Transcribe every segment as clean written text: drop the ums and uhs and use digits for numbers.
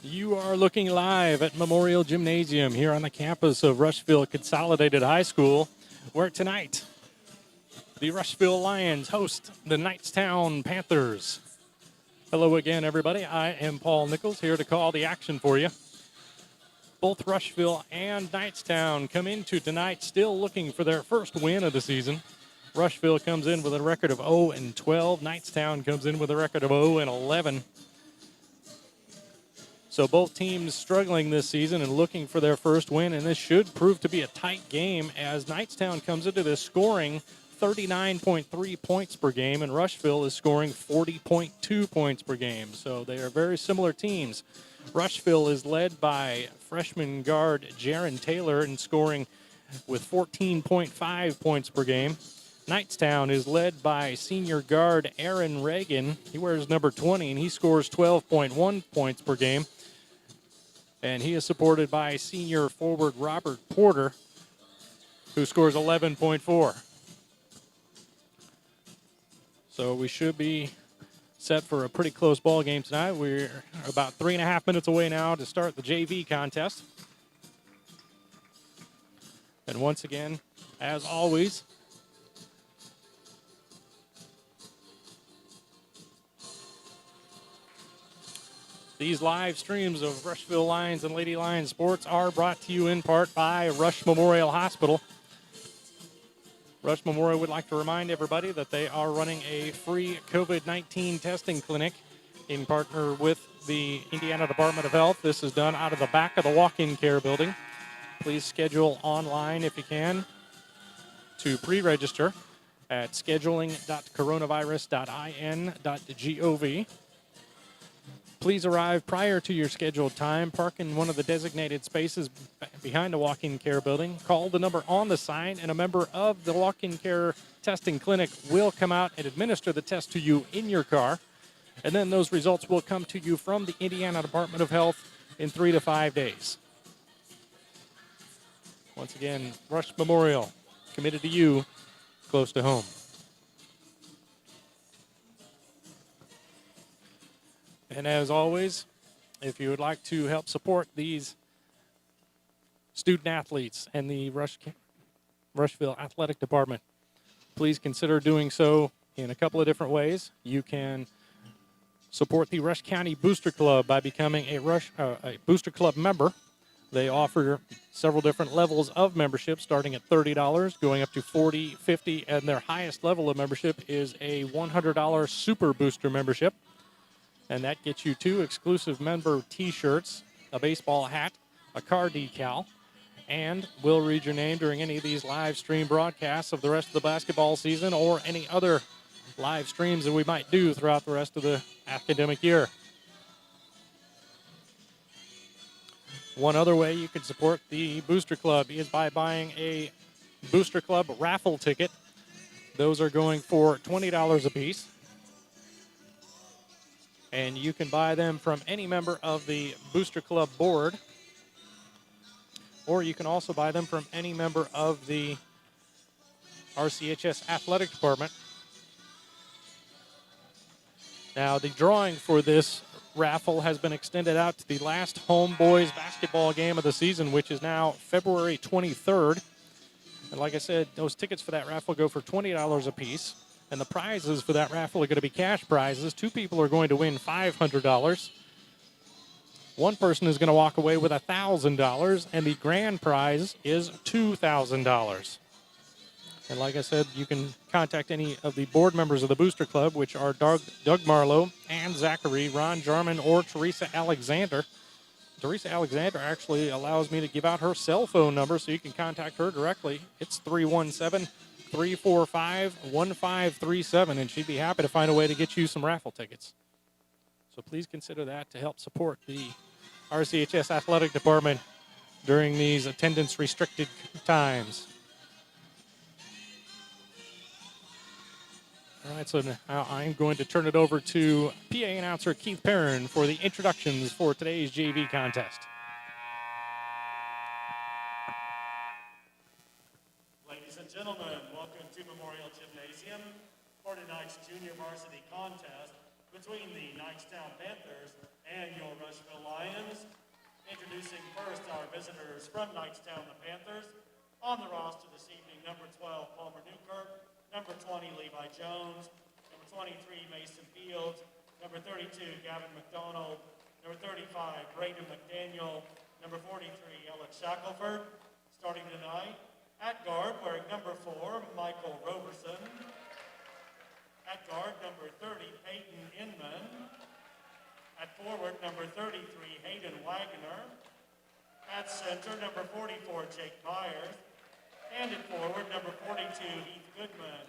You are looking live at Memorial Gymnasium here on the campus of Rushville Consolidated High School, where tonight the Rushville Lions host the Knightstown Panthers. Hello again, everybody. I am Paul Nichols here to call the action for you. Both Rushville and Knightstown come into tonight still looking for their first win of the season. Rushville comes in with a record of 0-12. Knightstown comes in with a record of 0-11. So both teams struggling this season and looking for their first win, and this should prove to be a tight game as Knightstown comes into this scoring 39.3 points per game, and Rushville is scoring 40.2 points per game. So they are very similar teams. Rushville is led by freshman guard Jaron Taylor and scoring with 14.5 points per game. Knightstown is led by senior guard Aaron Reagan. He wears number 20, and he scores 12.1 points per game. And he is supported by senior forward Robert Porter, who scores 11.4. So we should be set for a pretty close ball game tonight. We're about 3.5 minutes away now to start the JV contest. And once again, as always, these live streams of Rushville Lions and Lady Lions sports are brought to you in part by Rush Memorial Hospital. Rush Memorial would like to remind everybody that they are running a free COVID-19 testing clinic in partner with the Indiana Department of Health. This is done out of the back of the walk-in care building. Please schedule online if you can to pre-register at scheduling.coronavirus.in.gov. Please arrive prior to your scheduled time. Park in one of the designated spaces behind the walk-in care building. Call the number on the sign, and a member of the walk-in care testing clinic will come out and administer the test to you in your car. And then those results will come to you from the Indiana Department of Health in 3 to 5 days. Once again, Rush Memorial, committed to you, close to home. And as always, if you would like to help support these student athletes and the Rushville Athletic Department, please consider doing so in a couple of different ways. You can support the Rush County Booster Club by becoming a Booster Club member. They offer several different levels of membership, starting at $30, going up to $40, $50, and their highest level of membership is a $100 Super Booster membership. And that gets you 2 exclusive member T-shirts, a baseball hat, a car decal, and we'll read your name during any of these live stream broadcasts of the rest of the basketball season or any other live streams that we might do throughout the rest of the academic year. One other way you can support the Booster Club is by buying a Booster Club raffle ticket. Those are going for $20 a piece. And you can buy them from any member of the Booster Club board, or you can also buy them from any member of the RCHS Athletic Department. Now, the drawing for this raffle has been extended out to the last homeboys basketball game of the season, which is now February 23rd. And like I said, those tickets for that raffle go for $20 a piece. And the prizes for that raffle are going to be cash prizes. 2 people are going to win $500. One person is going to walk away with $1,000, and the grand prize is $2,000. And like I said, you can contact any of the board members of the Booster Club, which are Doug Marlowe, Ann Zachary, Ron Jarman, or Teresa Alexander. Teresa Alexander actually allows me to give out her cell phone number so you can contact her directly. It's 317-345-1537, and she'd be happy to find a way to get you some raffle tickets. So please consider that to help support the RCHS Athletic Department during these attendance-restricted times. All right, so now I'm going to turn it over to PA announcer Keith Perrin for the introductions for today's JV contest. Ladies and gentlemen, welcome to Memorial Gymnasium for tonight's Junior Varsity contest between the Knightstown Panthers and your Rushville Lions. Introducing first our visitors from Knightstown, the Panthers. On the roster this evening, number 12, Palmer Newkirk, number 20, Levi Jones, number 23, Mason Fields, number 32, Gavin McDonald, number 35, Braden McDaniel, number 43, Alex Shackelford. Starting tonight, at guard, wearing number 4, Michael Roberson. At guard, number 30, Peyton Inman. At forward, number 33, Hayden Wagner. At center, number 44, Jake Myers. And at forward, number 42, Heath Goodman.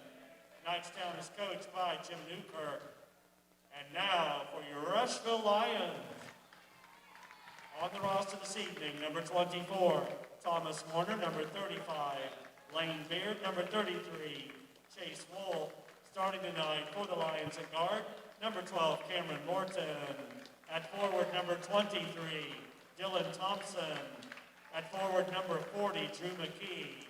Knightstown is coached by Jim Newkirk. And now for your Rushville Lions. On the roster this evening, number 24, Thomas Warner, number 35, Lane Beard, number 33, Chase Wolf. Starting tonight for the Lions at guard, number 12, Cameron Morton. At forward, number 23, Dylan Thompson. At forward, number 40, Drew McKee.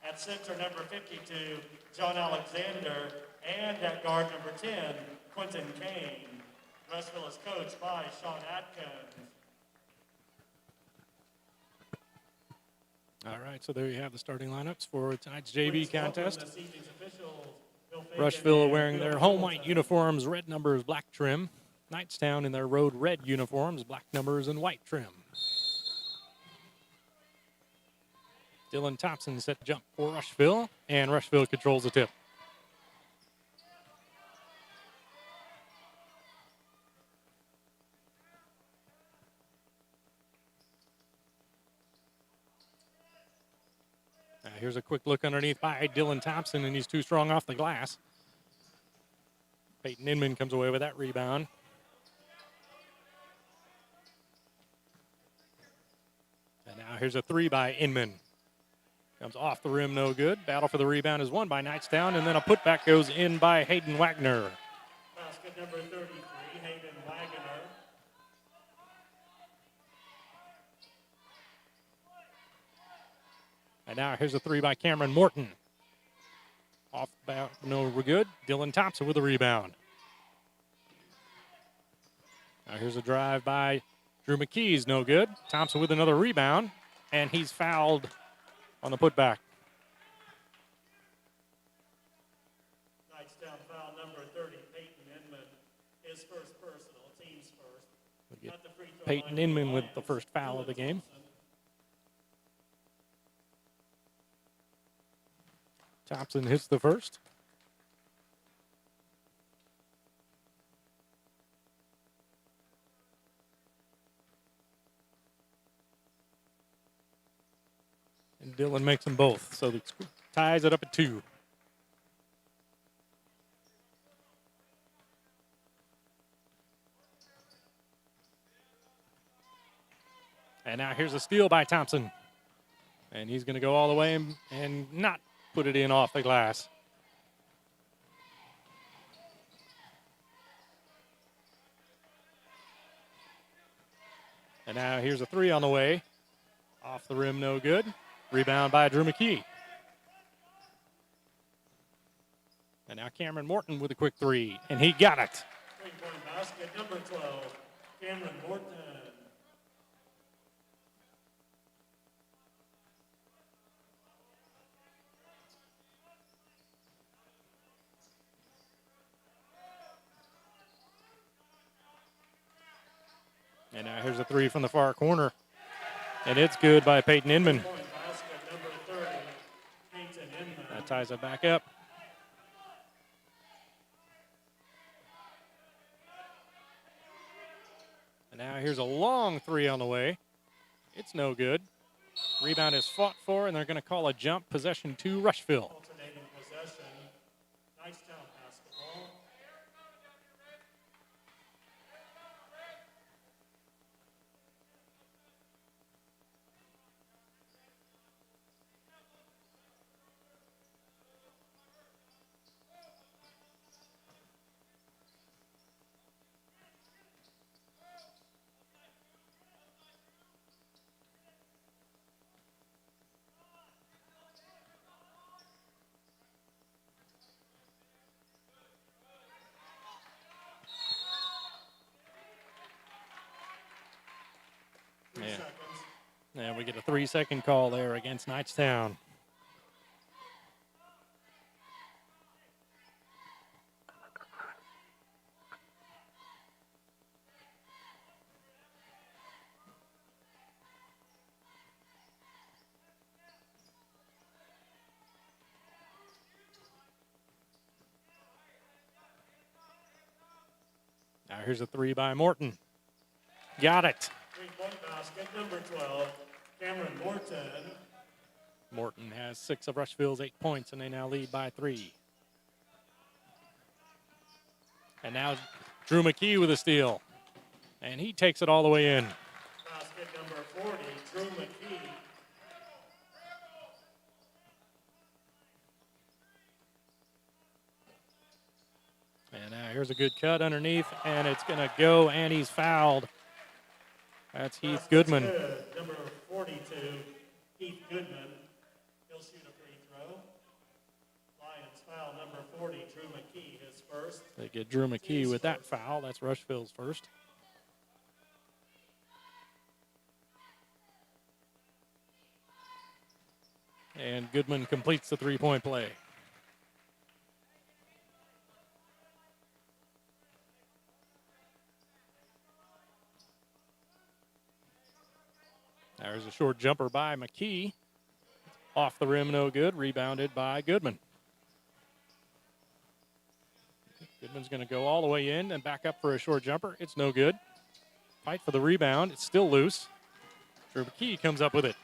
At center, number 52, John Alexander. And at guard, number 10, Quentin Kane. Rushville is coached by Sean Atkins. All right, so there you have the starting lineups for tonight's JV contest. Rushville wearing their home white uniforms, red numbers, black trim. Knightstown in their road red uniforms, black numbers, and white trim. Dylan Thompson set to jump for Rushville, and Rushville controls the tip. Now here's a quick look underneath by Dylan Thompson, and he's too strong off the glass. Peyton Inman comes away with that rebound. And now here's a three by Inman. Comes off the rim, no good. Battle for the rebound is won by Knightstown, and then a putback goes in by Hayden Wagner. Basket number 33, Hayden Wagner. And now here's a three by Cameron Morton. Off the bat, no good. Dylan Thompson with a rebound. Now here's a drive by Drew McKee's, no good. Thompson with another rebound, and he's fouled on the putback. Knightstown foul number 30, Peyton Inman. His first personal, team's first. We get Peyton Inman with the first foul of the game. Thompson hits the first. And Dylan makes them both, so it ties it up at 2. And now here's a steal by Thompson. And he's going to go all the way and not put it in off the glass. And now here's a three on the way. Off the rim, no good. Rebound by Drew McKee. And now Cameron Morton with a quick three, and he got it. Three-point basket, number 12, Cameron Morton. And now here's a three from the far corner. And it's good by Peyton Inman. That ties it back up. And now here's a long three on the way. It's no good. Rebound is fought for, and they're going to call a jump. Possession to Rushville. Alternating possession, Knightstown basketball. seconds. And we get a 3-second call there against Knightstown. Now here's a 3 by Morton. Got it. 3-point basket, number 12, Cameron Morton. Morton has 6 of Rushville's 8 points, and they now lead by 3. And now Drew McKee with a steal. And he takes it all the way in. Basket number 40, Drew McKee. And now here's a good cut underneath, and it's going to go, and he's fouled. That's Heath Basket's Goodman. good. Number 42, Heath Goodman. He'll shoot a free throw. Lions foul number 40, Drew McKee, his first. They get Drew McKee with that foul. That's Rushville's first. And Goodman completes the 3-point play. There's a short jumper by McKee. Off the rim, no good. Rebounded by Goodman. Goodman's going to go all the way in and back up for a short jumper. It's no good. Fight for the rebound. It's still loose. Drew McKee comes up with it.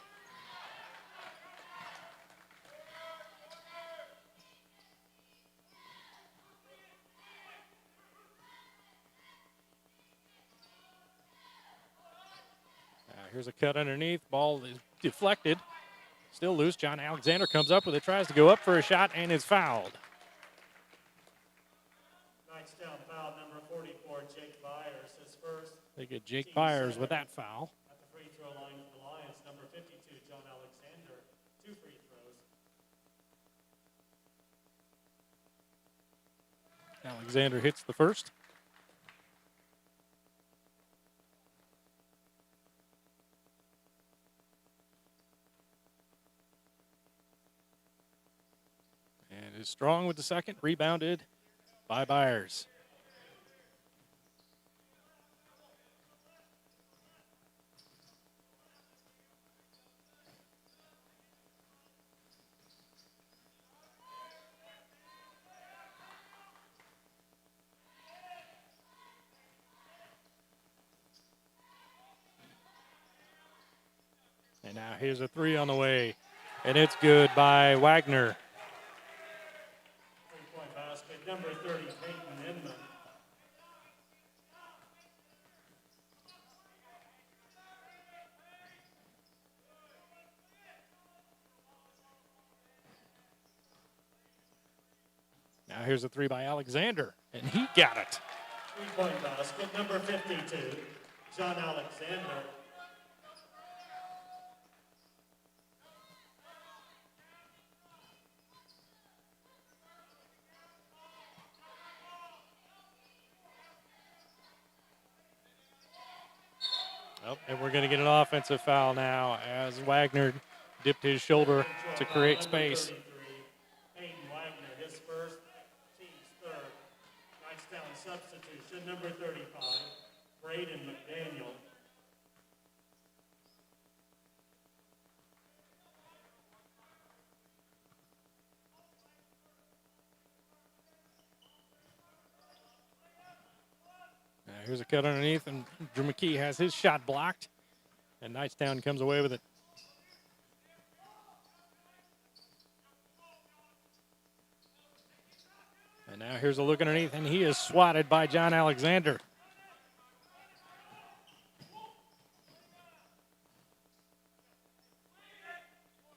Here's a cut underneath. Ball is deflected. Still loose. John Alexander comes up with it, tries to go up for a shot, and is fouled. Knightstown foul number 44, Jake Byers, his first. They get Jake Byers with that foul. At the free throw line for the Lions, number 52, John Alexander, 2 free throws. Alexander hits the first. And is strong with the second. Rebounded by Byers. And now here's a 3 on the way. And it's good by Wagner. 3-point basket, number 30, Peyton Inman. Now here's a 3 by Alexander. And he got it. 3-point basket, number 52, John Alexander. Oh, and we're going to get an offensive foul now as Wagner dipped his shoulder to create space. Peyton Wagner, his first, team's third. Knightstown substitution, number 35, Braden McDaniel. Now here's a cut underneath, and Drew McKee has his shot blocked, and Knightstown comes away with it. And now here's a look underneath, and he is swatted by John Alexander.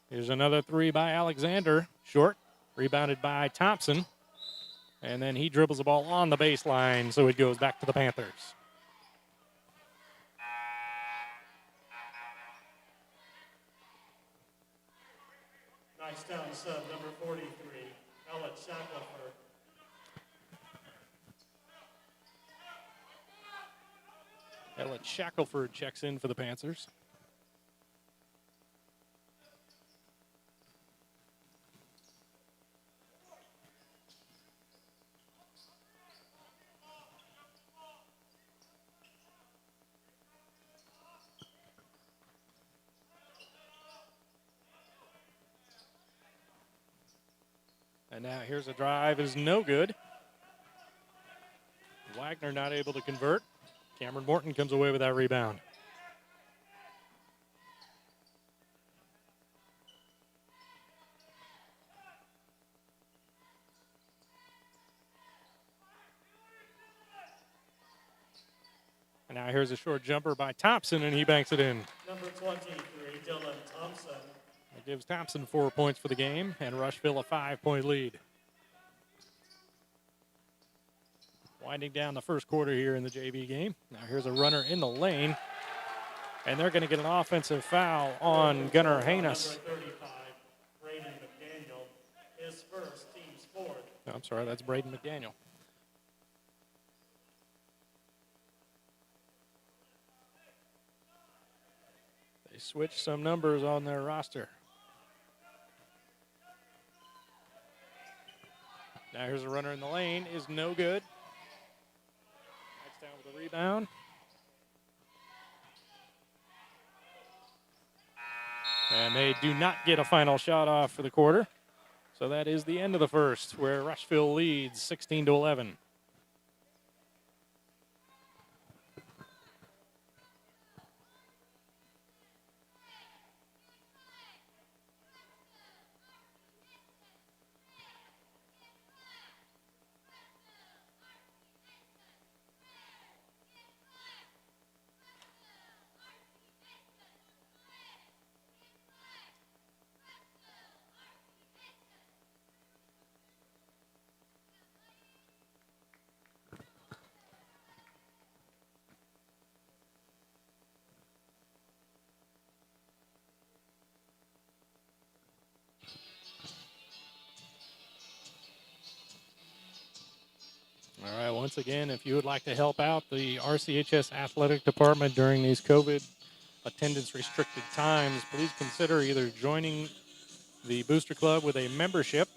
Here's another 3 by Alexander, short, rebounded by Thompson. And then he dribbles the ball on the baseline, so it goes back to the Panthers. Knightstown sub, number 43, Ellett Shackelford. Ellett Shackelford checks in for the Panthers. And now here's a drive. Is no good. Wagner not able to convert. Cameron Morton comes away with that rebound. And now here's a short jumper by Thompson, and he banks it in. Number 23, Dylan Thompson. That gives Thompson 4 points for the game, and Rushville a 5-point lead. Winding down the first quarter here in the JV game. Now here's a runner in the lane, and they're going to get an offensive foul on Gunnar Haynes. Number 35, Braden McDaniel, his first, team's fourth. No, I'm sorry, that's Braden McDaniel. They switched some numbers on their roster. Now here's a runner in the lane, is no good. Knightstown with a rebound. And they do not get a final shot off for the quarter. So that is the end of the first, where Rushville leads 16-11. All right, once again, if you would like to help out the RCHS athletic department during these COVID attendance restricted times, please consider either joining the Booster Club with a membership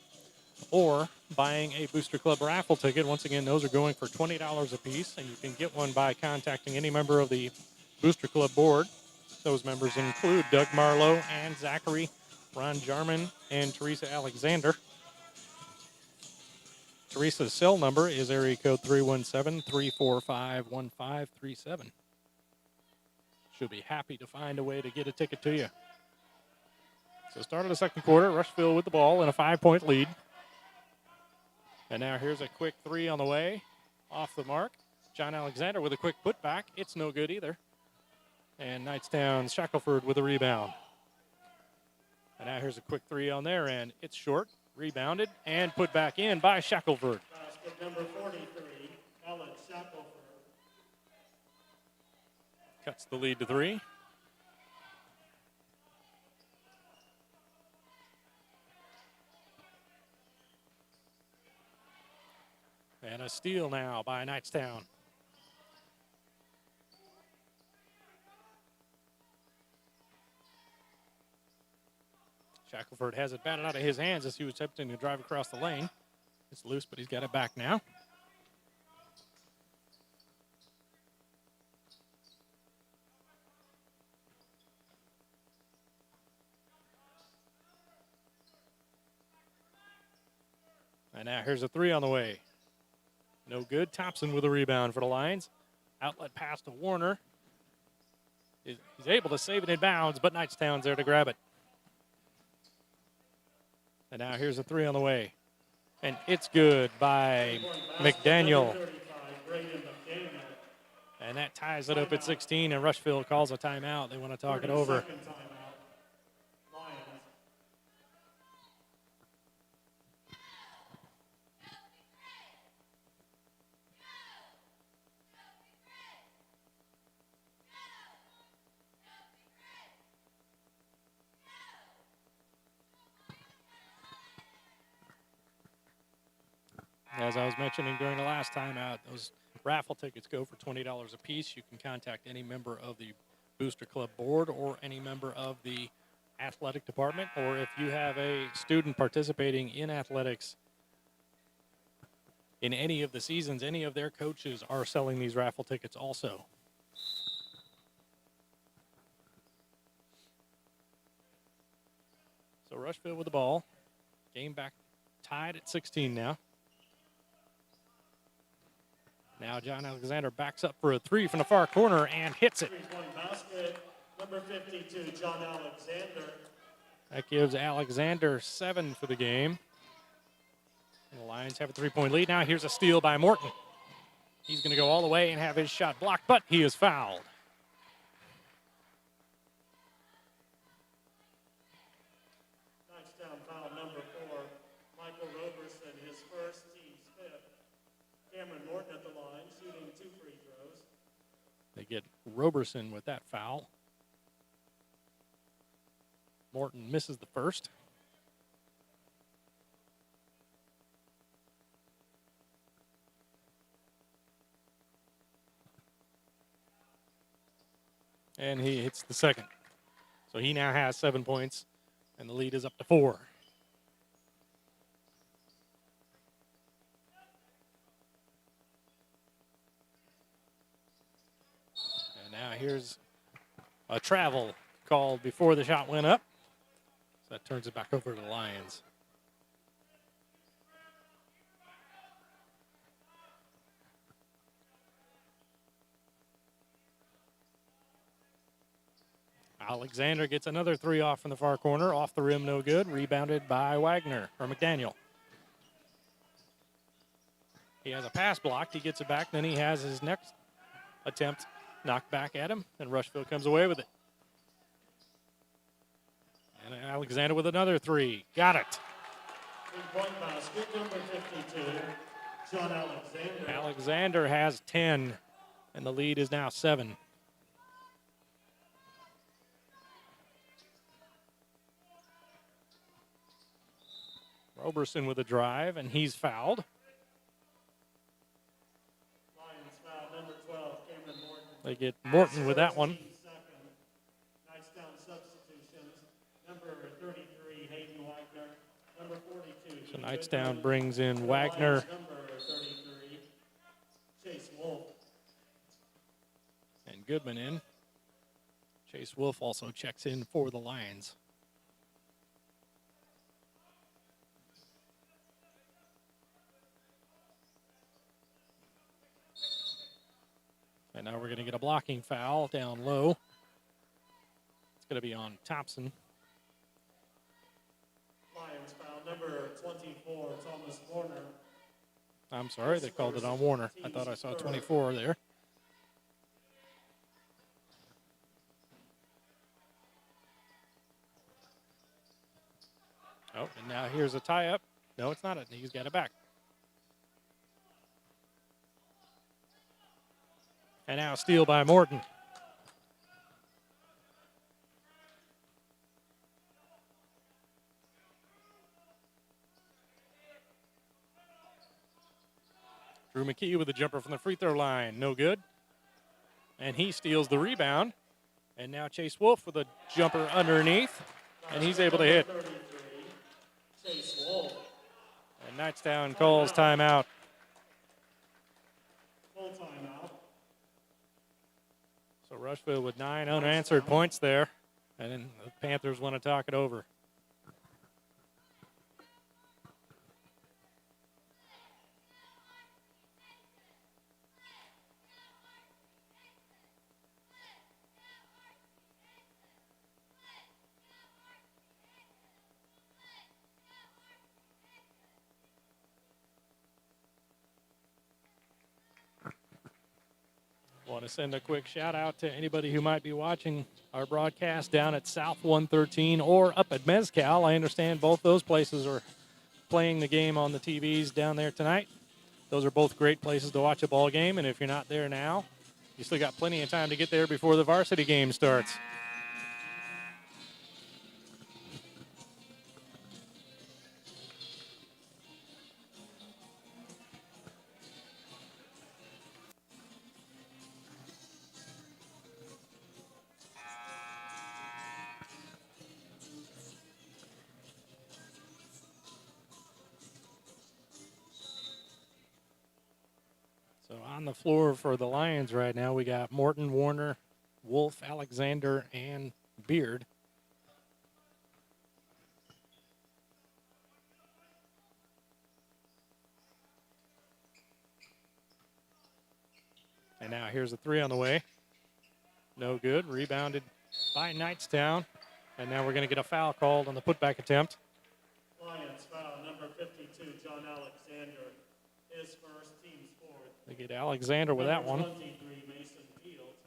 or buying a Booster Club raffle ticket. Once again, those are going for $20 a piece, and you can get one by contacting any member of the Booster Club board. Those members include Doug Marlowe, Ann Zachary, Ron Jarman, and Teresa Alexander. Teresa's cell number is area code 317-345-1537. She'll be happy to find a way to get a ticket to you. So start of the second quarter, Rushville with the ball in a 5-point lead. And now here's a quick three on the way, off the mark. John Alexander with a quick putback. It's no good either. And Knightstown Shackelford with a rebound. And now here's a quick three on their end. It's short. Rebounded and put back in by Shackelford. Basket number 43, Ellen Shackelford. Cuts the lead to three. And a steal now by Knightstown. Shackelford has it batted out of his hands as he was attempting to drive across the lane. It's loose, but he's got it back now. And now here's a three on the way. No good. Thompson with a rebound for the Lions. Outlet pass to Warner. He's able to save it in bounds, but Knightstown's there to grab it. And now here's a three on the way. And it's good by McDaniel. And that ties it up at 16, and Rushville calls a timeout. They want to talk it over. As I was mentioning during the last timeout, those raffle tickets go for $20 a piece. You can contact any member of the Booster Club board or any member of the athletic department, or if you have a student participating in athletics in any of the seasons, any of their coaches are selling these raffle tickets also. So Rushville with the ball. Game back tied at 16 now. Now John Alexander backs up for a three from the far corner and hits it. Three-point basket, number 52, John Alexander. That gives Alexander 7 for the game. And the Lions have a 3-point lead. Now here's a steal by Morton. He's going to go all the way and have his shot blocked, but he is fouled. Knightstown foul number 4, Michael Roberson, his first, team's fifth. Cameron Morton at the line, shooting 2 free throws. They get Roberson with that foul. Morton misses the first. And he hits the second. So he now has 7 points, and the lead is up to 4. And now here's a travel called before the shot went up. So that turns it back over to the Lions. Alexander gets another three off from the far corner. Off the rim, no good. Rebounded by Wagner, or McDaniel. He has a pass blocked. He gets it back. Then he has his next attempt knocked back at him, and Rushville comes away with it. And Alexander with another three. Got it. 3-point basket, number 52, John Alexander. Alexander has 10, and the lead is now 7. Roberson with a drive, and he's fouled. Lions foul number 12, Cameron Morton. They get Morton with that one. Second. Knightstown substitutions, number 33, Hayden Wagner. Number 42. So Knightstown brings in Wagner. Lions number 33, Chase Wolf. And Goodman in. Chase Wolf also checks in for the Lions. And now we're going to get a blocking foul down low. It's going to be on Thompson. Lions foul number 24, Thomas Warner. I'm sorry, they called it on Warner. I thought I saw 24 there. Oh, and now here's a tie-up. No, it's not. He's got it back. And now a steal by Morton. Drew McKee with a jumper from the free throw line. No good. And he steals the rebound. And now Chase Wolf with a jumper underneath. And he's able to hit. Chase Wolf. And Knightstown calls timeout. Full timeout. So Rushville with 9 unanswered points there. And then the Panthers want to talk it over. Want to send a quick shout out to anybody who might be watching our broadcast down at South 113 or up at Mezcal. I understand both those places are playing the game on the TVs down there tonight. Those are both great places to watch a ball game, and if you're not there now, you still got plenty of time to get there before the varsity game starts. So on the floor for the Lions right now, we got Morton, Warner, Wolf, Alexander, and Beard. And now here's a three on the way. No good. Rebounded by Knightstown. And now we're going to get a foul called on the putback attempt. Lions foul, number 52, John Alexander. His first, team's fourth. They get Alexander with that one. 23, Mason Fields,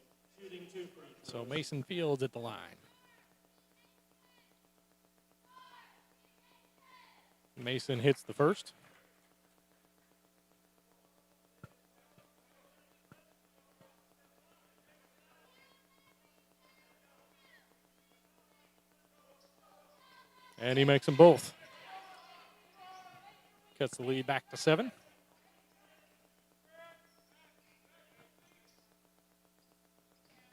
shooting 2 free throws. So Mason Fields at the line. Mason hits the first. And he makes them both. Cuts the lead back to 7.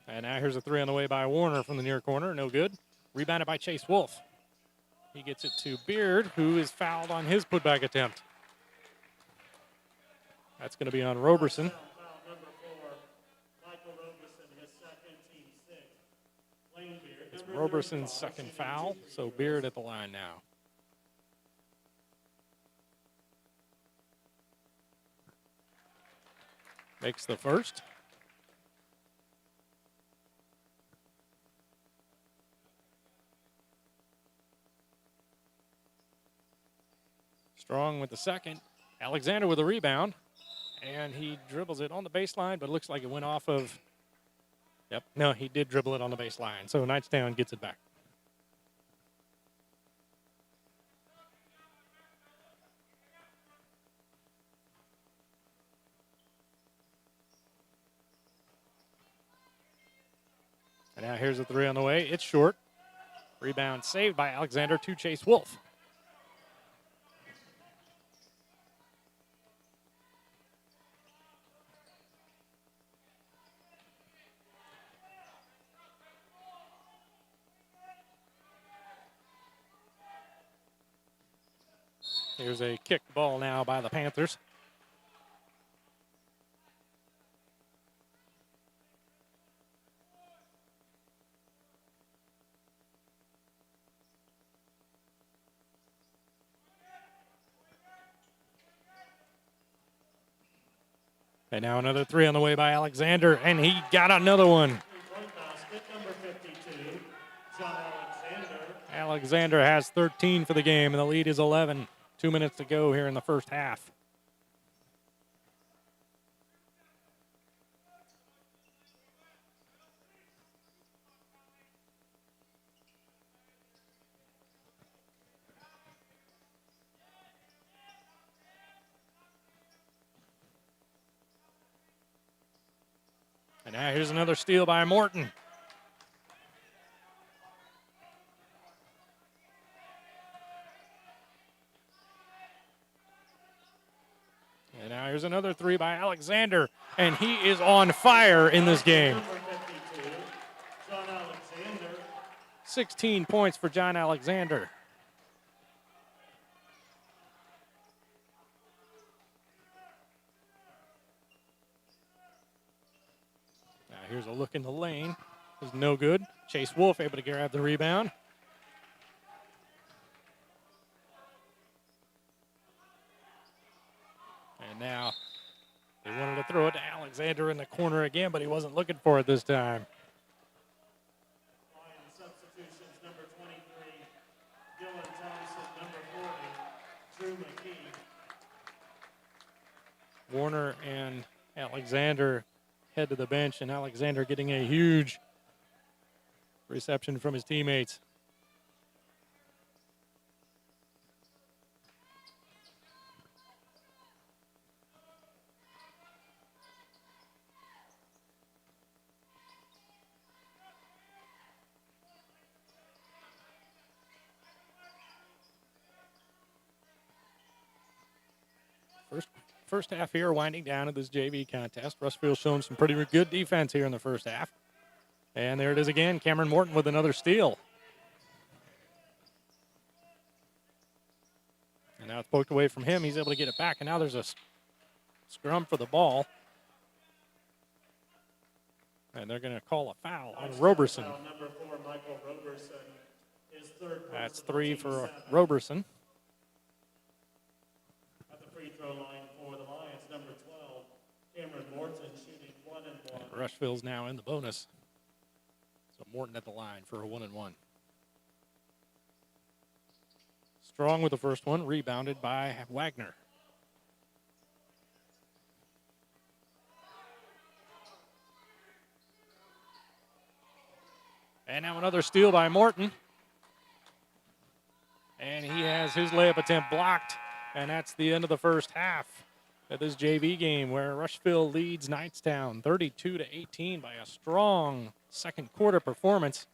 And now here's a three on the way by Warner from the near corner. No good. Rebounded by Chase Wolf. He gets it to Beard, who is fouled on his putback attempt. That's going to be on Roberson. Foul number 4, Michael Roberson, his second, team 6. Lane Beard, It's number Roberson's 35, second shooting foul, 2 free so throws. Beard at the line now. Makes the first. Strong with the second. Alexander with a rebound. And he dribbles it on the baseline, but it looks like it went off of. Yep, no, he did dribble it on the baseline. So Knightstown gets it back. And now here's a three on the way. It's short. Rebound saved by Alexander to Chase Wolf. Here's a kick ball now by the Panthers. And now another three on the way by Alexander, and he got another one. 3-point basket, number 52, John Alexander. Alexander has 13 for the game, and the lead is 11. 2 minutes to go here in the first half. And now here's another steal by Morton. And now here's another three by Alexander, and he is on fire in this game. Number 52, John Alexander. 16 points for John Alexander. Now here's a look in the lane. Is no good. Chase Wolf able to grab the rebound. And now they wanted to throw it to Alexander in the corner again, but he wasn't looking for it this time. Lions substitutions, number 23, Dylan Thompson, number 40, Drew McKee. Warner and Alexander head to the bench, and Alexander getting a huge reception from his teammates. First half here, winding down of this JV contest. Rushville showing some pretty good defense here in the first half. And there it is again, Cameron Morton with another steal. And now it's poked away from him. He's able to get it back, and now there's a scrum for the ball. And they're going to call a foul on Roberson. Foul number 4, Michael Roberson, his third. That's personal, 3 team for 7. Roberson. At the free throw line for the Lions, number 12, Cameron Morton, shooting 1 and Rushville's now in the bonus. So Morton at the line for a 1-1. Strong with the first one, rebounded by Wagner. And now another steal by Morton. And he has his layup attempt blocked. And that's the end of the first half of this JV game where Rushville leads Knightstown 32-18 by a strong second quarter performance.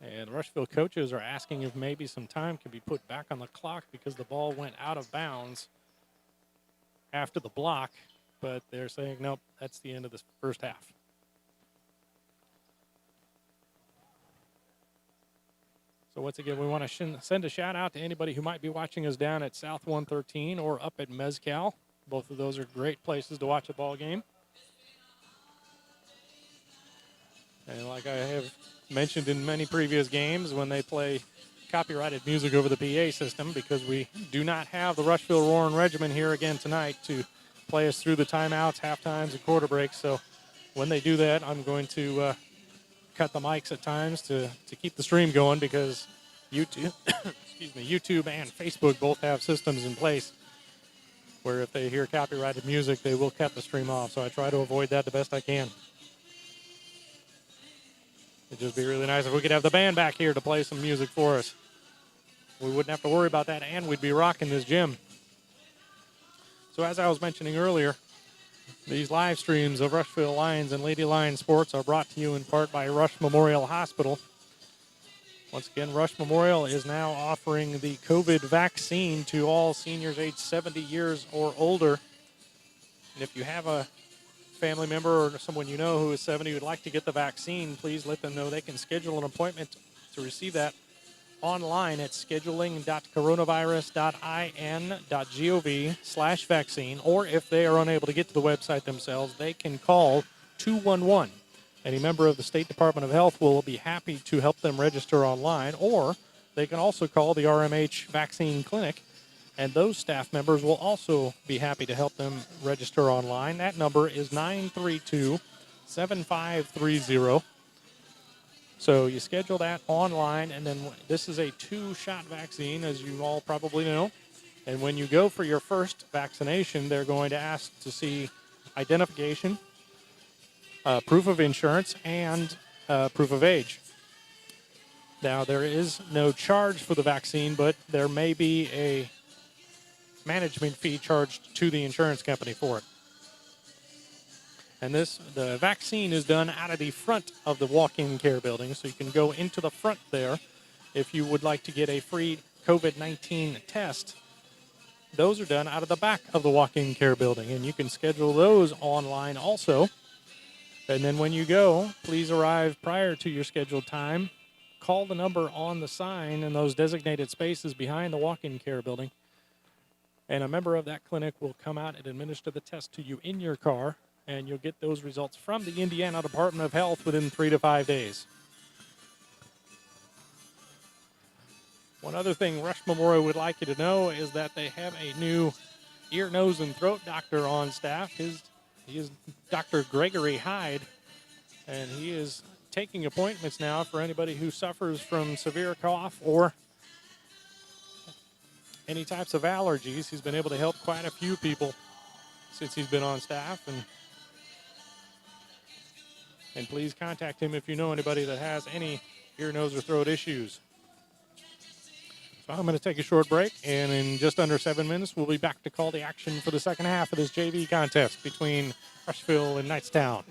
And Rushville coaches are asking if maybe some time can be put back on the clock because the ball went out of bounds after the block. But they're saying, nope, that's the end of the first half. So once again, we want to send a shout out to anybody who might be watching us down at South 113 or up at Mezcal. Both of those are great places to watch a ball game. And like I have mentioned in many previous games, when they play copyrighted music over the PA system, because we do not have the Rushville Roaring Regiment here again tonight to play us through the timeouts, half times, and quarter breaks. So when they do that, I'm going to cut the mics at times to keep the stream going, because YouTube, YouTube and Facebook both have systems in place where if they hear copyrighted music, they will cut the stream off. So I try to avoid that the best I can. It'd just be really nice if we could have the band back here to play some music for us. We wouldn't have to worry about that, and we'd be rocking this gym. So as I was mentioning earlier, these live streams of Rushville Lions and Lady Lions sports are brought to you in part by Rush Memorial Hospital. Once again, Rush Memorial is now offering the COVID vaccine to all seniors aged 70 years or older. And if you have a family member or someone you know who is 70 who would like to get the vaccine, please let them know they can schedule an appointment to receive that online at scheduling.coronavirus.in.gov/vaccine, or if they are unable to get to the website themselves, they can call 211. Any member of the State Department of Health will be happy to help them register online, or they can also call the RMH Vaccine Clinic, and those staff members will also be happy to help them register online. That number is 932-7530. So you schedule that online, and then this is a 2-shot vaccine, as you all probably know. And when you go for your first vaccination, they're going to ask to see identification, proof of insurance, and proof of age. Now, there is no charge for the vaccine, but there may be a management fee charged to the insurance company for it. And the vaccine is done out of the front of the walk-in care building, so you can go into the front there if you would like to get a free COVID-19 test. Those are done out of the back of the walk-in care building, and you can schedule those online also. And then when you go, please arrive prior to your scheduled time. Call the number on the sign in those designated spaces behind the walk-in care building, and a member of that clinic will come out and administer the test to you in your car, and you'll get those results from the Indiana Department of Health within 3 to 5 days. One other thing Rush Memorial would like you to know is that they have a new ear, nose, and throat doctor on staff. He is Dr. Gregory Hyde, and he is taking appointments now for anybody who suffers from severe cough or any types of allergies. He's been able to help quite a few people since he's been on staff, and please contact him if you know anybody that has any ear, nose, or throat issues. So I'm going to take a short break, and in just under 7 minutes, we'll be back to call the action for the second half of this JV contest between Rushville and Knightstown.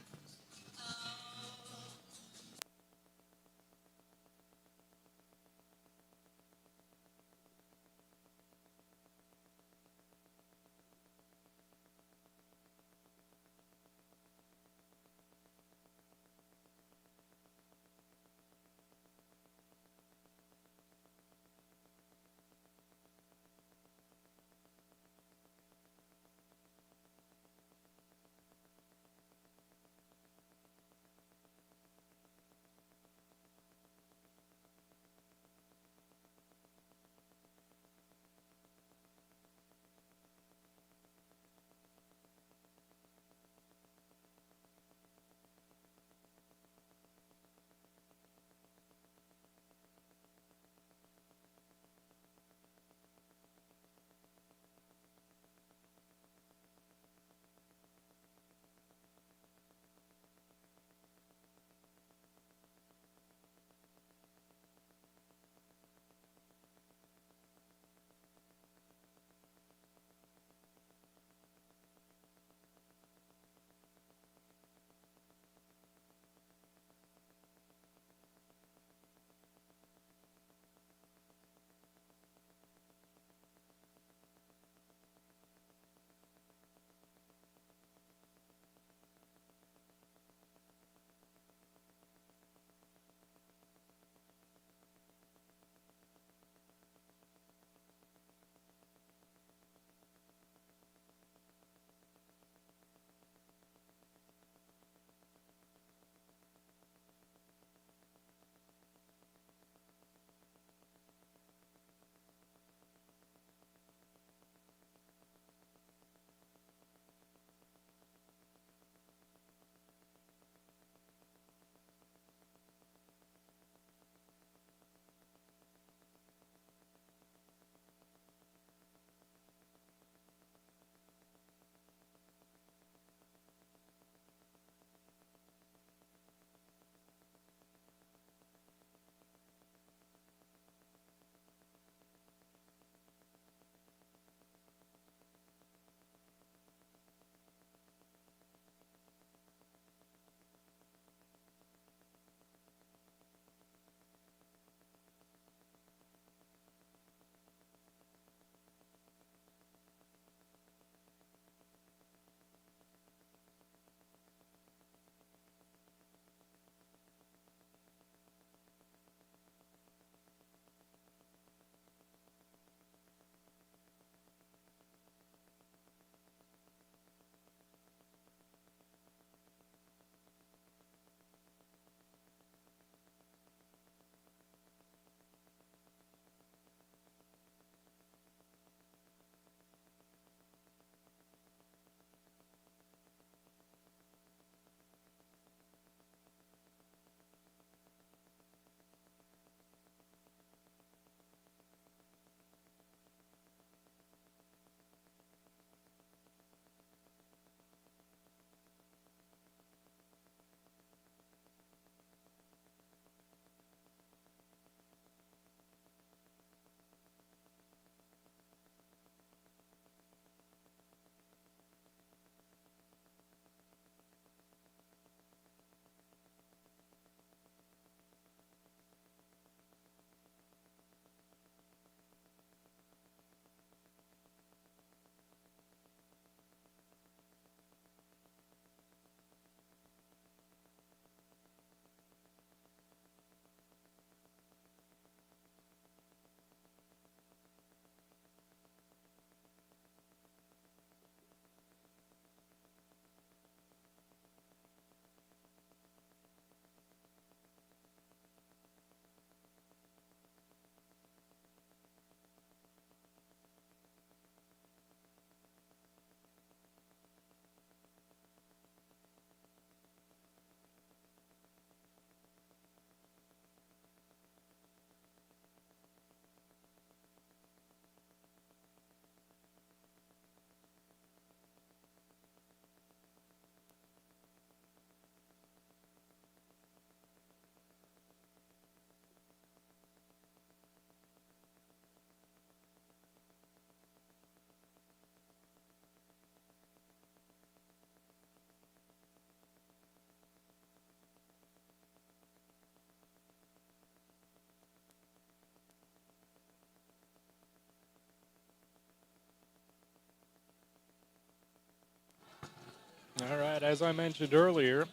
All right, as I mentioned earlier,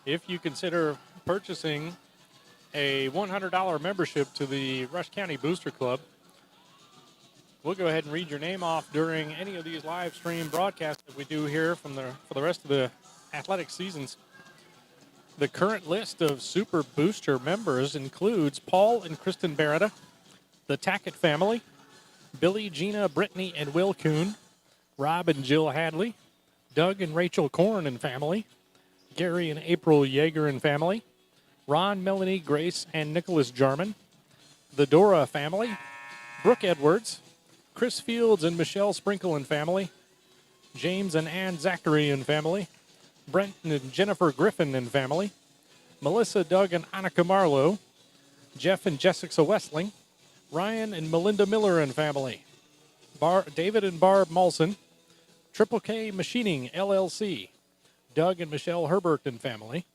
if you consider purchasing a $100 membership to the Rush County Booster Club, we'll go ahead and read your name off during any of these live stream broadcasts that we do here for the rest of the athletic seasons. The current list of Super Booster members includes Paul and Kristen Beretta, the Tackett family, Billy, Gina, Brittany, and Will Kuhn, Rob and Jill Hadley, Doug and Rachel Korn and family, Gary and April Yeager and family, Ron, Melanie, Grace, and Nicholas Jarman, the Dora family, Brooke Edwards, Chris Fields and Michelle Sprinkle and family, James and Ann Zachary and family, Brent and Jennifer Griffin and family, Melissa, Doug, and Annika Marlowe, Jeff and Jessica Westling, Ryan and Melinda Miller and family, David and Barb Molson, Triple K Machining LLC, Doug and Michelle Herbert and family,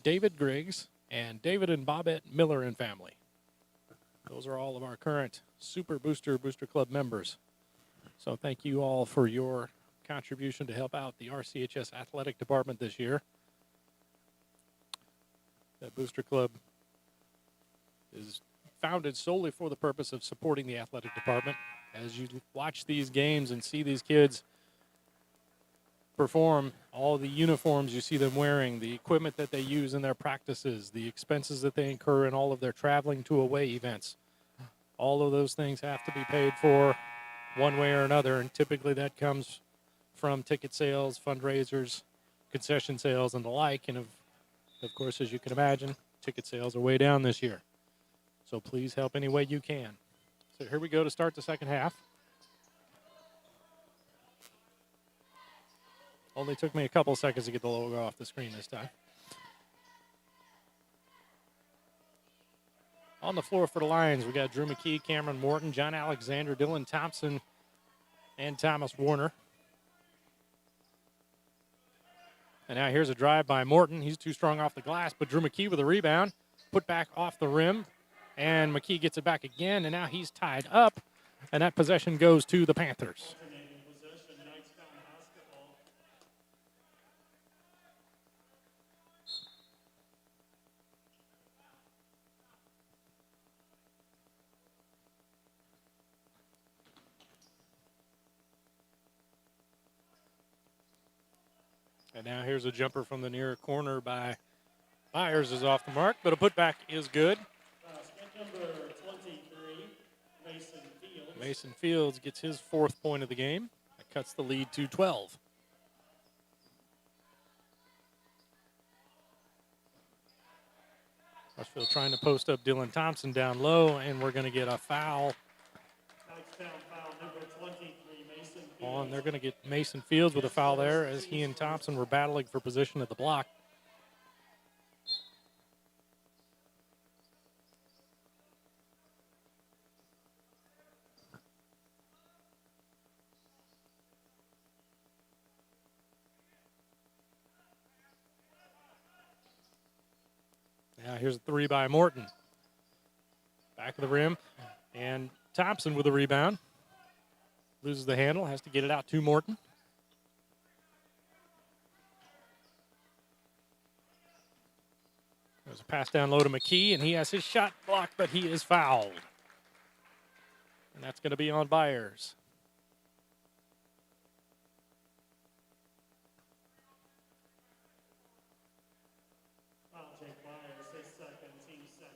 David Griggs, and David and Bobette Miller and family. Those are all of our current Super Booster Club members. So thank you all for your contribution to help out the RCHS Athletic Department this year. The Booster Club is founded solely for the purpose of supporting the athletic department. As you watch these games and see these kids perform, all the uniforms you see them wearing, the equipment that they use in their practices, the expenses that they incur in all of their traveling to away events, all of those things have to be paid for one way or another, and typically that comes from ticket sales, fundraisers, concession sales, and the like. And of course, as you can imagine, ticket sales are way down this year. So please help any way you can. So here we go to start the second half. Only took me a couple seconds to get the logo off the screen this time. On the floor for the Lions, we got Drew McKee, Cameron Morton, John Alexander, Dylan Thompson, and Thomas Warner. And now here's a drive by Morton. He's too strong off the glass, but Drew McKee with a rebound, put back off the rim, and McKee gets it back again, and now he's tied up, and that possession goes to the Panthers. And now here's a jumper from the near corner by Myers is off the mark, but a putback is good. Number 23, Mason Fields. Mason Fields gets his fourth point of the game. That cuts the lead to 12. Rushville trying to post up Dylan Thompson down low, and we're going to get a foul. Knightstown foul number 23, Mason Fields. On. They're going to get Mason Fields with a foul there as he and Thompson were battling for position at the block. Now here's a three by Morton. Back of the rim, and Thompson with a rebound. Loses the handle, has to get it out to Morton. There's a pass down low to McKee, and he has his shot blocked, but he is fouled. And that's going to be on Byers. I'll take Myers, his second, team second.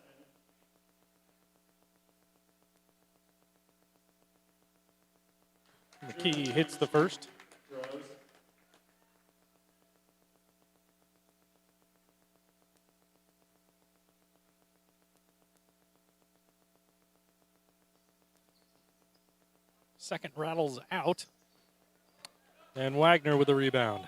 McKee hits the first. Throws. Second rattles out. And Wagner with the rebound.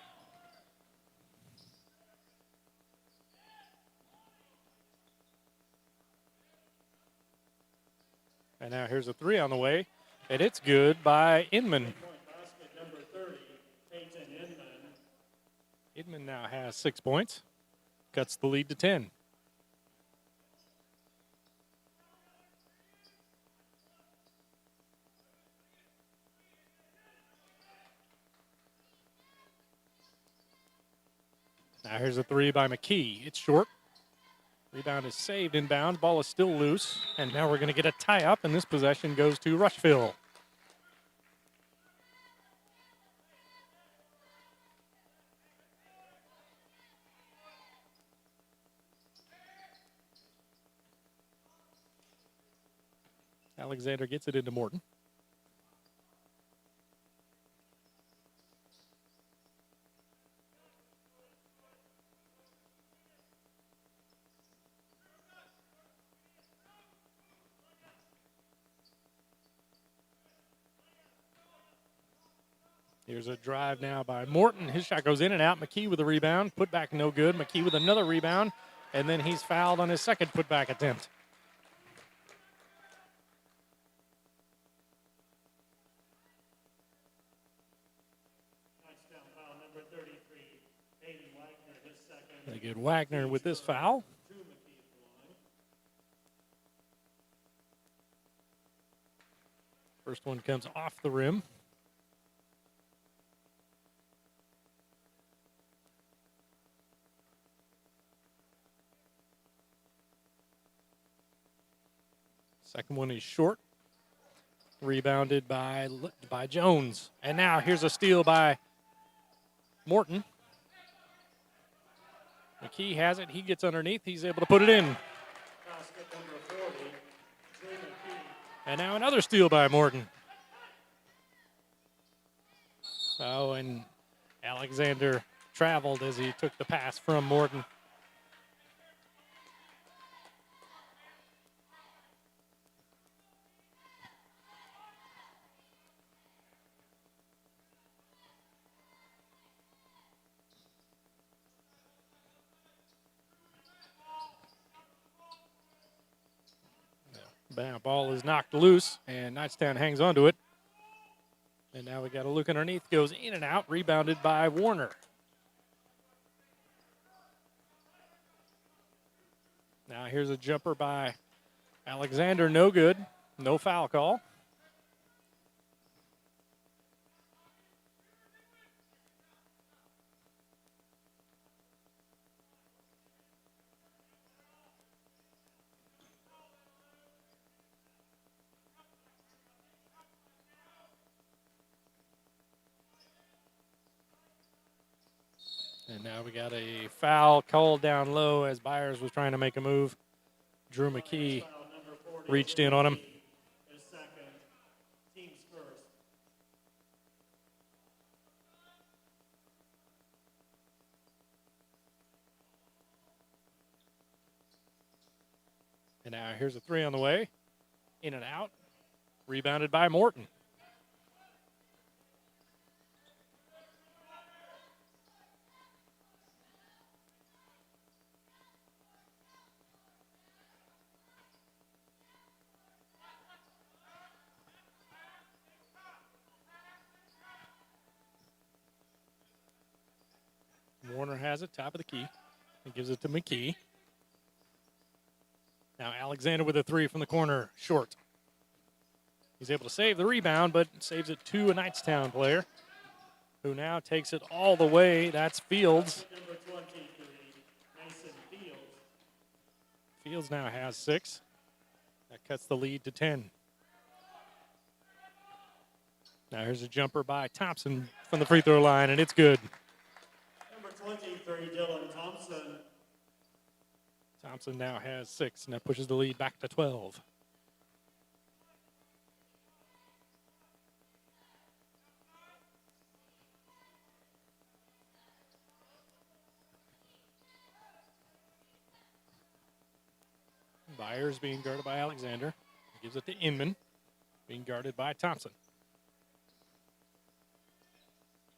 And now here's a three on the way. And it's good by Inman. Point basket number 30, Peyton Inman. Inman now has 6 points. Cuts the lead to 10. Now here's a three by McKee. It's short. Rebound is saved inbounds. Ball is still loose. And now we're going to get a tie-up, and this possession goes to Rushville. Alexander gets it into Morton. Here's a drive now by Morton. His shot goes in and out. McKee with a rebound. Put back no good. McKee with another rebound. And then he's fouled on his second putback attempt. Knightstown foul number 33, Hayden Wagner, his second. They get Wagner with this foul. To McKee's line. First one comes off the rim. Second one is short. Rebounded by Jones. And now here's a steal by Morton. McKee has it. He gets underneath. He's able to put it in. Basket number 40, Drew McKee. And now another steal by Morton. Oh, and Alexander traveled as he took the pass from Morton. Ball is knocked loose, and Knightstown hangs onto it. And now we got a look underneath, goes in and out, rebounded by Warner. Now here's a jumper by Alexander, no good, no foul call. And now we got a foul called down low as Byers was trying to make a move. Drew McKee Foul number 40, reached in on him. his second, team's first. And now here's a three on the way. In and out. Rebounded by Morton. Warner has it, top of the key. He gives it to McKee. Now Alexander with a three from the corner, short. He's able to save the rebound, but saves it to a Knightstown player, who now takes it all the way. That's Fields. Number 23, Mason Fields. Fields now has 6. That cuts the lead to 10. Now here's a jumper by Thompson from the free throw line, and it's good. Number 23, Dylan Thompson. Thompson now has 6, and that pushes the lead back to 12. Byers being guarded by Alexander. He gives it to Inman, being guarded by Thompson.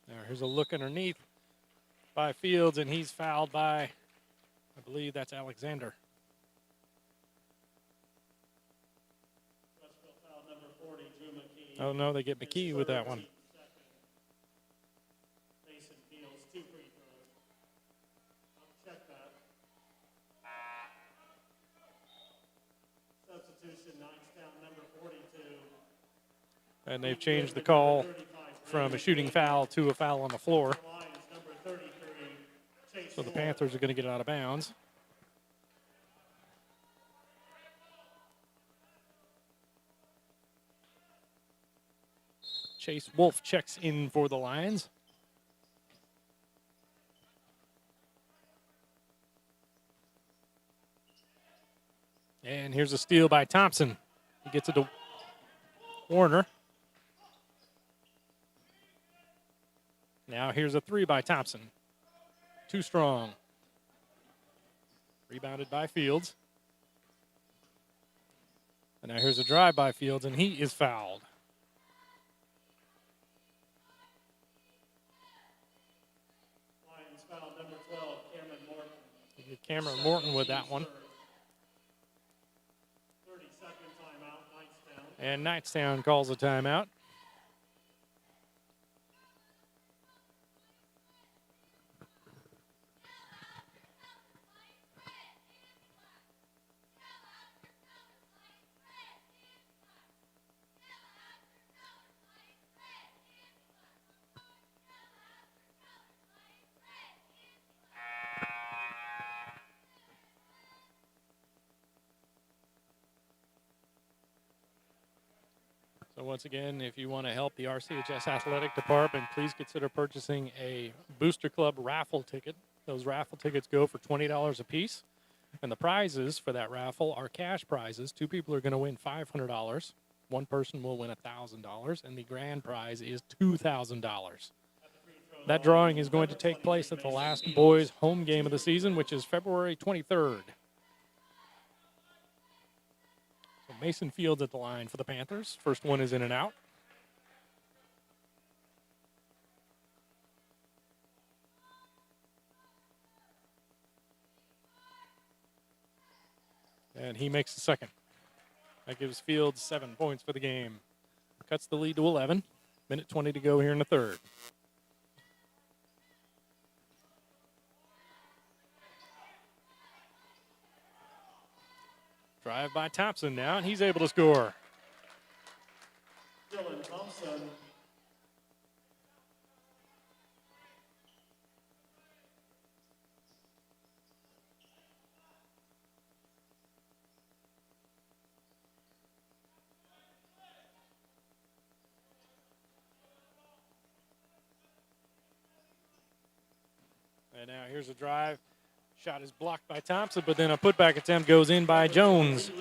Now here's a look underneath by Fields, and he's fouled by, I believe that's Alexander. Rushville foul number 40, Drew McKee. Oh, no, they get McKee with that one. Mason Fields, 2 free throws. I'll check that. Substitution, Knightstown number 42. And they've changed the call from a shooting foul to a foul on the floor. Lions number 33, Chase So the Panthers are going to get it out of bounds. Chase Wolf checks in for the Lions. And here's a steal by Thompson. He gets it to Warner. Now here's a three by Thompson. Too strong. Rebounded by Fields. And now here's a drive by Fields, and he is fouled. Lions foul number 12, Cameron Morton. You get Cameron Morton with that one. 30-second timeout, Knightstown. And Knightstown calls a timeout. So once again, if you want to help the RCHS Athletic Department, please consider purchasing a Booster Club raffle ticket. Those raffle tickets go for $20 a piece. And the prizes for that raffle are cash prizes. Two people are going to win $500. One person will win $1,000. And the grand prize is $2,000. That drawing is going to take place at the last boys' home game of the season, which is February 23rd. Mason Fields at the line for the Panthers. First one is in and out. And he makes the second. That gives Fields 7 points for the game. Cuts the lead to 11. Minute 20 to go here in the third. Drive by Thompson now, and he's able to score. Dylan Thompson. And now here's a drive. Shot is blocked by Thompson, but then a putback attempt goes in by Jones.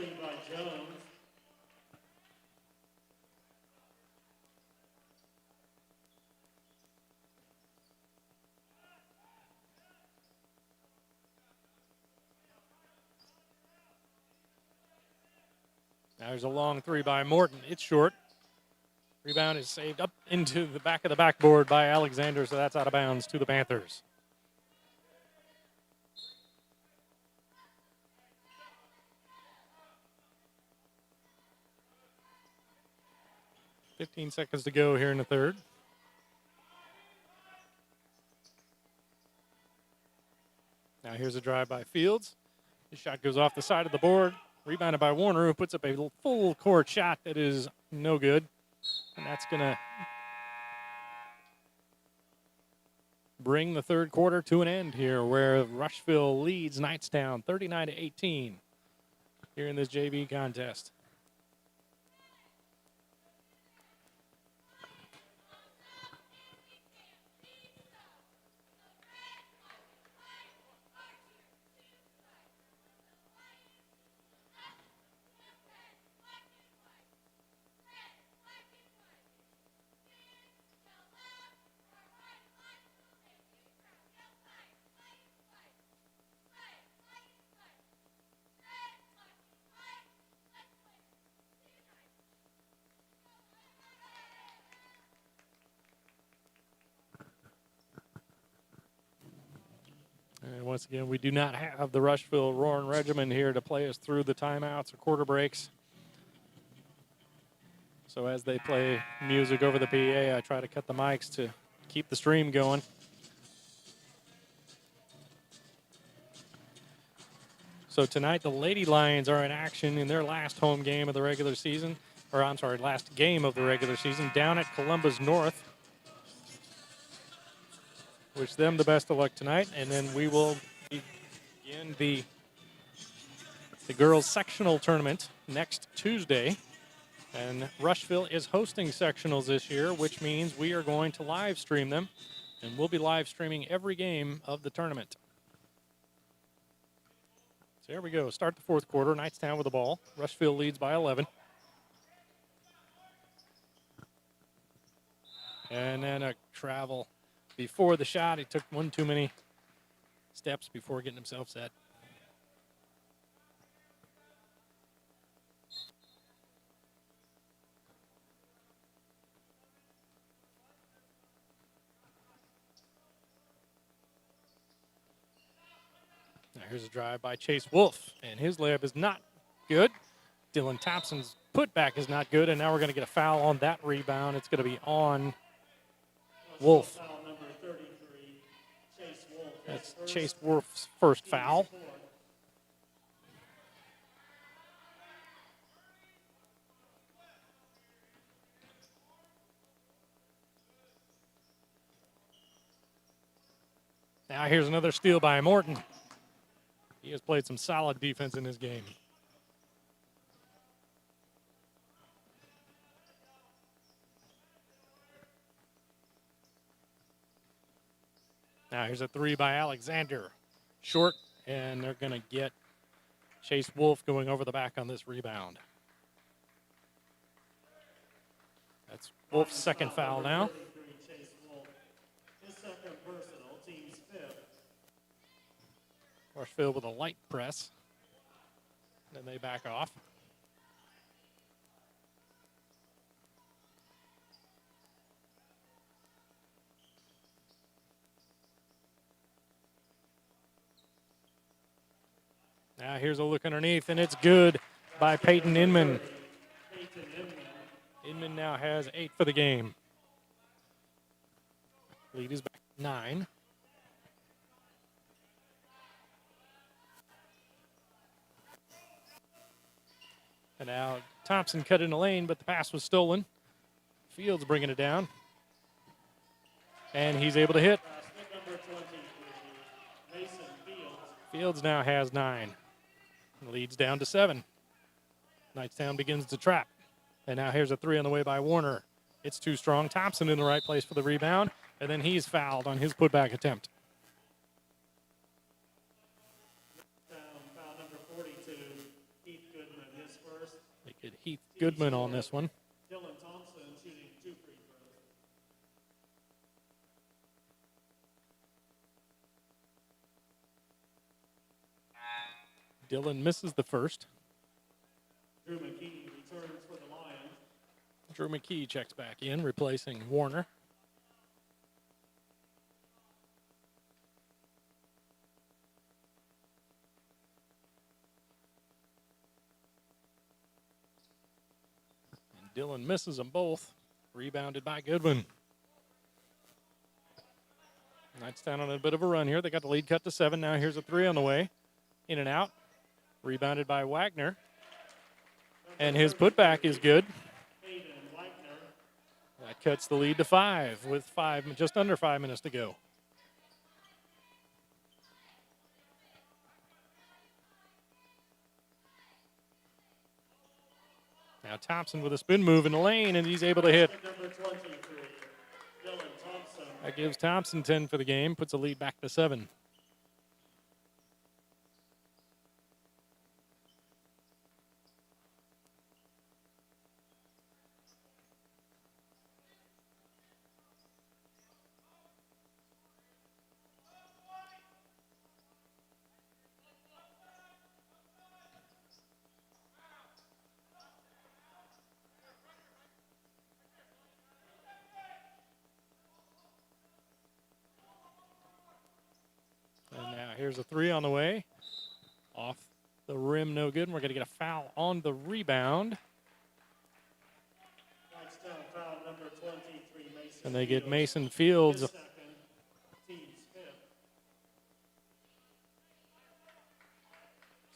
Now there's a long three by Morton. It's short. Rebound is saved up into the back of the backboard by Alexander, so that's out of bounds to the Panthers. .15 seconds to go here in the third. Now here's a drive by Fields. The shot goes off the side of the board. Rebounded by Warner, who puts up a full court shot that is no good. And that's going to bring the third quarter to an end here, where Rushville leads Knightstown 39-18 here in this JV contest. And once again, we do not have the Rushville Roaring Regiment here to play us through the timeouts or quarter breaks. So as they play music over the PA, I try to cut the mics to keep the stream going. So tonight, the Lady Lions are in action in their last home game of the regular season, or I'm sorry, last game of the regular season, down at Columbus North. Wish them the best of luck tonight, and then we will begin the girls' sectional tournament next Tuesday. And Rushville is hosting sectionals this year, which means we are going to live stream them, and we'll be live streaming every game of the tournament. So here we go. Start the fourth quarter. Knightstown with the ball. Rushville leads by 11. And then a travel before the shot. He took one too many steps before getting himself set. Now here's a drive by Chase Wolf, and his layup is not good. Dylan Thompson's putback is not good, and now we're going to get a foul on that rebound. It's going to be on Wolf. Foul number 33, Chase Wolf. That's Chase Wolf's first foul. Now here's another steal by Morton. He has played some solid defense in this game. Now here's a three by Alexander. Short, and they're going to get Chase Wolf going over the back on this rebound. That's Wolf's second foul now. Chase Wolf. His second personal, team's fifth. Rushville with a light press. Then they back off. Now here's a look underneath, and it's good by Peyton Inman. Inman now has 8 for the game. Lead is back to 9. And now Thompson cut in the lane, but the pass was stolen. Fields bringing it down. And he's able to hit. Fields now has 9. Leads down to 7. Knightstown begins to trap. And now here's a three on the way by Warner. It's too strong. Thompson in the right place for the rebound. And then he's fouled on his putback attempt. Foul number 42, Heath Goodman, his first. They get Heath Goodman on this one. Dylan Thompson shooting 2 free throws. Dylan misses the first. Drew McKee returns for the Lions. Drew McKee checks back in, replacing Warner. And Dylan misses them both. Rebounded by Goodwin. Knightstown on a bit of a run here. They got the lead cut to 7. Now here's a three on the way. In and out. Rebounded by Wagner. And his putback is good. That cuts the lead to 5 with just under 5 minutes to go. Now Thompson with a spin move in the lane, and he's able to hit. Number 23, Dylan Thompson. That gives Thompson 10 for the game, puts the lead back to 7. And now here's a three on the way. Off the rim, no good. And we're going to get a foul on the rebound. Knightstown foul number 23, Mason. And they get Fields. Mason Fields. His second, team's fifth.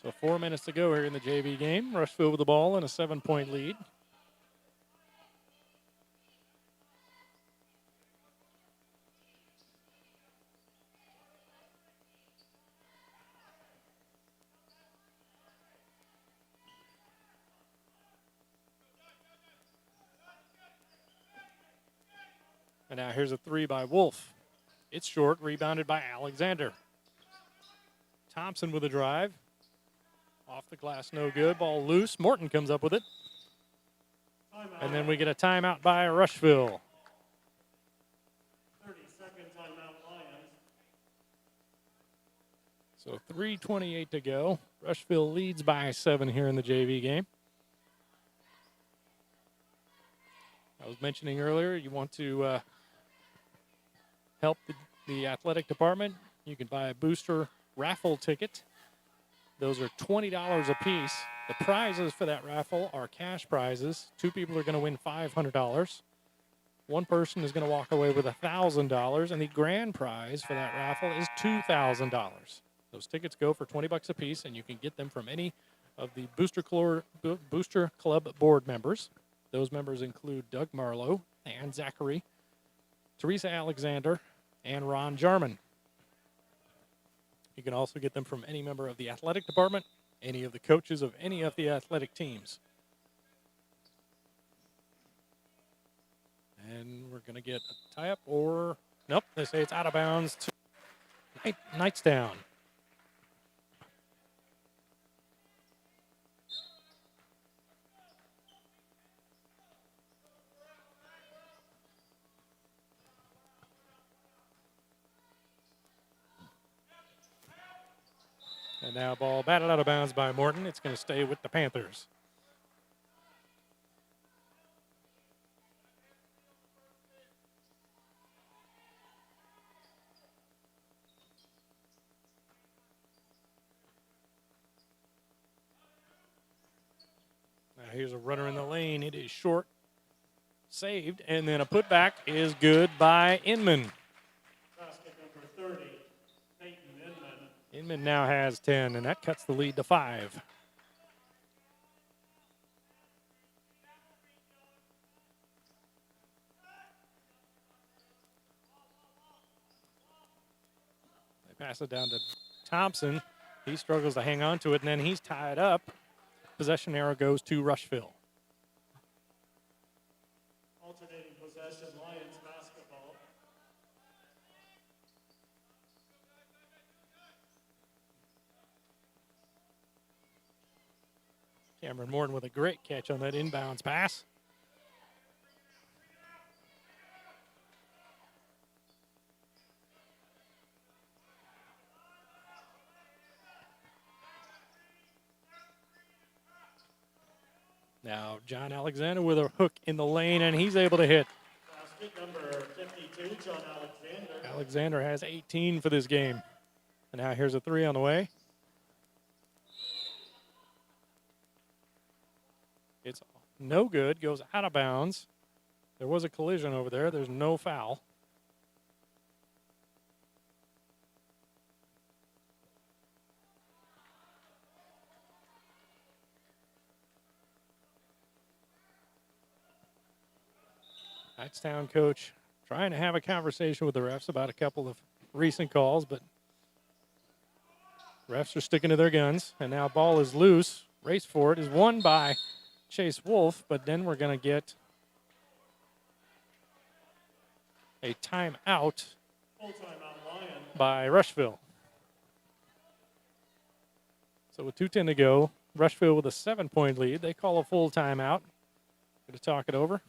So 4 minutes to go here in the JV game. Rushville with the ball and a 7-point lead. And now here's a three by Wolf. It's short, rebounded by Alexander. Thompson with a drive. Off the glass, no good. Ball loose. Morton comes up with it. And then we get a timeout by Rushville. 30-second timeout, Lions. So 3:28 to go. Rushville leads by 7 here in the JV game. I was mentioning earlier, you want to help the athletic department. You can buy a booster raffle ticket. Those are $20 a piece. The prizes for that raffle are cash prizes. 2 people are going to win $500. 1 person is going to walk away with $1,000, and the grand prize for that raffle is $2,000. Those tickets go for $20 a piece, and you can get them from any of the Booster Club board members. Those members include Doug Marlowe, Ann Zachary, Teresa Alexander, and Ron Jarman. You can also get them from any member of the athletic department, any of the coaches of any of the athletic teams. And we're going to get a tie-up or... Nope, they say it's out of bounds to Knightstown. And now ball batted out of bounds by Morton. It's going to stay with the Panthers. Now here's a runner in the lane. It is short. Saved. And then a putback is good by Inman. Basket number 30, Peyton Inman. Inman now has 10, and that cuts the lead to 5. They pass it down to Thompson. He struggles to hang on to it, and then he's tied up. Possession arrow goes to Rushville. Alternating possession, Lions basketball. Cameron Morton with a great catch on that inbounds pass. Now John Alexander with a hook in the lane, and he's able to hit. Basket number 52, John Alexander. Alexander has 18 for this game. And now here's a 3 on the way. It's no good, goes out of bounds. There was a collision over there. There's no foul. Knightstown coach trying to have a conversation with the refs about a couple of recent calls, but refs are sticking to their guns. And now ball is loose. Race for it is won by Chase Wolf, but then we're going to get a timeout Full timeout, Lions. by Rushville. So with 2:10 to go, Rushville with a 7-point lead. They call a full timeout. Going to talk it over.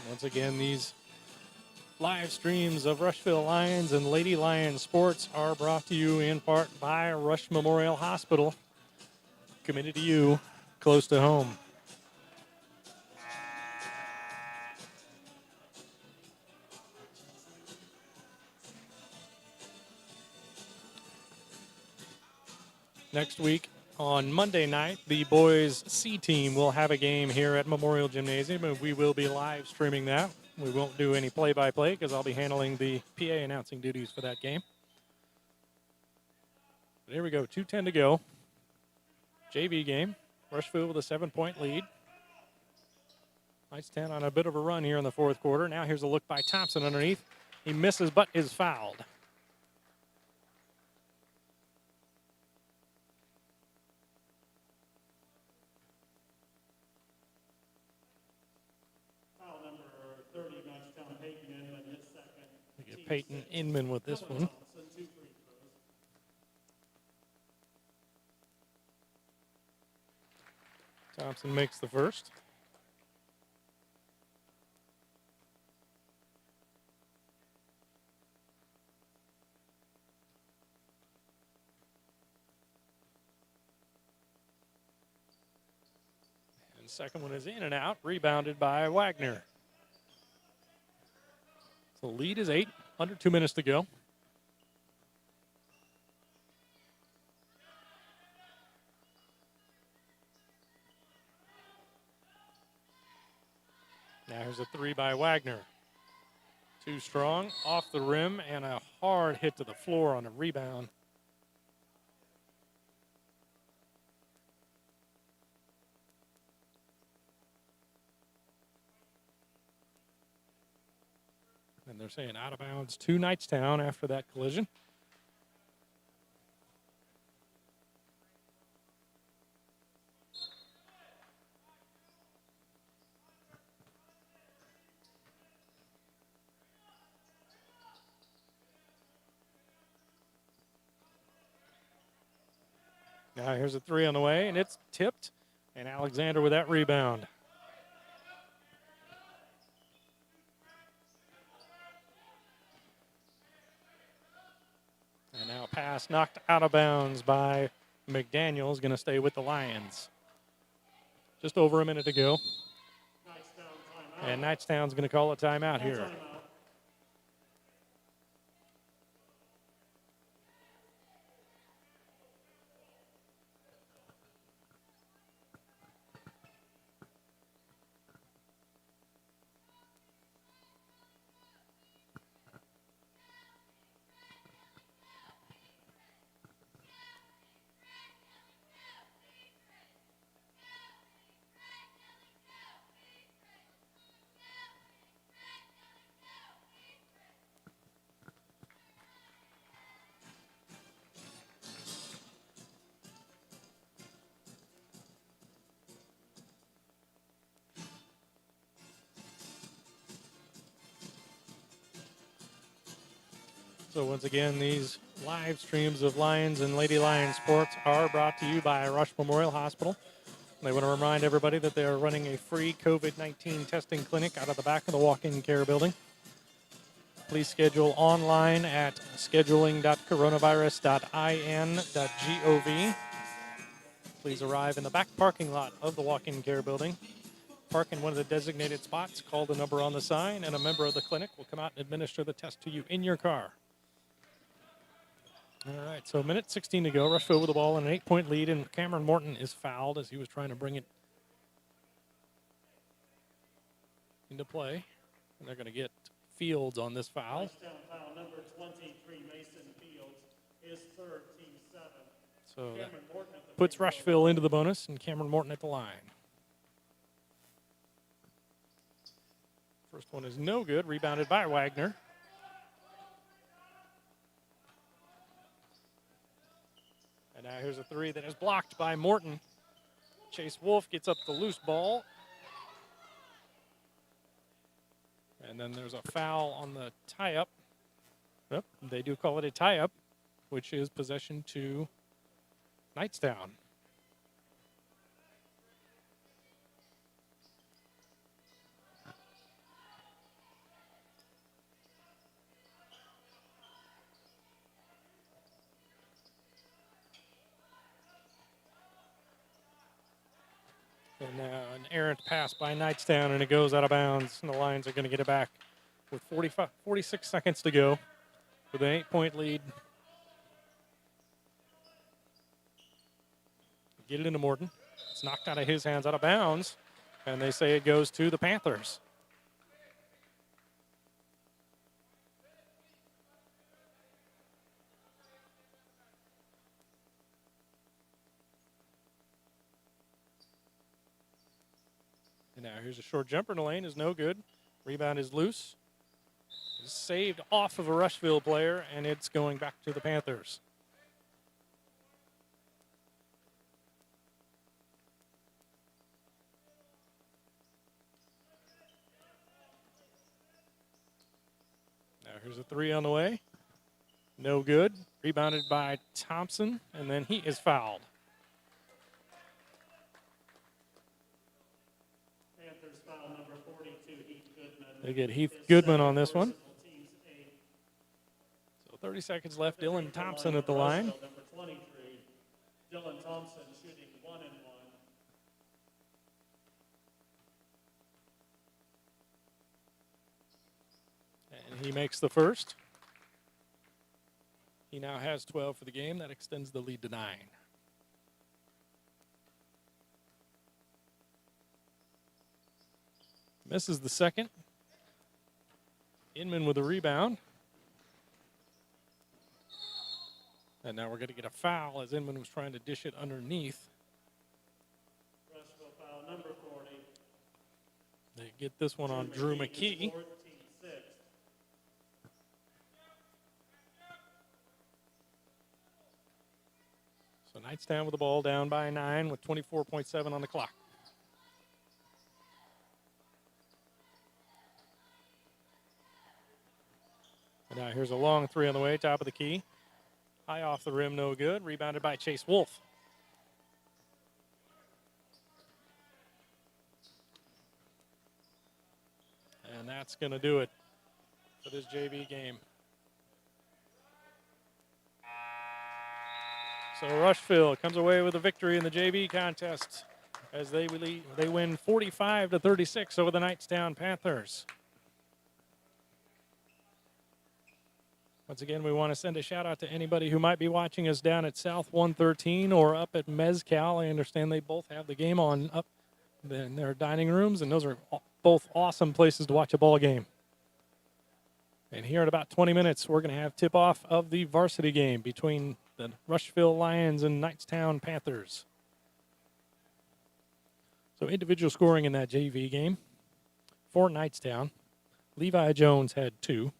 Once again, these live streams of Rushville Lions and Lady Lions sports are brought to you in part by Rush Memorial Hospital, committed to you, close to home. Next week, on Monday night, the boys C team will have a game here at Memorial Gymnasium, and we will be live streaming that. We won't do any play-by-play because I'll be handling the PA announcing duties for that game. But here we go, 2:10 to go. JV game. Rushville with a 7-point lead. Knightstown on a bit of a run here in the fourth quarter. Now here's a look by Thompson underneath. He misses but is fouled. Foul number 30, Knightstown Peyton Inman, his second. We get Peyton Inman with this one. Thompson, 2 free throws. Thompson makes the first. And second one is in and out, rebounded by Wagner. So the lead is 8, under 2 minutes to go. Now here's a 3 by Wagner. Too strong, off the rim, and a hard hit to the floor on a rebound. And they're saying out of bounds to Knightstown after that collision. Now here's a 3 on the way, and it's tipped. And Alexander with that rebound. And now pass knocked out of bounds by McDaniels, going to stay with the Lions. Just over a minute to go. And Knightstown's going to call a timeout here. So once again, these live streams of Lions and Lady Lions sports are brought to you by Rush Memorial Hospital. They want to remind everybody that they are running a free COVID-19 testing clinic out of the back of the walk-in care building. Please schedule online at scheduling.coronavirus.in.gov. Please arrive in the back parking lot of the walk-in care building. Park in one of the designated spots, call the number on the sign, and a member of the clinic will come out and administer the test to you in your car. All right, so 1:16 to go. Rushville with the ball and an 8-point lead, and Cameron Morton is fouled as he was trying to bring it into play. And they're going to get Fields on this foul. Touchdown foul number 23, Mason Fields, his third, team 7. So that Cameron Morton at the puts free throw Rushville line. into the bonus and Cameron Morton at the line. First one is no good, rebounded by Wagner. And now here's a 3 that is blocked by Morton. Chase Wolf gets up the loose ball. And then there's a foul on the tie-up. Yep, they do call it a tie-up, which is possession to Knightstown. And now an errant pass by Knightstown, and it goes out of bounds. And the Lions are going to get it back with 46 seconds to go with an 8-point lead. Get it into Morton. It's knocked out of his hands, out of bounds, and they say it goes to the Panthers. And now here's a short jumper in the lane, is no good. Rebound is loose. It's saved off of a Rushville player, and it's going back to the Panthers. Now here's a three on the way. No good. Rebounded by Thompson, and then he is fouled. Panthers foul number 42, Heath Goodman. They get Heath His Goodman second, on this one. personal team's eighth. So 30 seconds left. Dylan The Thompson line at the for line. Rushville, number 23, Dylan Thompson shooting 1 and 1. And he makes the first. He now has 12 for the game. That extends the lead to 9. Misses the second. Inman with a rebound. And now we're going to get a foul as Inman was trying to dish it underneath. Rushville foul number 40. They get this one on Drew McKee. His 14th, sixth. So Knightstown with the ball down by 9 with 24.7 on the clock. And now here's a long three on the way, top of the key. High off the rim, no good. Rebounded by Chase Wolf. And that's going to do it for this JV game. So Rushville comes away with a victory in the JV contest as they win 45-36 over the Knightstown Panthers. Once again, we want to send a shout out to anybody who might be watching us down at South 113 or up at Mezcal. I understand they both have the game on up in their dining rooms, and those are both awesome places to watch a ball game. And here in about 20 minutes, we're going to have tip-off of the varsity game between the Rushville Lions and Knightstown Panthers. So individual scoring in that JV game. For Knightstown, Levi Jones had 2.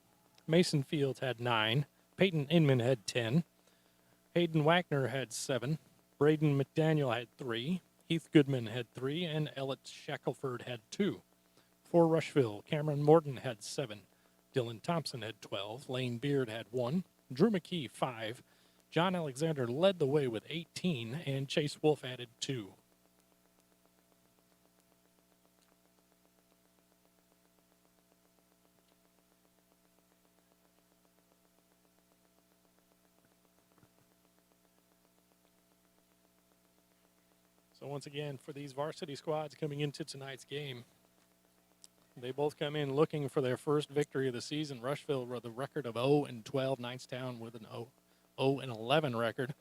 Mason Fields had 9. Peyton Inman had 10. Hayden Wagner had 7. Braden McDaniel had 3. Heath Goodman had 3. And Elliot Shackelford had 2. For Rushville, Cameron Morton had 7. Dylan Thompson had 12. Lane Beard had 1. Drew McKee, 5. John Alexander led the way with 18. And Chase Wolf added 2. So once again, for these varsity squads coming into tonight's game, they both come in looking for their first victory of the season. Rushville with a record of 0-12. Knightstown with an 0-11 record.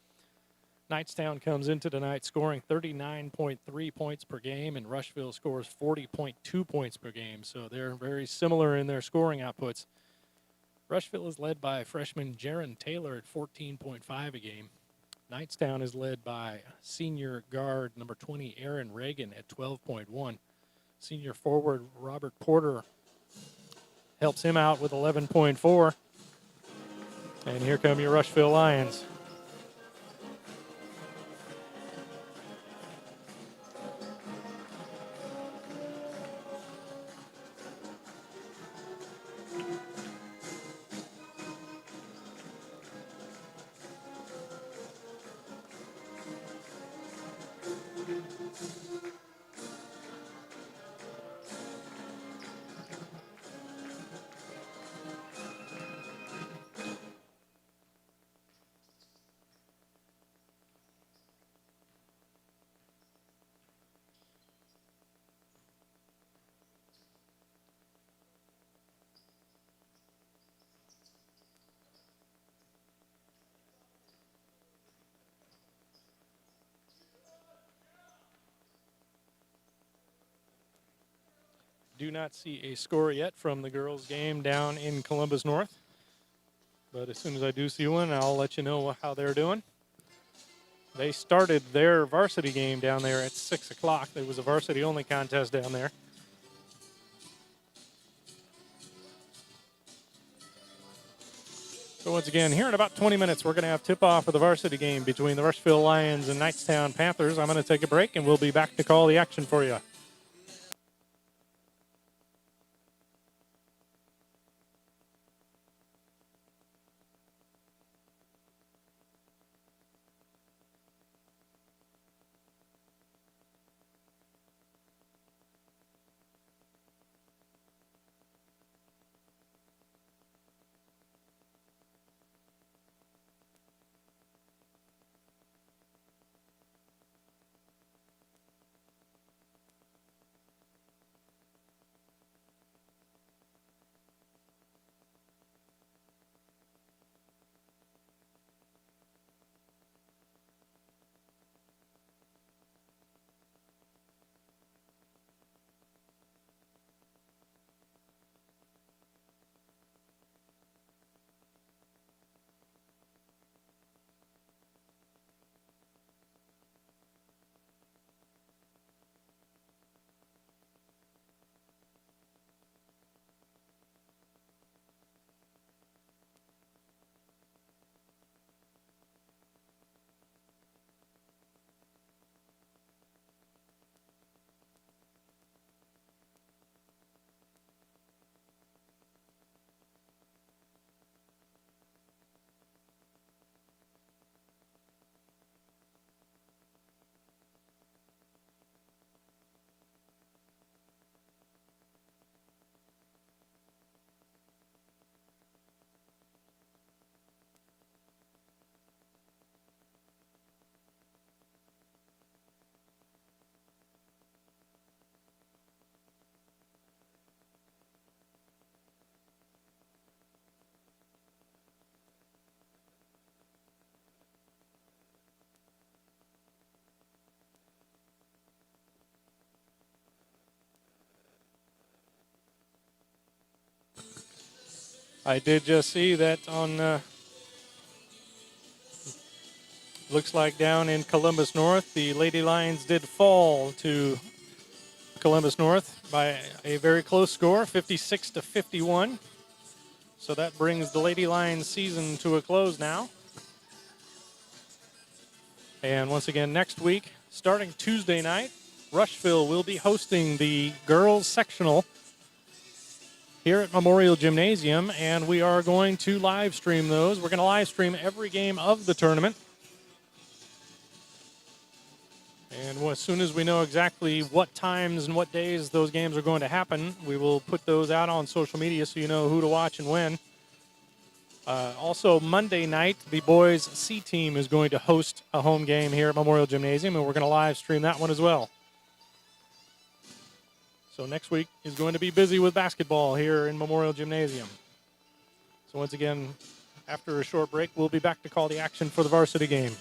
Knightstown comes into tonight scoring 39.3 points per game, and Rushville scores 40.2 points per game. So they're very similar in their scoring outputs. Rushville is led by freshman Jaron Taylor at 14.5 a game. Knightstown is led by senior guard number 20 Aaron Reagan at 12.1. Senior forward Robert Porter helps him out with 11.4. And here come your Rushville Lions. do not see a score yet from the girls' game down in Columbus North. But as soon as I do see one, I'll let you know how they're doing. They started their varsity game down there at 6 o'clock. There was a varsity-only contest down there. So once again, here in about 20 minutes, we're going to have tip-off of the varsity game between the Rushville Lions and Knightstown Panthers. I'm going to take a break, and we'll be back to call the action for you. I did just see that on, looks like down in Columbus North, the Lady Lions did fall to Columbus North by a very close score, 56-51. So that brings the Lady Lions season to a close now. And once again, next week, starting Tuesday night, Rushville will be hosting the girls sectional here at Memorial Gymnasium, and we are going to live stream those. We're going to live stream every game of the tournament. And as soon as we know exactly what times and what days those games are going to happen, we will put those out on social media so you know who to watch and when. Also, Monday night, the boys' C team is going to host a home game here at Memorial Gymnasium, and we're going to live stream that one as well. So next week is going to be busy with basketball here in Memorial Gymnasium. So once again, after a short break, we'll be back to call the action for the varsity game.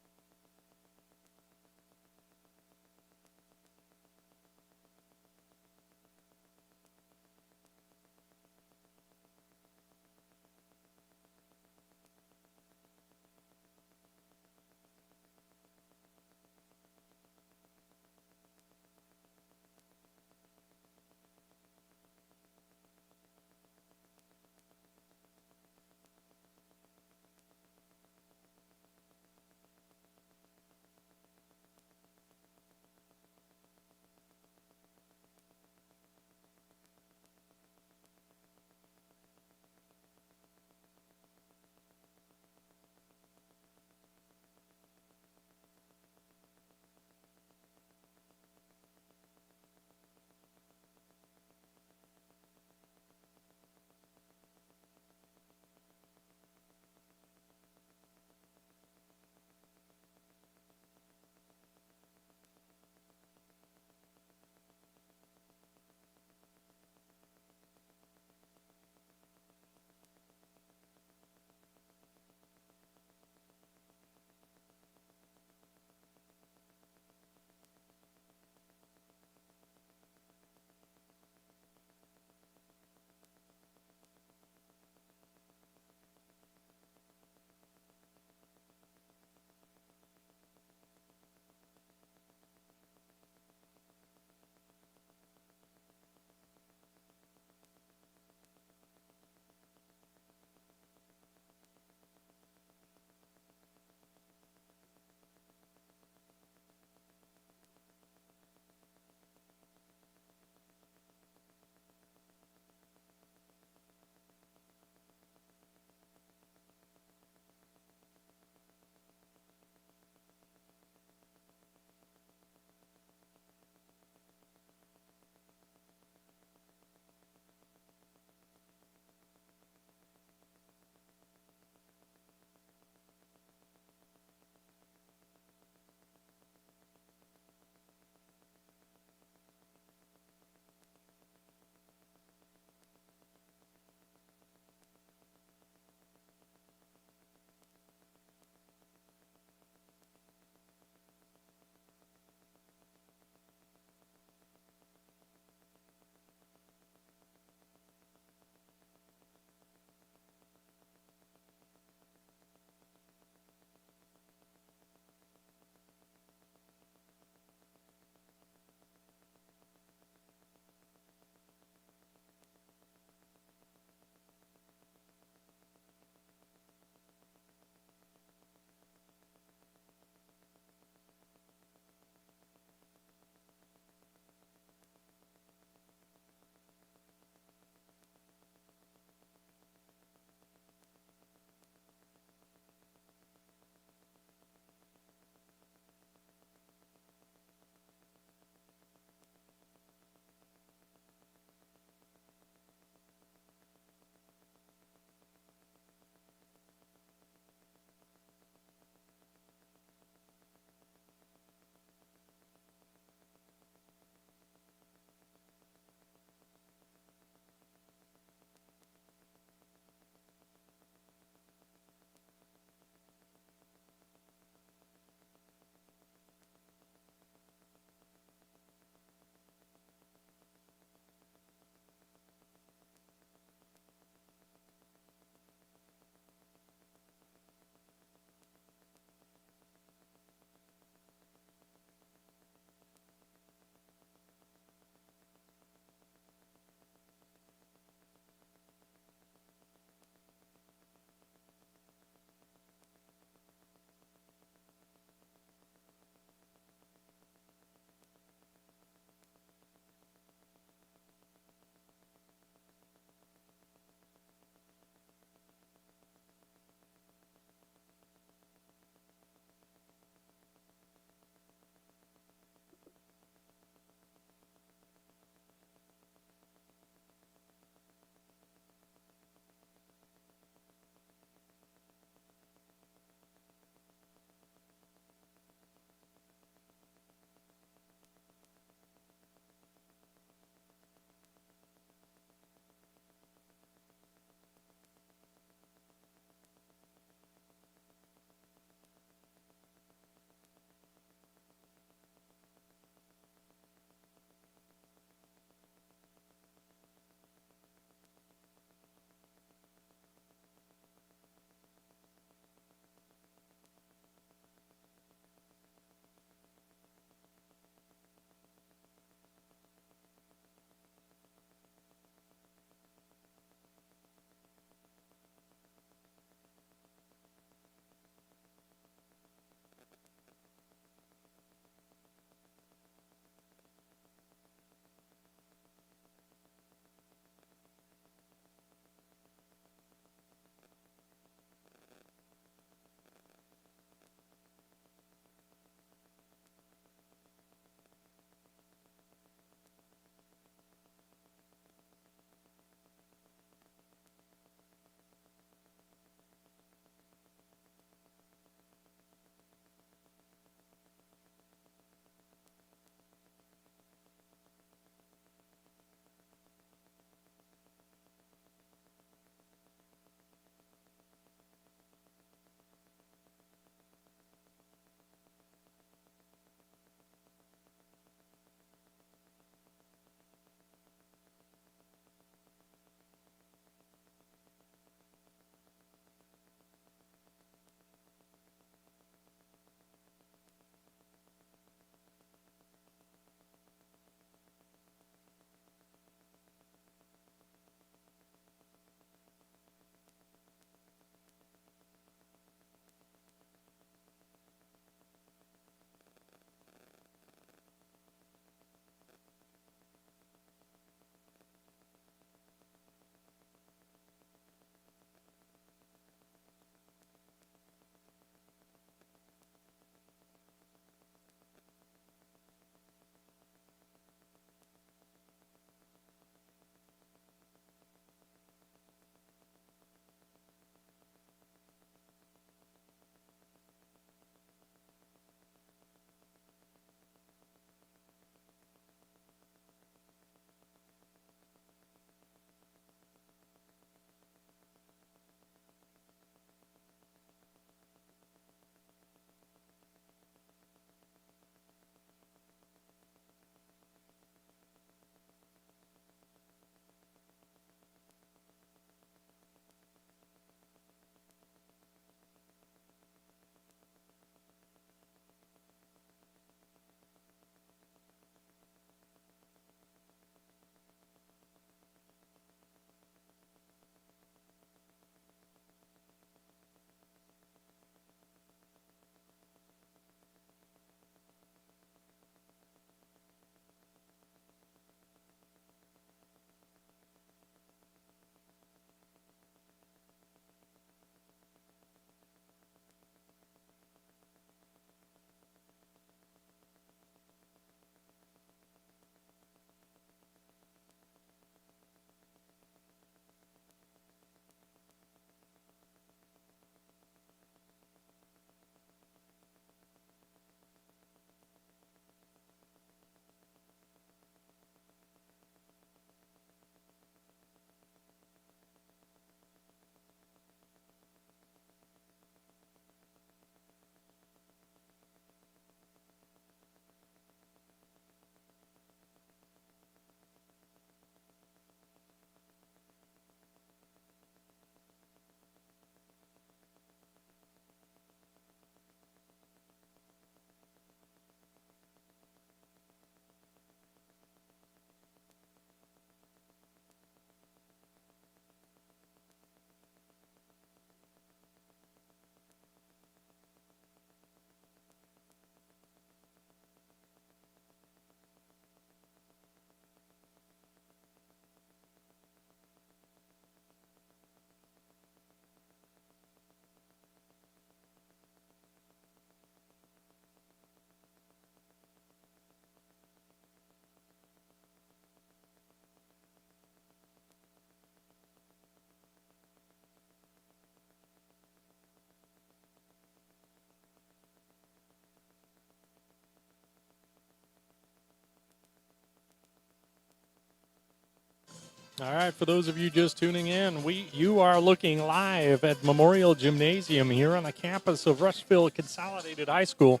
All right, for those of you just tuning in, you are looking live at Memorial Gymnasium here on the campus of Rushville Consolidated High School,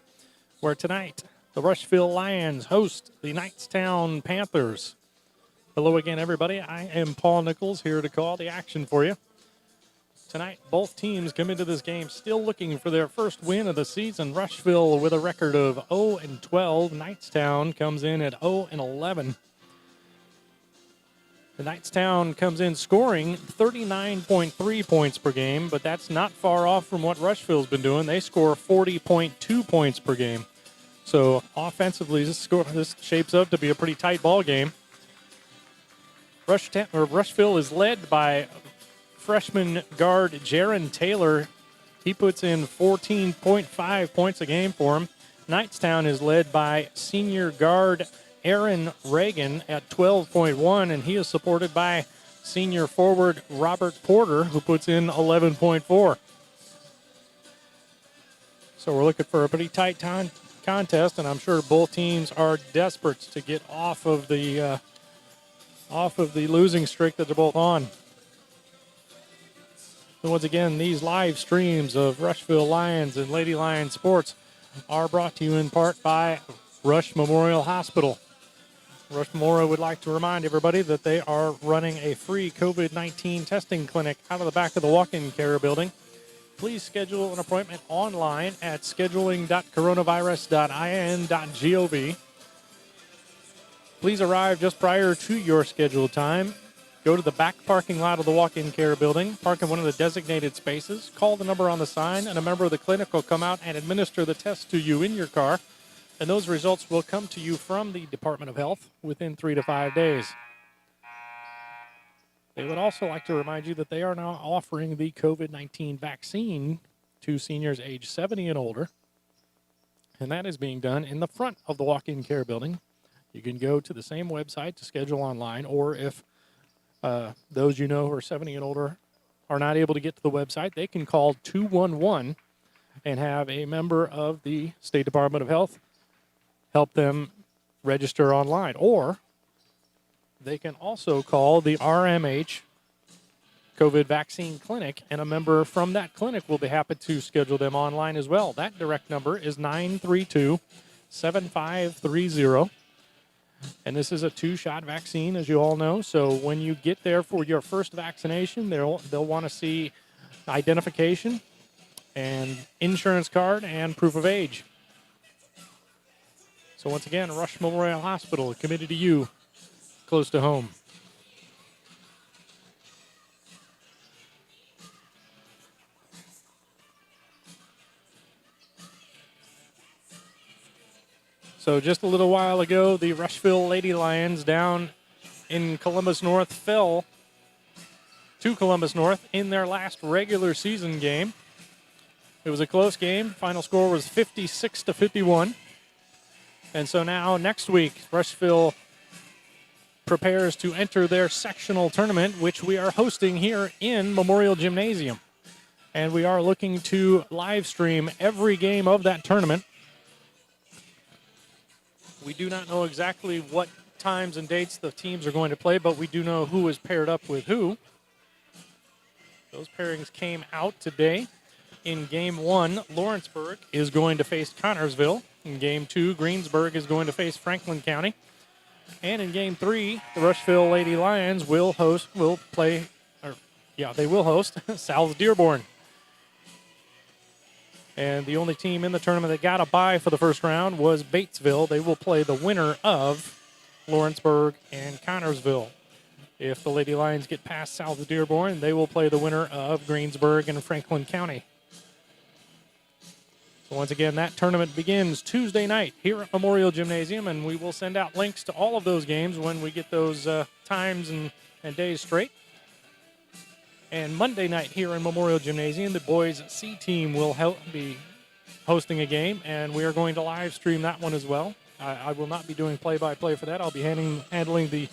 where tonight the Rushville Lions host the Knightstown Panthers. Hello again, everybody. I am Paul Nichols here to call the action for you. Tonight, both teams come into this game still looking for their first win of the season. Rushville with a record of 0-12. Knightstown comes in at 0-11. The Knightstown comes in scoring 39.3 points per game, but that's not far off from what Rushville's been doing. They score 40.2 points per game. So offensively, this shapes up to be a pretty tight ball game. Rushville is led by freshman guard Jaron Taylor. He puts in 14.5 points a game for him. Knightstown is led by senior guard Aaron Reagan at 12.1, and he is supported by senior forward Robert Porter, who puts in 11.4. So we're looking for a pretty tight contest, and I'm sure both teams are desperate to get off of the losing streak that they're both on. And once again, these live streams of Rushville Lions and Lady Lions sports are brought to you in part by Rush Memorial Hospital. Rush Memorial would like to remind everybody that they are running a free COVID-19 testing clinic out of the back of the walk-in care building. Please schedule an appointment online at scheduling.coronavirus.in.gov. Please arrive just prior to your scheduled time. Go to the back parking lot of the walk-in care building, park in one of the designated spaces, call the number on the sign, and a member of the clinic will come out and administer the test to you in your car. And those results will come to you from the Department of Health within 3 to 5 days. They would also like to remind you that they are now offering the COVID-19 vaccine to seniors age 70 and older. And that is being done in the front of the walk-in care building. You can go to the same website to schedule online, or if those you know who are 70 and older are not able to get to the website, they can call 211 and have a member of the State Department of Health help them register online. Or they can also call the RMH COVID Vaccine Clinic, and a member from that clinic will be happy to schedule them online as well. That direct number is 932-7530. And this is a 2-shot vaccine, as you all know. So when you get there for your first vaccination, they'll want to see identification and insurance card and proof of age. So once again, Rush Memorial Hospital, committed to you, close to home. So just a little while ago, the Rushville Lady Lions down in Columbus North fell to Columbus North in their last regular season game. It was a close game. Final score was 56-51. And so now next week, Rushville prepares to enter their sectional tournament, which we are hosting here in Memorial Gymnasium. And we are looking to live stream every game of that tournament. We do not know exactly what times and dates the teams are going to play, but we do know who is paired up with who. Those pairings came out today. In Game 1, Lawrenceburg is going to face Connorsville. In Game 2, Greensburg is going to face Franklin County. And in Game 3, the Rushville Lady Lions will host South Dearborn. And the only team in the tournament that got a bye for the first round was Batesville. They will play the winner of Lawrenceburg and Connorsville. If the Lady Lions get past South Dearborn, they will play the winner of Greensburg and Franklin County. So once again, that tournament begins Tuesday night here at Memorial Gymnasium, and we will send out links to all of those games when we get those times and days straight. And Monday night here in Memorial Gymnasium, the boys C team will be hosting a game, and we are going to live stream that one as well. I will not be doing play-by-play for that. I'll be handling the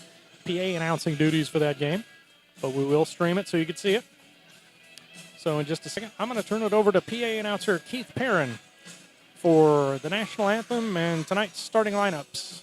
PA announcing duties for that game, but we will stream it so you can see it. So in just a second, I'm going to turn it over to PA announcer Keith Perrin for the national anthem and tonight's starting lineups.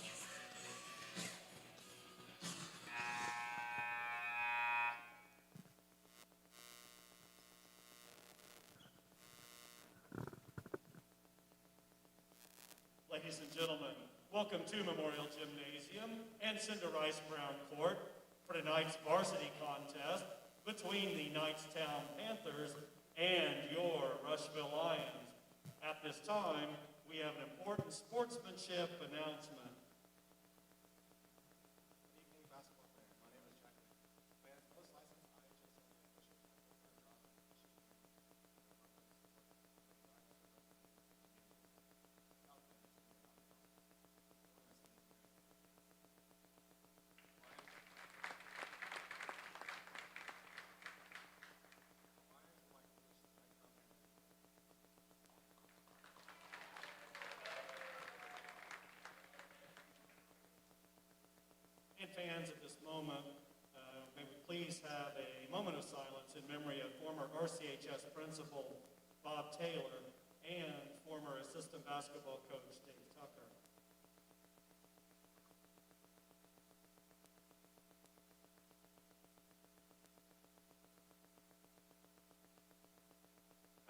Ladies and gentlemen, welcome to Memorial Gymnasium and Cinder Rice Brown Court for tonight's varsity contest between the Knightstown Panthers and your Rushville Lions. At this time, we have an important sportsmanship announcement. And fans, at this moment, may we please have a moment of silence in memory of former RCHS principal Bob Taylor and former assistant basketball coach Dave Tucker.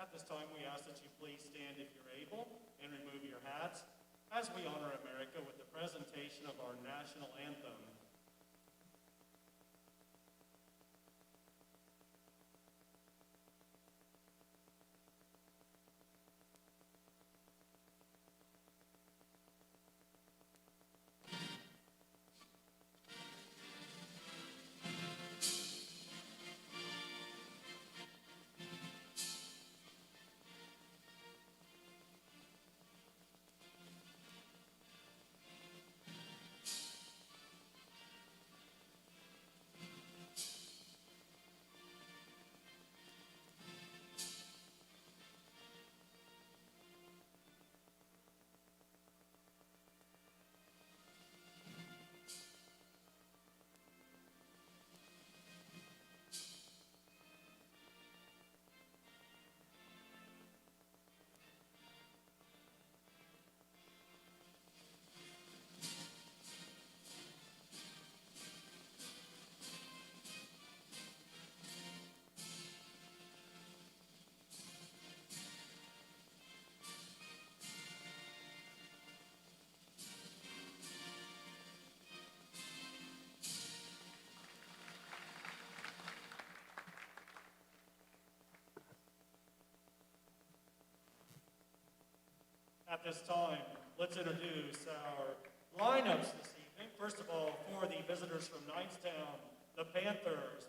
At this time, we ask that you please stand if you're able and remove your hats as we honor America with the presentation of our national anthem. At this time, let's introduce our lineups this evening. First of all, for the visitors from Knightstown, the Panthers.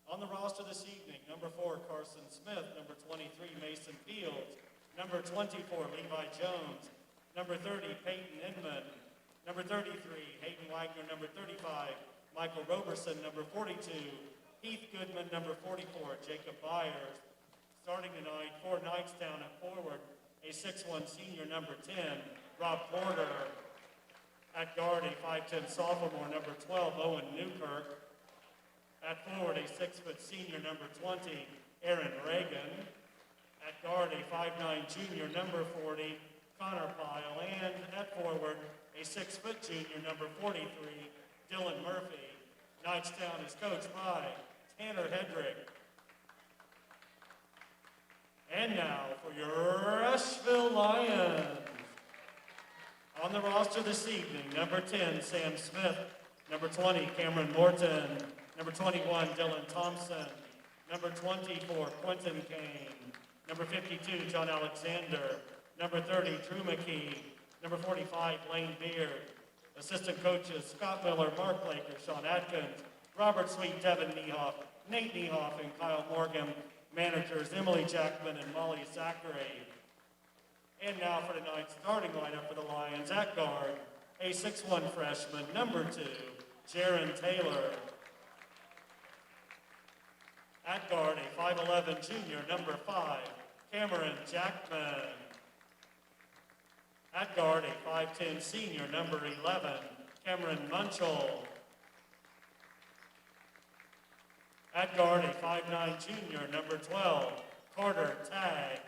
On the roster this evening, number 4, Carson Smith, number 23, Mason Fields, number 24, Levi Jones, number 30, Peyton Inman, number 33, Hayden Wagner, number 35, Michael Roberson, number 42, Heath Goodman, number 44, Jacob Byers. Starting tonight for Knightstown at forward, a 6'1" senior, number 10, Rob Porter. At guard, a 5'10" sophomore, number 12, Owen Newkirk. At forward, a 6' senior, number 20, Aaron Reagan. At guard, a 5'9" junior, number 40, Connor Pyle. And at forward, a 6' junior, number 43, Dylan Murphy. Knightstown is coached by Tanner Hedrick. And now for your Rushville Lions. On the roster this evening, number 10, Sam Smith, number 20, Cameron Morton, number 21, Dylan Thompson, number 24, Quentin Kane, number 52, John Alexander, number 30, Drew McKee, number 45, Lane Beard. Assistant coaches, Scott Miller, Mark Laker, Sean Atkins, Robert Sweet, Devin Niehoff, Nate Niehoff, and Kyle Morgan. Managers, Emily Jackman and Molly Zachary. And now for tonight's starting lineup for the Lions. At guard, a 6'1" freshman, number 2, Jaron Taylor. At guard, a 5'11" junior, number 5, Cameron Jackman. At guard, a 5'10" senior, number 11, Cameron Munchell. At guard, a 5'9" junior, number 12, Carter Tagg.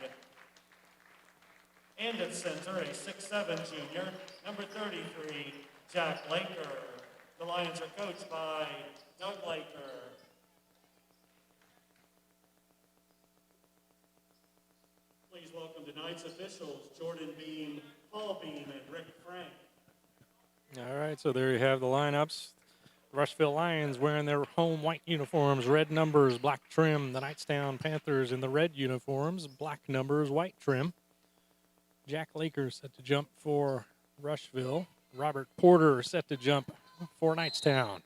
And at center, a 6'7" junior, number 33, Jack Laker. The Lions are coached by Doug Laker. Please welcome tonight Knights officials, Jordan Beam, Paul Beam, and Rick Frank. All right, so there you have the lineups. Rushville Lions wearing their home white uniforms, red numbers, black trim. The Knightstown Panthers in the red uniforms, black numbers, white trim. Jack Laker set to jump for Rushville. Robert Porter set to jump for Knightstown.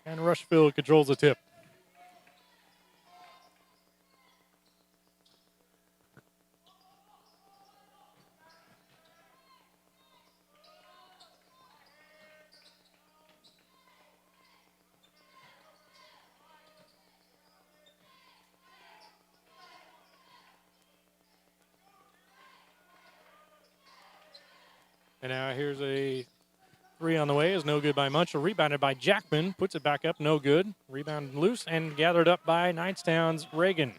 And Rushville controls the tip. And now here's a three on the way. Is no good by Munchell. Rebounded by Jackman. Puts it back up. No good. Rebound loose and gathered up by Knightstown's Reagan.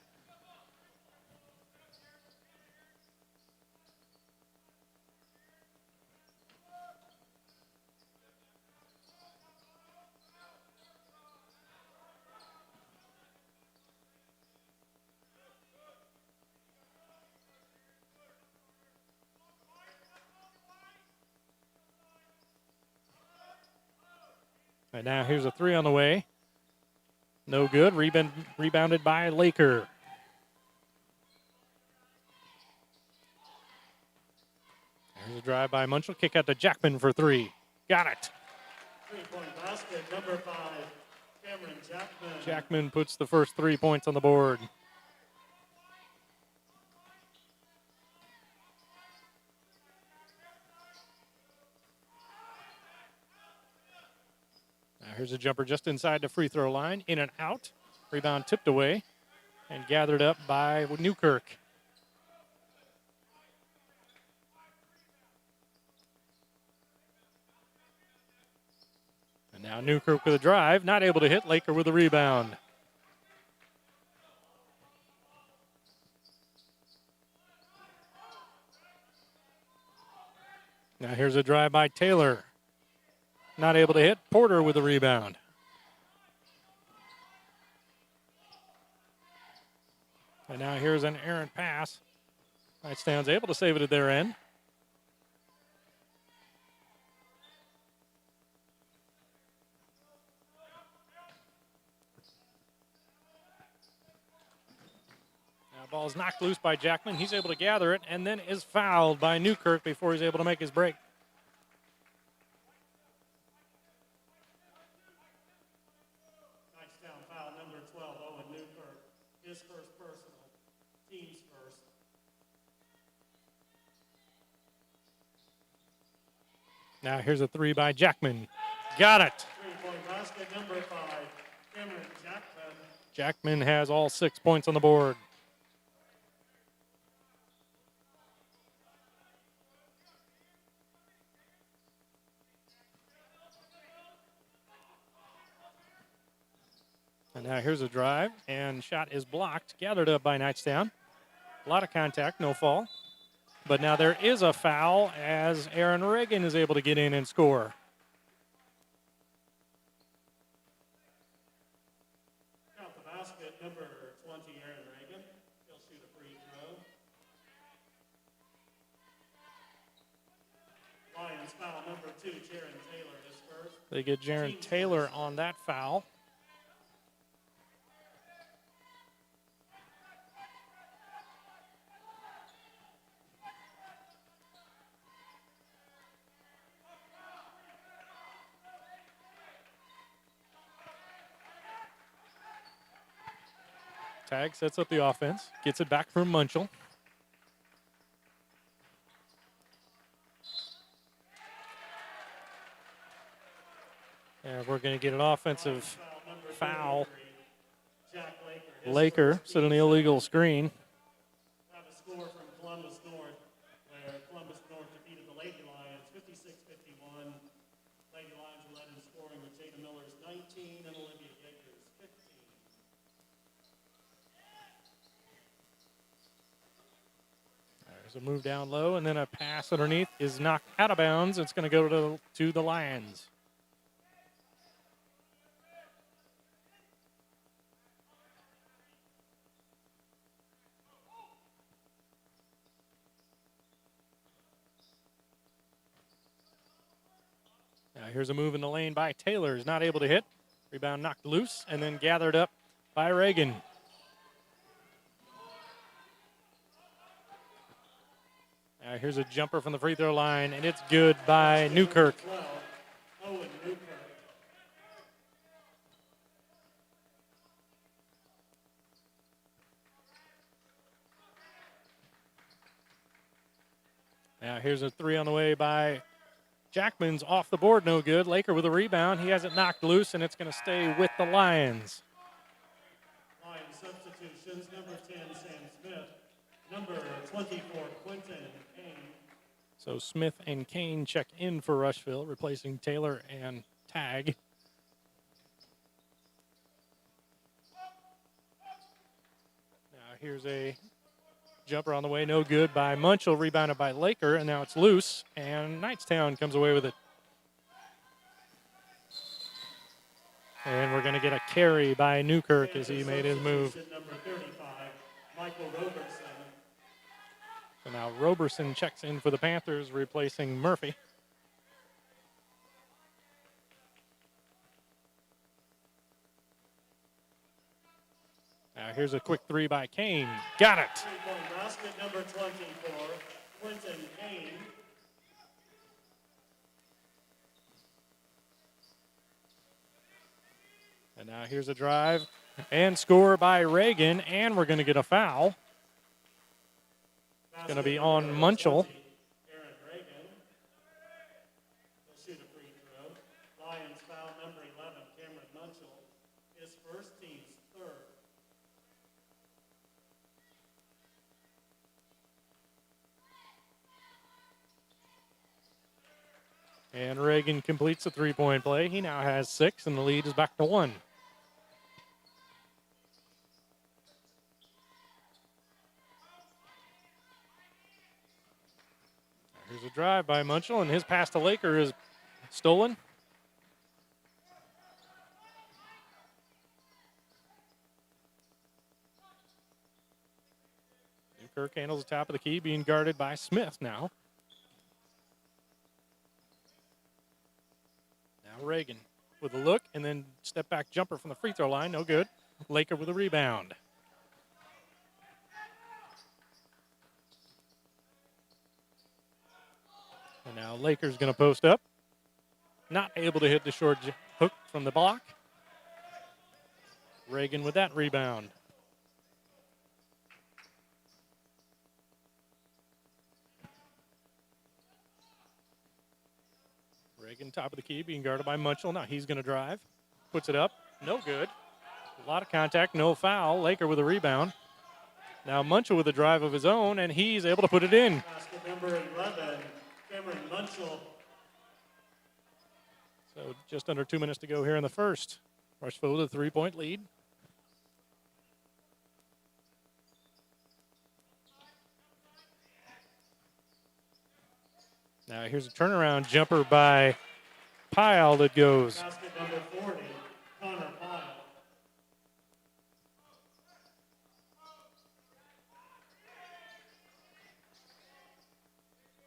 And now here's a three on the way. No good. Rebounded by Laker. There's a drive by Munchell. Kick out to Jackman for three. Got it. 3-point basket, number 5, Cameron Jackman. Jackman puts the first 3 points on the board. Now here's a jumper just inside the free throw line. In and out. Rebound tipped away and gathered up by Newkirk. And now Newkirk with a drive. Not able to hit. Laker with a rebound. Now here's a drive by Taylor. Not able to hit. Porter with a rebound. And now here's an errant pass. Knightstown's able to save it at their end. Now ball's knocked loose by Jackman. He's able to gather it and then is fouled by Newkirk before he's able to make his break. Knightstown foul number 12, Owen Newkirk. His first personal, team's first. Now here's a three by Jackman. Got it. 3-point basket, number 5, Cameron Jackman. Jackman has all 6 points on the board. And now here's a drive, and shot is blocked, gathered up by Knightstown. A lot of contact, no fall. But now there is a foul as Aaron Reagan is able to get in and score. Count the basket, number 20, Aaron Reagan. He'll shoot a free throw. Lions foul number 2, Jaron Taylor, his first. They get Jaron Taylor on that foul. Tag sets up the offense, gets it back from Munchell. And we're going to get an offensive foul. Laker set an illegal screen. Have a score from Columbus North, where Columbus North defeated the Lady Lions 56-51. Lady Lions were led in scoring with Jada Miller's 19 and Olivia Baker's 15. There's a move down low, and then a pass underneath is knocked out of bounds. It's going to go to the Lions. Here's a move in the lane by Taylor. Is not able to hit. Rebound knocked loose and then gathered up by Reagan. Now here's a jumper from the free throw line, and it's good by Newkirk. Owen Newkirk. Now here's a three on the way by Jackman's off the board, no good. Laker with a rebound. He has it knocked loose, and it's going to stay with the Lions. Lions substitutions, number 10, Sam Smith. Number 24, Quentin Kane. So Smith and Kane check in for Rushville, replacing Taylor and Tag. Now here's a jumper on the way, no good by Munchell, rebounded by Laker, and now it's loose, and Knightstown comes away with it. And we're going to get a carry by Newkirk as he made his move. Number 35, Michael Robertson. So now Roberson checks in for the Panthers, replacing Murphy. Now here's a quick three by Kane. Got it. Three-point basket, number 24, Quentin Kane. And now here's a drive and score by Reagan, and we're going to get a foul. It's going to be on Munchell. Aaron Reagan. He'll shoot a free throw. Lions foul number 11, Cameron Munchell. His first, team's third. And Reagan completes the three-point play. He now has 6, and the lead is back to 1. Here's a drive by Munchell, and his pass to Laker is stolen. Newkirk handles the top of the key, being guarded by Smith now. Now Reagan with a look, and then step-back jumper from the free throw line, no good. Laker with a rebound. And now Laker's going to post up. Not able to hit the short hook from the block. Reagan with that rebound. Reagan top of the key, being guarded by Munchell. Now he's going to drive. Puts it up. No good. A lot of contact, no foul. Laker with a rebound. Now Munchell with a drive of his own, and he's able to put it in. Basket number 11, Cameron Munchell. So just under 2 minutes to go here in the first. Rushville with a 3-point lead. Now here's a turnaround jumper by Pyle that goes. Basket number 40, Connor Pyle.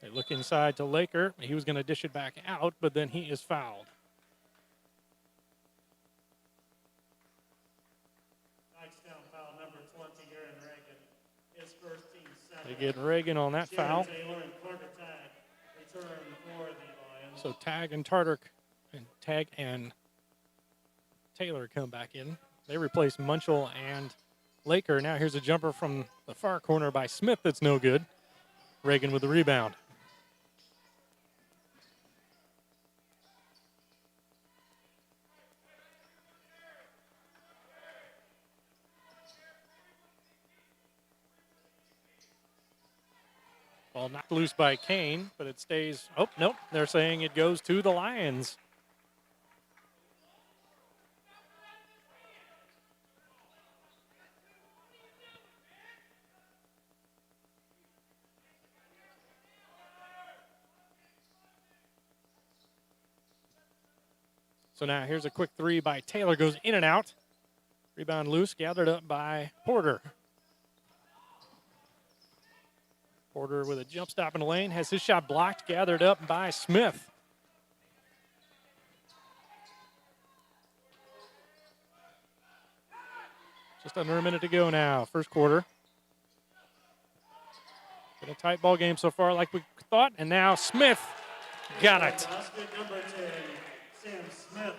They look inside to Laker. He was going to dish it back out, but then he is fouled. Knightstown foul number 20, Aaron Reagan. His first, team second. They get Reagan on that foul. Taylor and Carter Tag return for the Lions. So Tag and Taylor come back in. They replace Munchell and Laker. Now here's a jumper from the far corner by Smith that's no good. Reagan with the rebound. Ball knocked loose by Kane, but it stays. Oh, nope. They're saying it goes to the Lions. So now here's a quick three by Taylor. Goes in and out. Rebound loose, gathered up by Porter. Porter with a jump stop in the lane, has his shot blocked, gathered up by Smith. Just under a minute to go now, first quarter. Been a tight ball game so far, like we thought, and now Smith got it. Basket number 10, Sam Smith.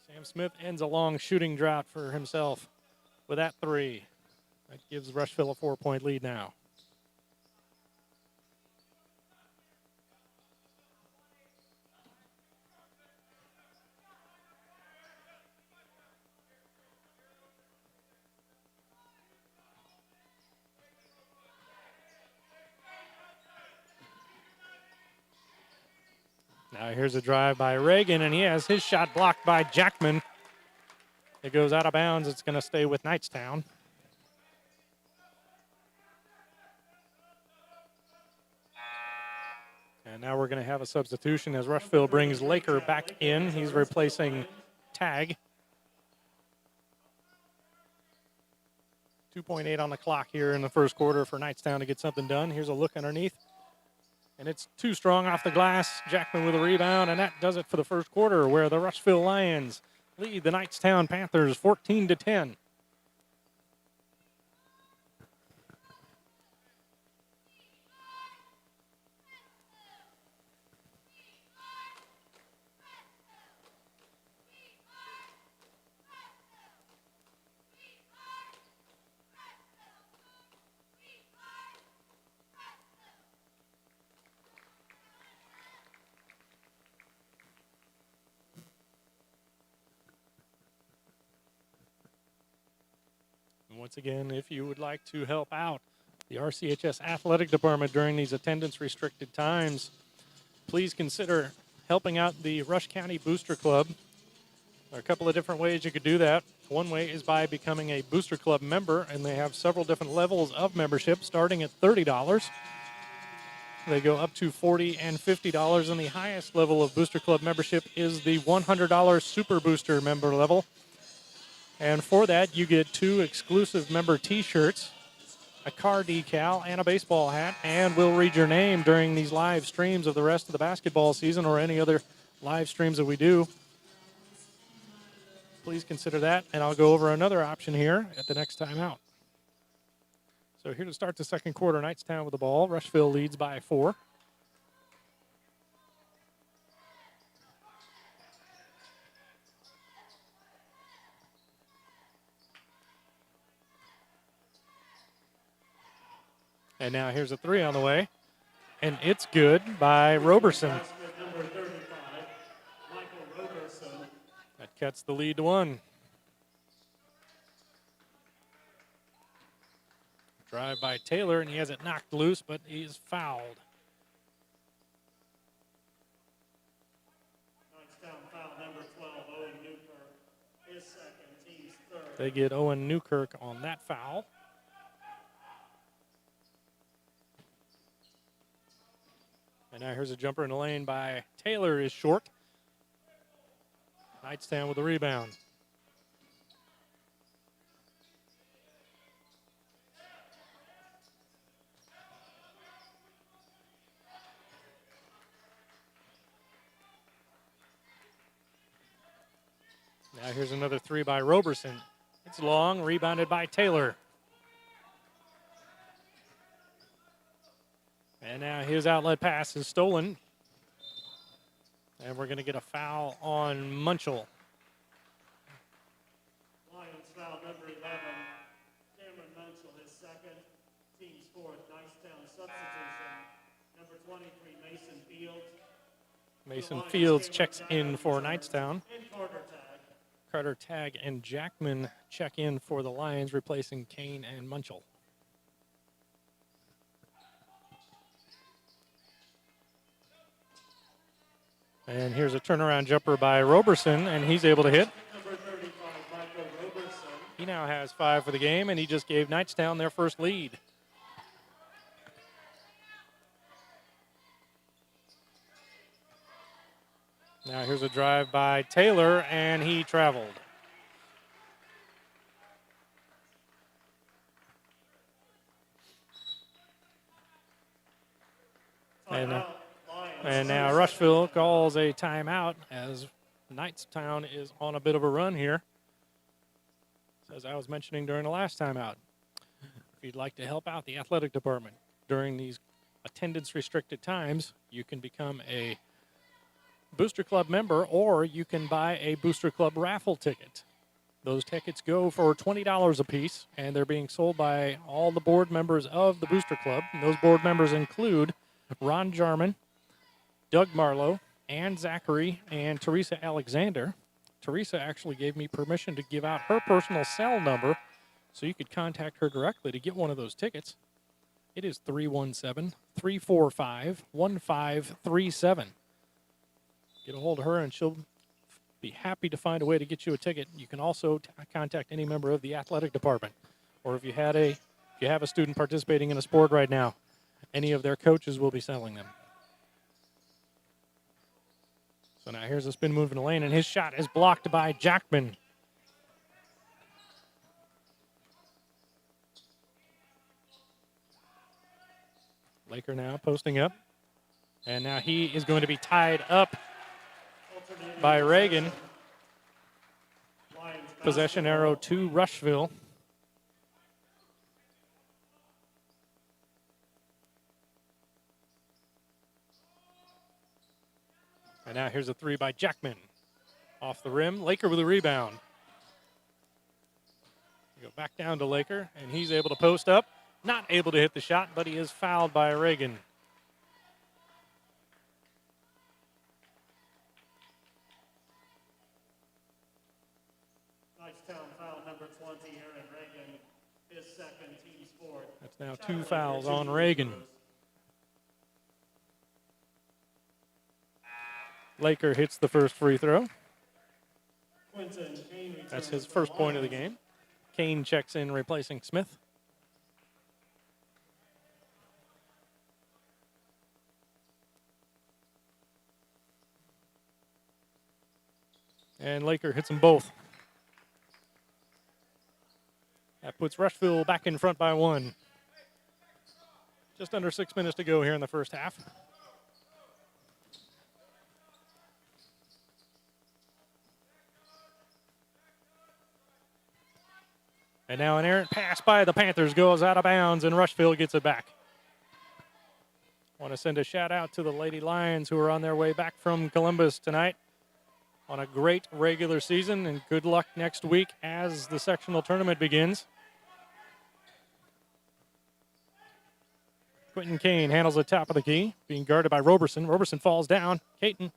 Sam Smith ends a long shooting drought for himself with that three. That gives Rushville a 4-point lead now. Now here's a drive by Reagan, and he has his shot blocked by Jackman. It goes out of bounds. It's going to stay with Knightstown. And now we're going to have a substitution as Rushville brings Laker back in. He's replacing Tag. 2.8 on the clock here in the first quarter for Knightstown to get something done. Here's a look underneath. And it's too strong off the glass. Jackman with a rebound, and that does it for the first quarter, where the Rushville Lions lead the Knightstown Panthers 14-10. Once again, if you would like to help out the RCHS Athletic Department during these attendance-restricted times, please consider helping out the Rush County Booster Club. There are a couple of different ways you could do that. One way is by becoming a Booster Club member, and they have several different levels of membership, starting at $30. They go up to $40 and $50, and the highest level of Booster Club membership is the $100 Super Booster member level. And for that, you get 2 exclusive member T-shirts, a car decal, and a baseball hat. And we'll read your name during these live streams of the rest of the basketball season or any other live streams that we do. Please consider that. And I'll go over another option here at the next time out. So here to start the second quarter, Knightstown with the ball. Rushville leads by 4. And now here's a 3 on the way. And it's good by Roberson. Basket number 35, Michael Roberson. That cuts the lead to 1. Drive by Taylor, and he has it knocked loose, but he's fouled. Knightstown foul number 12, Owen Newkirk. His second, team's third. They get Owen Newkirk on that foul. And now here's a jumper in the lane by Taylor is short. Knightstown with the rebound. Now here's another 3 by Roberson. It's long, rebounded by Taylor. And now his outlet pass is stolen. And we're going to get a foul on Munchell. Lions foul number 11, Cameron Munchell, his second, team's fourth. Knightstown substitution, number 23, Mason Fields. Mason Fields checks in for Knightstown. And Carter Tag. Carter Tag and Jackman check in for the Lions, replacing Kane and Munchell. And here's a turnaround jumper by Roberson, and he's able to hit. Number 35, Michael Roberson. He now has 5 for the game, and he just gave Knightstown their first lead. Now here's a drive by Taylor, and he traveled. Timeout, And now Rushville calls a timeout as Knightstown is on a bit of a run here. As I was mentioning during the last time out, if you'd like to help out the athletic department during these attendance restricted times, you can become a Booster Club member, or you can buy a Booster Club raffle ticket. Those tickets go for $20 a piece, and they're being sold by all the board members of the Booster Club. And those board members include Ron Jarman, Doug Marlowe, Ann Zachary, and Teresa Alexander. Teresa actually gave me permission to give out her personal cell number so you could contact her directly to get one of those tickets. It is 317-345-1537. Get a hold of her, and she'll be happy to find a way to get you a ticket. You can also contact any member of the athletic department, or if you have a student participating in a sport right now, any of their coaches will be selling them. So now here's a spin move in the lane, and his shot is blocked by Jackman. Laker now posting up, and now he is going to be tied up by Reagan. Possession arrow to Rushville. And now here's a three by Jackman. Off the rim, Laker with a rebound. We go back down to Laker, and he's able to post up. Not able to hit the shot, but he is fouled by Reagan. Knightstown foul number 20, Aaron Reagan, his second, team's fourth. That's now two fouls on Reagan. Laker hits the first free throw. That's his first point of the game. Kane checks in, replacing Smith. And Laker hits them both. That puts Rushville back in front by one. Just under 6 minutes to go here in the first half. And now an errant pass by the Panthers goes out of bounds, and Rushville gets it back. Want to send a shout out to the Lady Lions, who are on their way back from Columbus tonight on a great regular season, and good luck next week as the sectional tournament begins. Quentin Kane handles the top of the key, being guarded by Roberson. Roberson falls down. Kane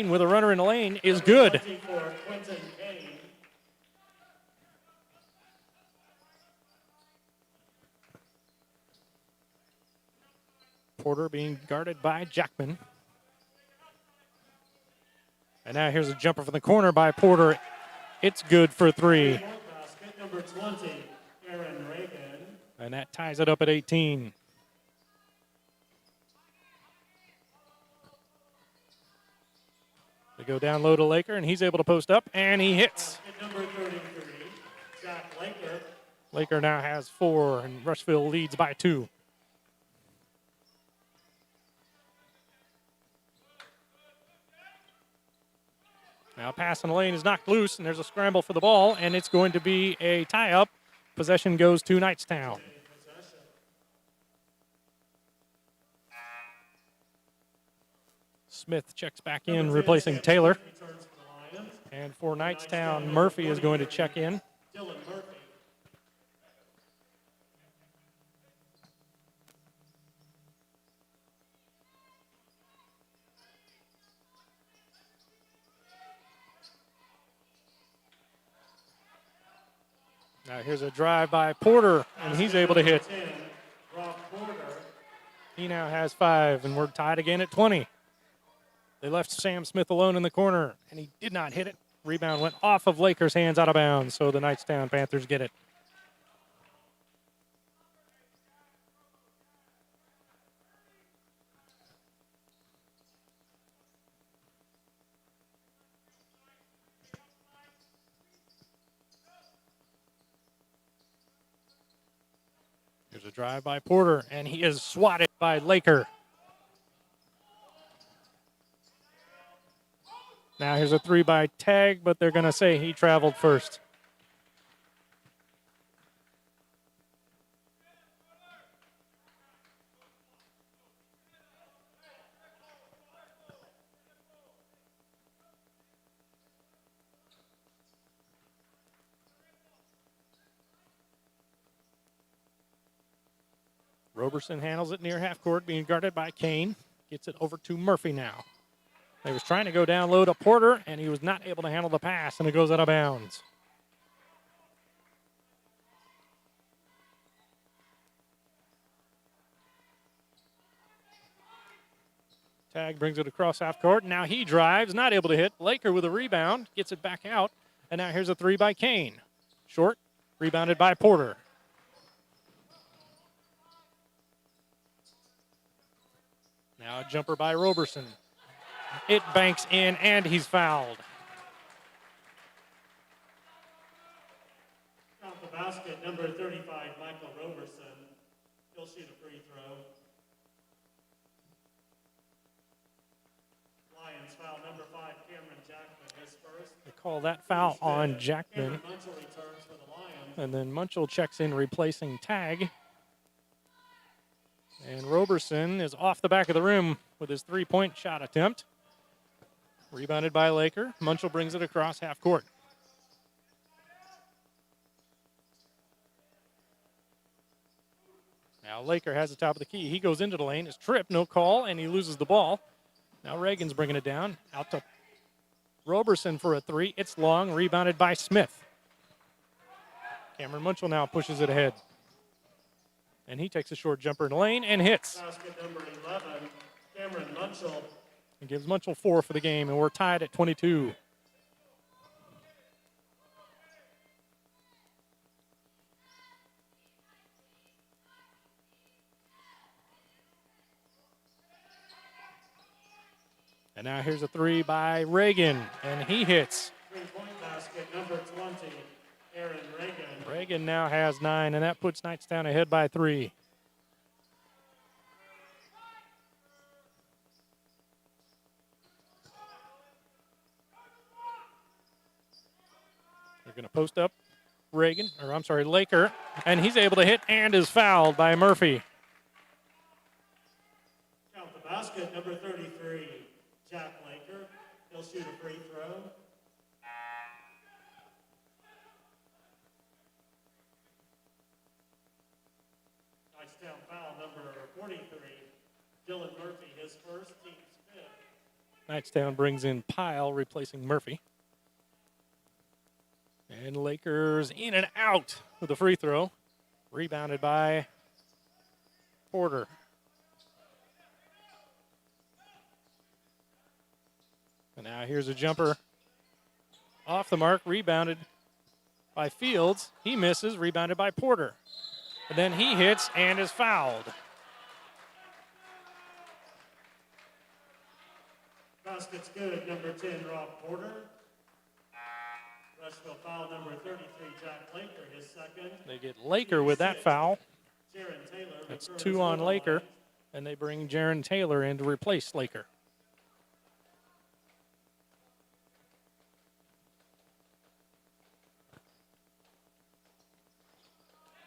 with a runner in the lane is good. Porter being guarded by Jackman. And now here's a jumper from the corner by Porter. It's good for three. Basket number 20, Aaron Reagan. And that ties it up at 18. They go down low to Laker, and he's able to post up, and he hits. Basket number 33, Jack Laker. Laker now has 4, and Rushville leads by 2. Now pass in the lane is knocked loose, and there's a scramble for the ball, and it's going to be a tie-up. Possession goes to Knightstown. Smith checks back in, replacing Taylor. And for Knightstown, Murphy is going to check in. Dylan Murphy. Now here's a drive by Porter, and he's able to hit. 10, Rob Porter. He now has 5, and we're tied again at 20. They left Sam Smith alone in the corner, and he did not hit it. Rebound went off of Lakers' hands out of bounds, so the Knightstown Panthers get it. Here's a drive by Porter, and he is swatted by Laker. Now here's a 3 by Tag, but they're going to say he traveled first. Roberson handles it near half court, being guarded by Kane. Gets it over to Murphy now. He was trying to go down low to Porter, and he was not able to handle the pass, and it goes out of bounds. Tag brings it across half court. Now he drives, not able to hit. Laker with a rebound, gets it back out. And now here's a three by Kane. Short, rebounded by Porter. Now a jumper by Roberson. It banks in, and he's fouled. Count the basket, number 35, Michael Roberson. He'll shoot a free throw. Lions foul number 5, Cameron Jackman, his first. They call that foul on Jackman. Cameron Munchell returns for the Lions. And then Munchell checks in, replacing Tag. And Roberson is off the back of the rim with his three-point shot attempt. Rebounded by Laker. Munchell brings it across half court. Now Laker has the top of the key. He goes into the lane. It's tripped, no call, and he loses the ball. Now Reagan's bringing it down. Out to Roberson for a three. It's long, rebounded by Smith. Cameron Munchell now pushes it ahead. And he takes a short jumper in the lane and hits. Basket number 11, Cameron Munchell. It gives Munchell 4 for the game, and we're tied at 22. And now here's a three by Reagan, and he hits. Three-point basket number 20, Aaron Reagan. Reagan now has 9, and that puts Knightstown ahead by 3. They're going to post up Laker, and he's able to hit and is fouled by Murphy. Count the basket, number 33, Jack Laker. He'll shoot a free throw. Knightstown foul number 43, Dylan Murphy, his first, team's fifth. Knightstown brings in Pyle, replacing Murphy. And Lakers in and out with a free throw. Rebounded by Porter. And now here's a jumper off the mark, rebounded by Fields. He misses, rebounded by Porter. And then he hits and is fouled. Basket's good, number 10, Rob Porter. Rushville foul number 33, Jack Laker, his second. They get Laker with that foul. Jaron Taylor. That's 2 on Laker. And they bring Jaron Taylor in to replace Laker.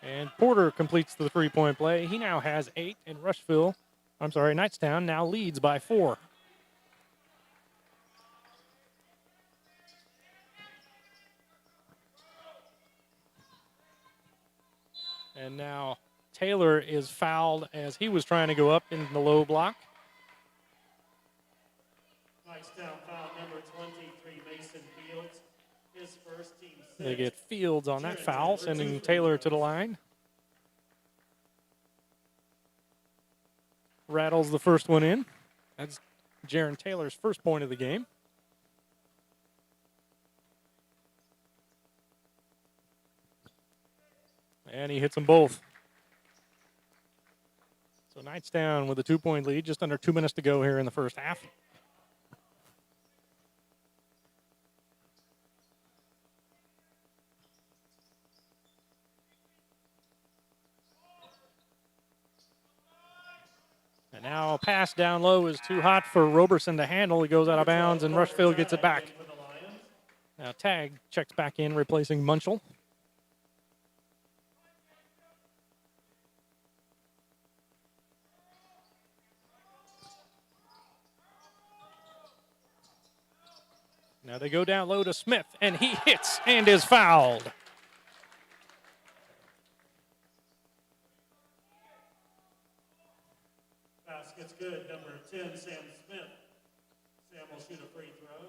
And Porter completes the three-point play. He now has 8, and Knightstown now leads by 4. And now Taylor is fouled as he was trying to go up in the low block. Knightstown foul number 23, Mason Fields. His first, team 6. They get Fields on that foul, sending Taylor to the line. Rattles the first one in. That's Jaron Taylor's first point of the game. And he hits them both. So Knightstown with a 2-point lead, just under 2 minutes to go here in the first half. And now a pass down low is too hot for Roberson to handle. He goes out of bounds, and Rushville gets it back. Now Tag checks back in, replacing Munchell. Now they go down low to Smith, and he hits and is fouled. basket's good. Number 10, Sam Smith. Sam will shoot a free throw.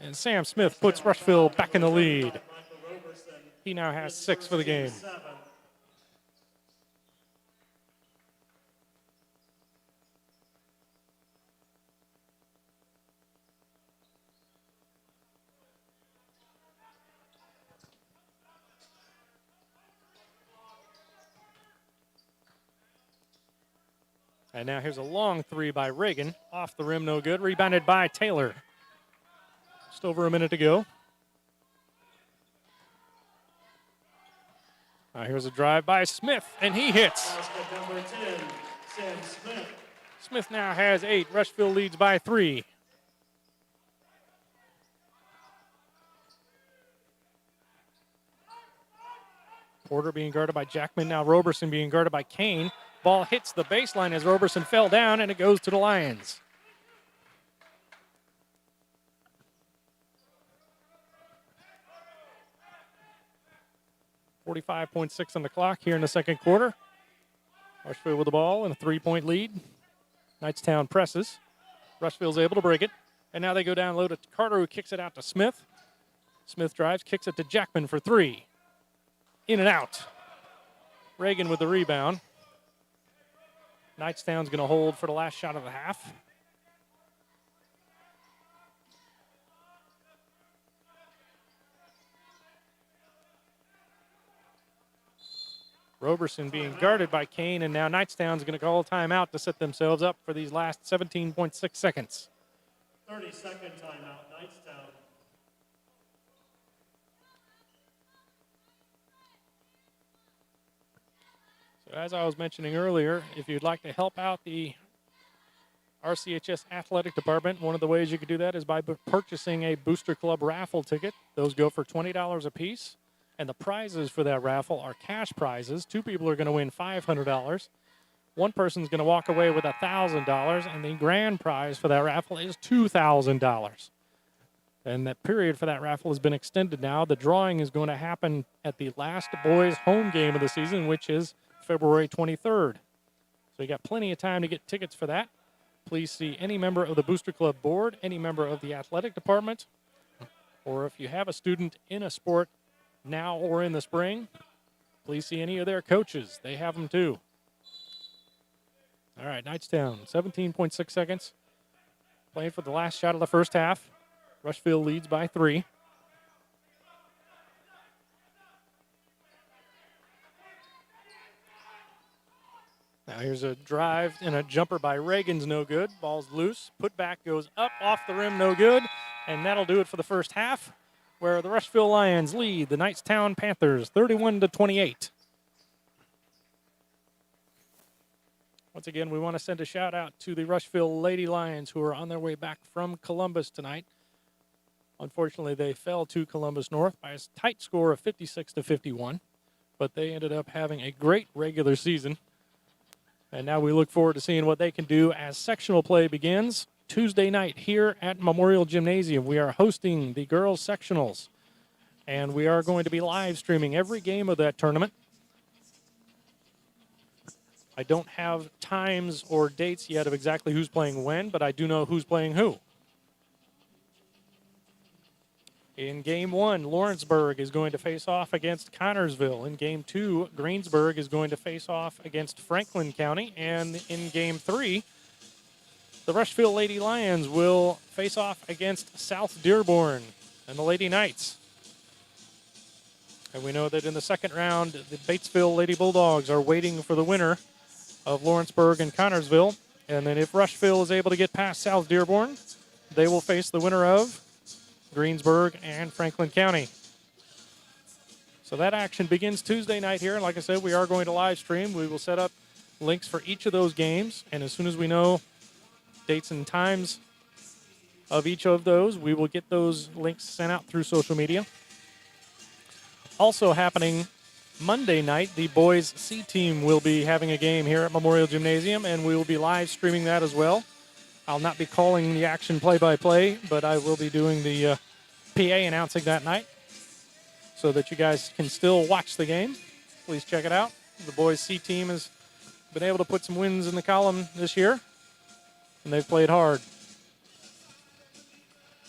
And Sam Smith puts Rushville back in the lead. He now has 6 for the game. And now here's a long 3 by Reagan. Off the rim, no good. Rebounded by Taylor. Just over a minute to go. Here's a drive by Smith, and he hits. Basket number 10, Sam Smith. Smith now has 8. Rushville leads by 3. Porter being guarded by Jackman. Now Roberson being guarded by Kane. Ball hits the baseline as Roberson fell down, and it goes to the Lions. .6 on the clock here in the second quarter. Rushville with the ball and a 3-point lead. Knightstown presses. Rushville's able to break it. And now they go down low to Carter, who kicks it out to Smith. Smith drives, kicks it to Jackman for 3. In and out. Reagan with the rebound. Knightstown's going to hold for the last shot of the half. Roberson being guarded by Kane, and now Knightstown's going to call a timeout to set themselves up for these last 17.6 seconds. 30-second timeout, Knightstown. So as I was mentioning earlier, if you'd like to help out the RCHS Athletic Department, one of the ways you could do that is by purchasing a Booster Club raffle ticket. Those go for $20 a piece. And the prizes for that raffle are cash prizes. 2 people are going to win $500. One person's going to walk away with $1,000, and the grand prize for that raffle is $2,000. And that period for that raffle has been extended now. The drawing is going to happen at the last boys' home game of the season, which is February 23rd. So you got plenty of time to get tickets for that. Please see any member of the Booster Club board, any member of the athletic department, or if you have a student in a sport now or in the spring, please see any of their coaches. They have them too. All right, Knightstown, 17.6 seconds. Playing for the last shot of the first half. Rushville leads by 3. Now here's a drive and a jumper by Reagan's no good. Ball's loose. Putback goes up, off the rim, no good. And that'll do it for the first half, where the Rushville Lions lead the Knightstown Panthers 31-28. Once again, we want to send a shout out to the Rushville Lady Lions, who are on their way back from Columbus tonight. Unfortunately, they fell to Columbus North by a tight score of 56-51, but they ended up having a great regular season. And now we look forward to seeing what they can do as sectional play begins Tuesday night here at Memorial Gymnasium. We are hosting the girls sectionals, and we are going to be live streaming every game of that tournament. I don't have times or dates yet of exactly who's playing when, but I do know who's playing who. In Game 1, Lawrenceburg is going to face off against Connorsville. In Game 2, Greensburg is going to face off against Franklin County. And in Game 3, the Rushville Lady Lions will face off against South Dearborn and the Lady Knights. And we know that in the second round, the Batesville Lady Bulldogs are waiting for the winner of Lawrenceburg and Connorsville. And then if Rushville is able to get past South Dearborn, they will face the winner of Greensburg and Franklin County. So that action begins Tuesday night here. And like I said, we are going to live stream. We will set up links for each of those games. And as soon as we know dates and times of each of those, we will get those links sent out through social media. Also happening Monday night, the boys C team will be having a game here at Memorial Gymnasium, and we will be live streaming that as well. I'll not be calling the action play-by-play, but I will be doing the PA announcing that night. so that you guys can still watch the game. Please check it out. The boys C team has been able to put some wins in the column this year, and they've played hard.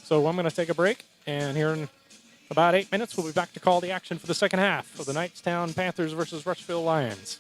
So I'm going to take a break, and here in about 8 minutes, we'll be back to call the action for the second half of the Knightstown Panthers versus Rushville Lions.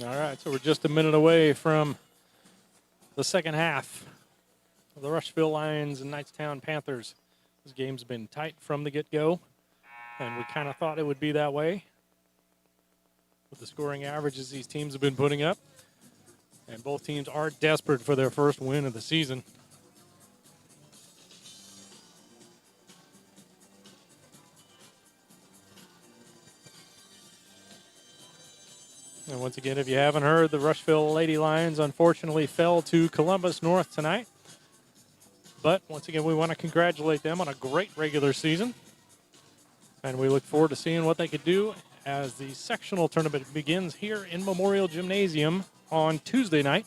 All right, so we're just a minute away from the second half of the Rushville Lions and Knightstown Panthers. This game's been tight from the get-go, and we kind of thought it would be that way with the scoring averages these teams have been putting up. And both teams are desperate for their first win of the season. And once again, if you haven't heard, the Rushville Lady Lions unfortunately fell to Columbus North tonight. But once again, we want to congratulate them on a great regular season. And we look forward to seeing what they could do as the sectional tournament begins here in Memorial Gymnasium on Tuesday night.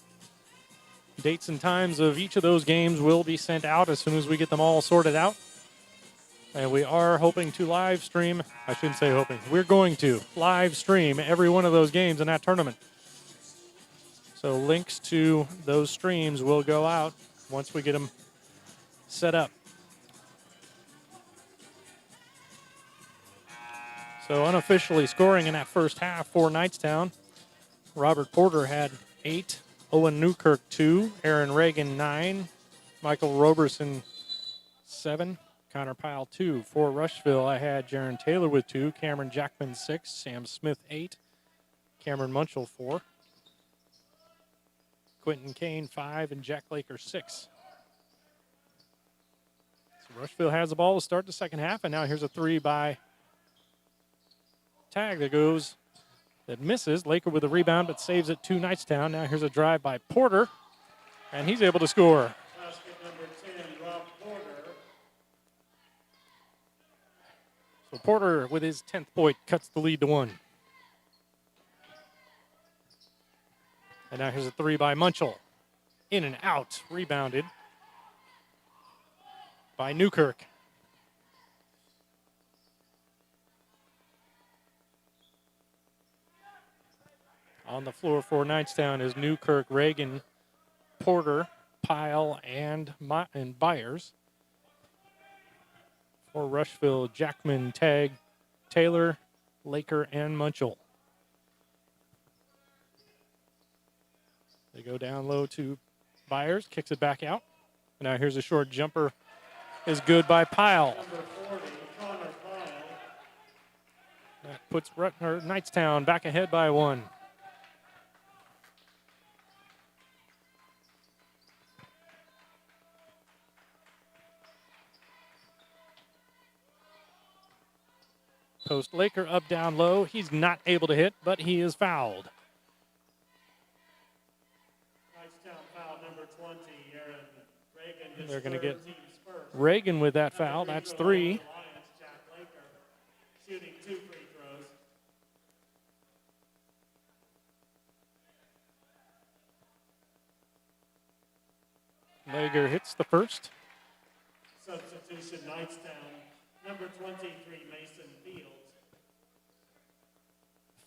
Dates and times of each of those games will be sent out as soon as we get them all sorted out. And we are hoping to live stream, I shouldn't say hoping, we're going to live stream every one of those games in that tournament. So links to those streams will go out once we get them set up. So unofficially scoring in that first half for Knightstown, Robert Porter had 8, Owen Newkirk 2, Aaron Reagan 9, Michael Roberson 7, Connor Pyle 2. For Rushville, I had Jaron Taylor with 2, Cameron Jackman 6, Sam Smith 8, Cameron Munchell 4, Quentin Kane 5, and Jack Laker 6. So Rushville has the ball to start the second half, and now here's a 3 by Tag that misses. Laker with a rebound, but saves it to Knightstown. Now here's a drive by Porter, and he's able to score. Basket number 10, Rob Porter. So Porter, with his 10th point, cuts the lead to 1. And now here's a 3 by Munchell. In and out, rebounded by Newkirk. On the floor for Knightstown is Newkirk, Reagan, Porter, Pyle, and Byers. For Rushville, Jackman, Tag, Taylor, Laker, and Munchell. They go down low to Byers, kicks it back out. And now here's a short jumper, is good by Pyle. Number 40, Connor Pyle. That puts Knightstown back ahead by 1. Post Laker up down low. He's not able to hit, but he is fouled. Knightstown foul number 20, Aaron Reagan. His They're going to get team's first. Reagan with that foul. That's 3. Lions, Jack Laker, shooting 2 free throws. Lager hits the first. Substitution, Knightstown, number 23, Mason Fields.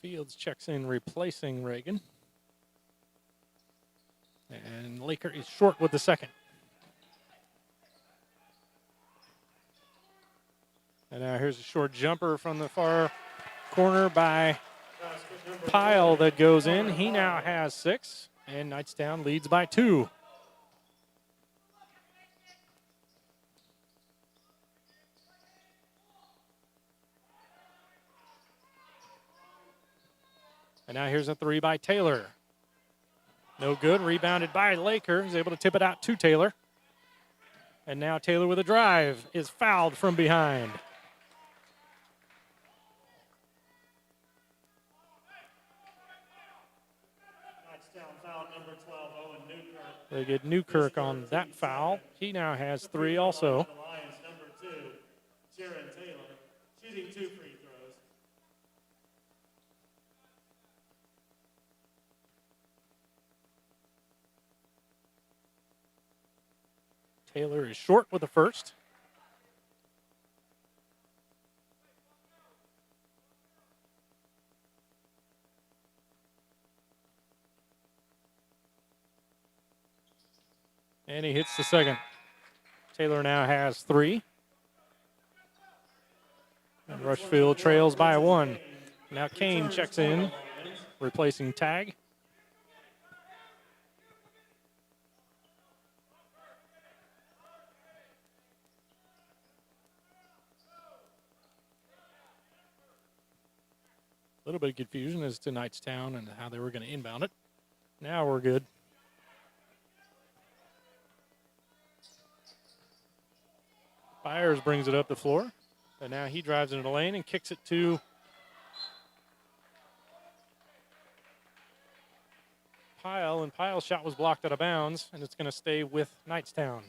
Fields checks in, replacing Reagan. And Laker is short with the second. And now here's a short jumper from the far corner by Pyle that goes in. He now has 6, and Knightstown leads by 2. And now here's a 3 by Taylor. No good. Rebounded by Laker. He's able to tip it out to Taylor. And now Taylor with a drive is fouled from behind. Knightstown foul number 12, Owen Newkirk. They get Newkirk on that foul. He now has 3 also. The Lions, number 2, Jaron Taylor, shooting 2 free throws. Taylor is short with the first. And he hits the second. Taylor now has 3. And Rushville trails by 1. Now Kane checks in, replacing Tag. little bit of confusion as to Knightstown and how they were going to inbound it. Now we're good. Byers brings it up the floor. And now he drives into the lane and kicks it to Pyle. And Pyle's shot was blocked out of bounds, and it's going to stay with Knightstown.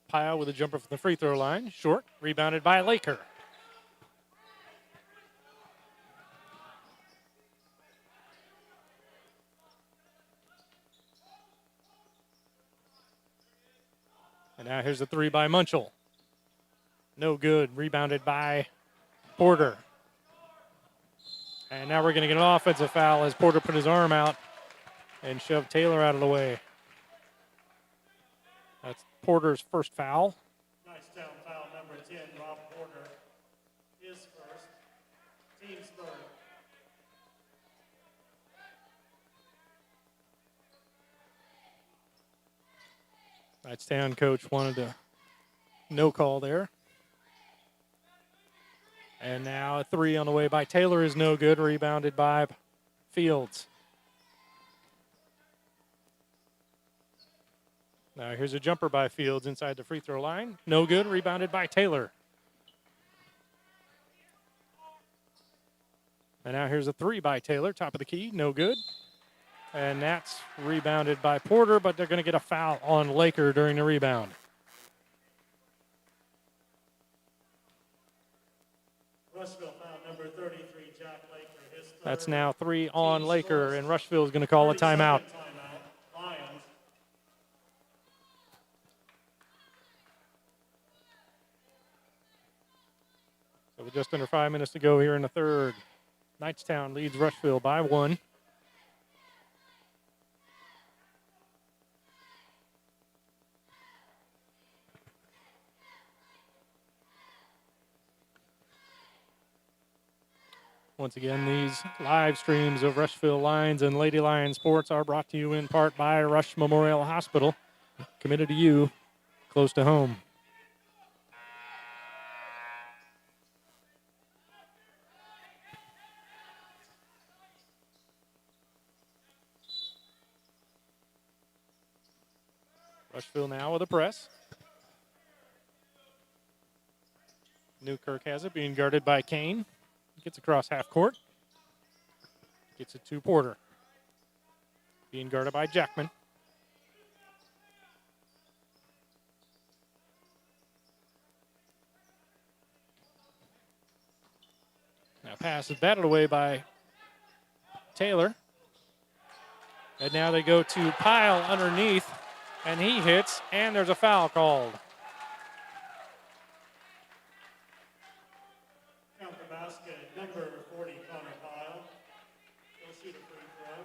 Pyle with a jumper from the free throw line. Short, rebounded by Laker. And now here's a three by Munchell. No good. Rebounded by Porter. And now we're going to get an offensive foul as Porter put his arm out and shoved Taylor out of the way. That's Porter's first foul. Knightstown foul number 10, Rob Porter. His first. Team's third. Knightstown coach wanted a no call there. And now a three on the way by Taylor is no good. Rebounded by Fields. Now here's a jumper by Fields inside the free throw line. No good. Rebounded by Taylor. And now here's a three by Taylor. Top of the key. No good. And that's rebounded by Porter, but they're going to get a foul on Laker during the rebound. Rushville foul number 33, Jack Laker. His third. That's now three on Laker, and Rushville is going to call a timeout. Timeout. Lions. So with just under 5 minutes to go here in the third, Knightstown leads Rushville by 1. Once again, these live streams of Rushville Lions and Lady Lion Sports are brought to you in part by Rush Memorial Hospital, committed to you, close to home. Rushville now with a press. Newkirk has it, being guarded by Kane. Gets across half court. Gets it to Porter. Being guarded by Jackman. Now pass is batted away by Taylor. And now they go to Pyle underneath. And he hits, and there's a foul called. Count the basket, number 40, Connor Pyle. He'll shoot a free throw.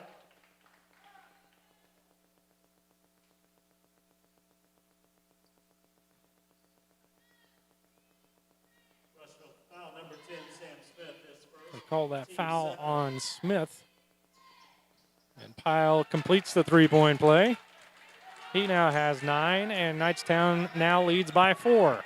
Rushville foul number 10, Sam Smith. His first. They call that Team foul second. on Smith. And Pyle completes the three-point play. He now has 9, and Knightstown now leads by 4.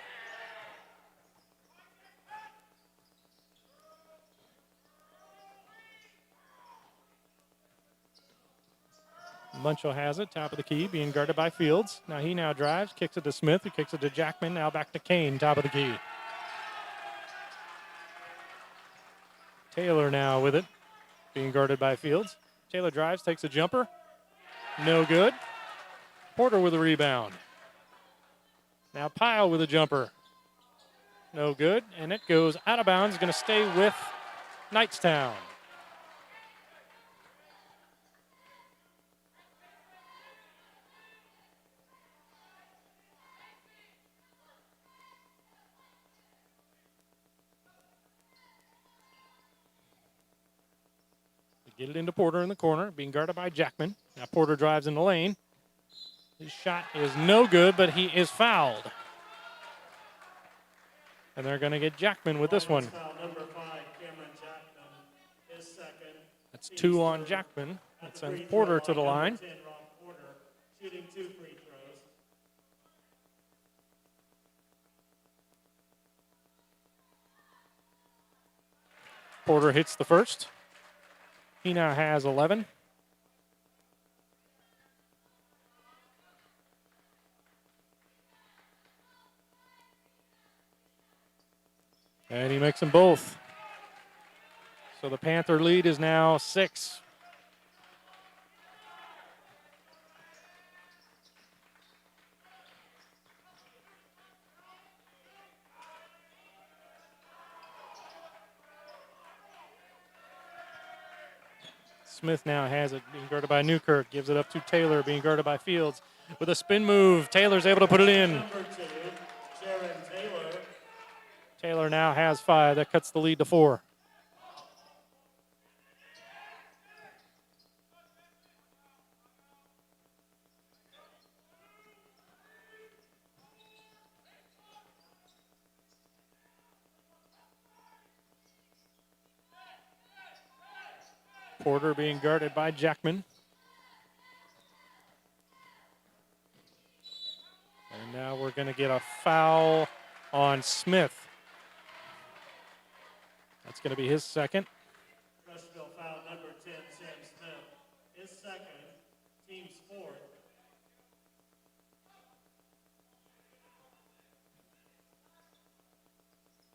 Munchell has it, top of the key, being guarded by Fields. Now he now drives, kicks it to Smith, who kicks it to Jackman, now back to Kane, top of the key. Taylor now with it, being guarded by Fields. Taylor drives, takes a jumper. No good. Porter with a rebound. Now Pyle with a jumper. No good, and it goes out of bounds. Going to stay with Knightstown. They get it into Porter in the corner, being guarded by Jackman. Now Porter drives in the lane. His shot is no good, but he is fouled. And they're going to get Jackman with this one. Foul number 5, Cameron Jackman. His second. That's 2 on Jackman. That sends Porter to the line. 10, Rob Porter, shooting 2 free Porter hits the first. He now has 11. And he makes them both. So the Panther lead is now 6. Smith now has it, being guarded by Newkirk. Gives it up to Taylor, being guarded by Fields. With a spin move, Taylor's able to put it in. Number 2, Jaron Taylor. Taylor now has 5. That cuts the lead to 4. Porter being guarded by Jackman. And now we're going to get a foul on Smith. That's going to be his second. Rushville foul number 10, Sam Smith. His second, team's fourth.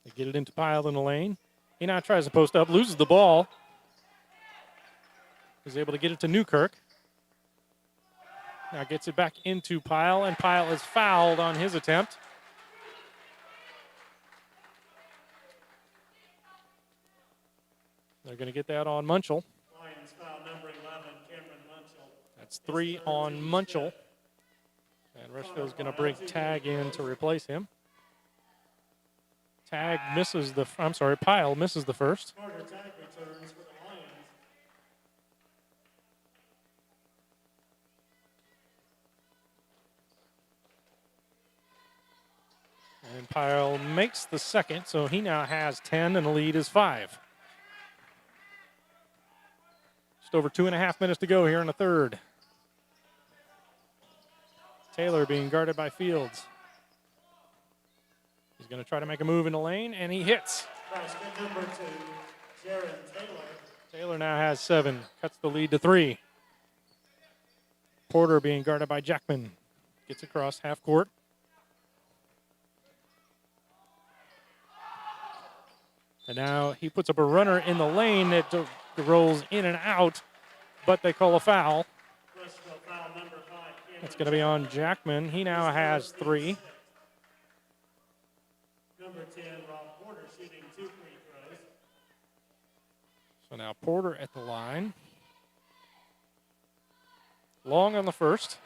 They get it into Pyle in the lane. He now tries to post up, loses the ball. Is able to get it to Newkirk. Now gets it back into Pyle, and Pyle is fouled on his attempt. They're going to get that on Munchell. Lions foul number 11, Cameron Munchell. That's 3 on Munchell. And Rushville's going to bring Tag in to replace him. Tag misses the, Pyle misses the first. Carter Tag returns for the Lions. And Pyle makes the second, so he now has 10, and the lead is 5. Just over 2.5 minutes to go here in the third. Taylor being guarded by Fields. He's going to try to make a move in the lane, and he hits. Basket number 2, Jaron Taylor. Taylor now has 7, cuts the lead to 3. Porter being guarded by Jackman. Gets across half court. And now he puts up a runner in the lane that rolls in and out, but they call a foul. Rushville foul number 5, That's going to be on Jackman. He now has 3. Number 10, Rob Porter shooting 2 free throws. So now Porter at the line. Long on the first.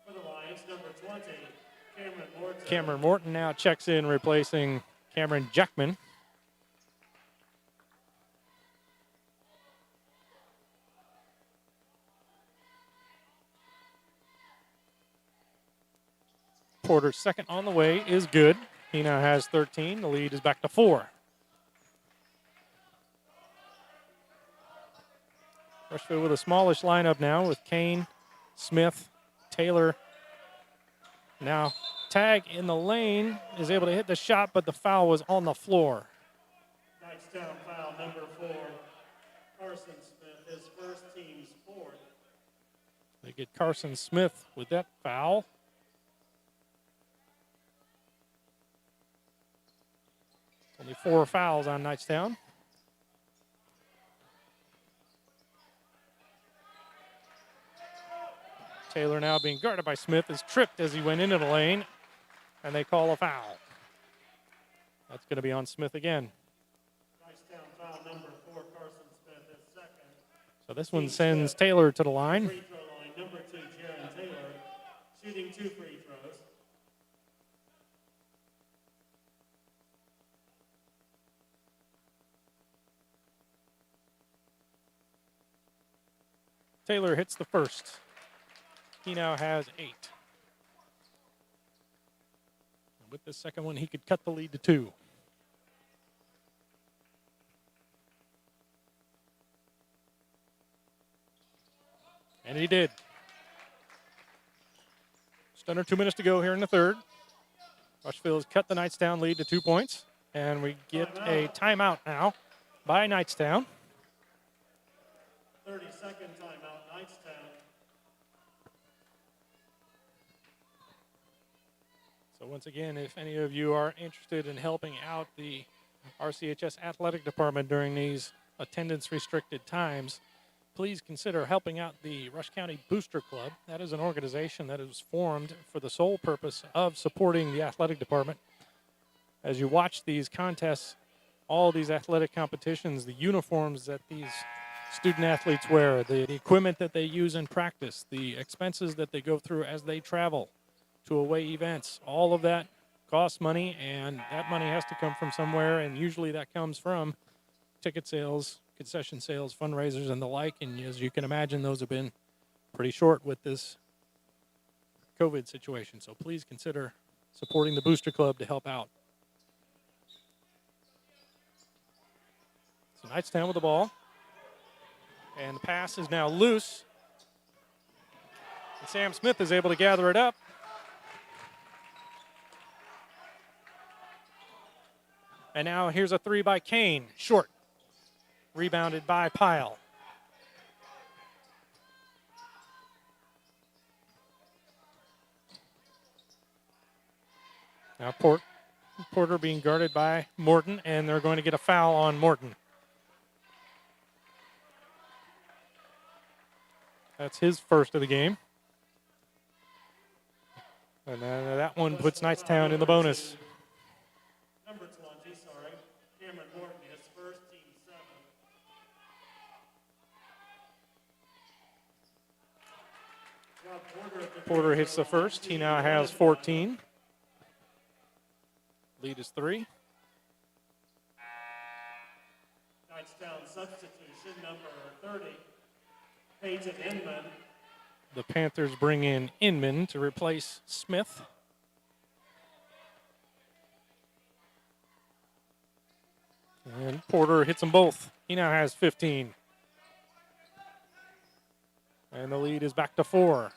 For the Lions, number 20, Cameron Morton. Cameron Morton now checks in, replacing Cameron Jackman. Porter's second on the way is good. He now has 13. The lead is back to 4. Rushville with a smallish lineup now with Kane, Smith, Taylor. Now Tag in the lane is able to hit the shot, but the foul was on the floor. Knightstown foul number 4, Carson Smith, his first, team's fourth. They get Carson Smith with that foul. Only 4 fouls on Knightstown. Taylor now being guarded by Smith is tripped as he went into the lane, and they call a foul. That's going to be on Smith again. Knightstown foul number 4, Carson Smith, his second. So this one sends Taylor to the line. Free throw line, number 2, Jaron Taylor, shooting 2 free throws. Taylor hits the first. He now has 8. With the second one, he could cut the lead to 2. And he did. Just under 2 minutes to go here in the third. Rushville has cut the Knightstown lead to 2 points. And we get a timeout now by Knightstown. 30-second timeout, Knightstown. So once again, if any of you are interested in helping out the RCHS athletic department during these attendance-restricted times, please consider helping out the Rush County Booster Club. That is an organization that is formed for the sole purpose of supporting the athletic department. As you watch these contests, all these athletic competitions, the uniforms that these student athletes wear, the equipment that they use in practice, the expenses that they go through as they travel to away events, all of that costs money, and that money has to come from somewhere, and usually that comes from ticket sales, concession sales, fundraisers, and the like. And as you can imagine, those have been pretty short with this COVID situation. So please consider supporting the Booster Club to help out. So Knightstown with the ball. And the pass is now loose. And Sam Smith is able to gather it up. And now here's a three by Kane, short. Rebounded by Pyle. Now Porter being guarded by Morton, and they're going to get a foul on Morton. That's his first of the game. And that one puts Knightstown in the bonus. Number 20, Cameron Morton, his first, team 7. Porter hits the first. He now has 14. Lead is 3. Knightstown substitution, number 30, Peyton Inman. The Panthers bring in Inman to replace Smith. And Porter hits them both. He now has 15. And the lead is back to 4.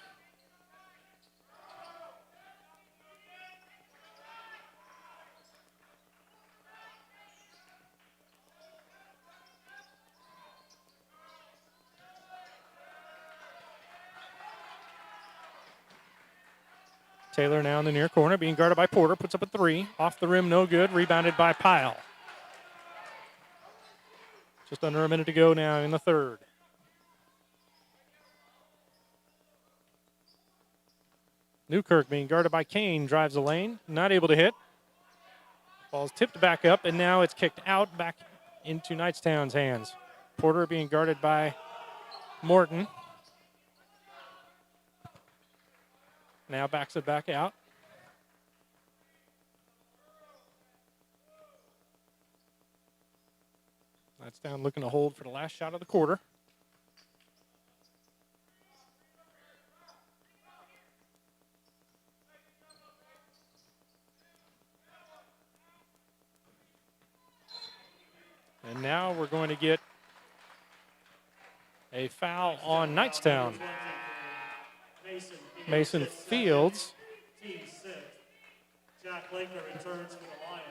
Taylor now in the near corner, being guarded by Porter, puts up a 3. Off the rim, no good. Rebounded by Pyle. Just under a minute to go now in the third. Newkirk being guarded by Kane, drives the lane, not able to hit. Ball's tipped back up, and now it's kicked out back into Knightstown's hands. Porter being guarded by Morton. Now backs it back out. Knightstown looking to hold for the last shot of the quarter. And now we're going to get a foul on Knightstown. Mason Fields. Team 6. Jack Laker returns for the Lions.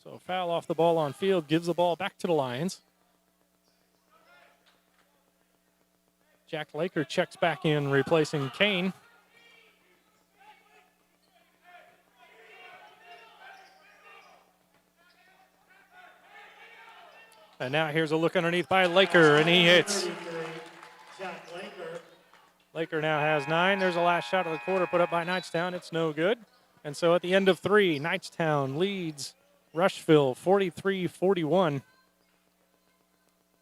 So foul off the ball on Field, gives the ball back to the Lions. Jack Laker checks back in, replacing Kane. And now here's a look underneath by Laker, and he hits. Jack Laker. Laker now has 9. There's the last shot of the quarter put up by Knightstown. It's no good. And so at the end of 3, Knightstown leads Rushville 43-41.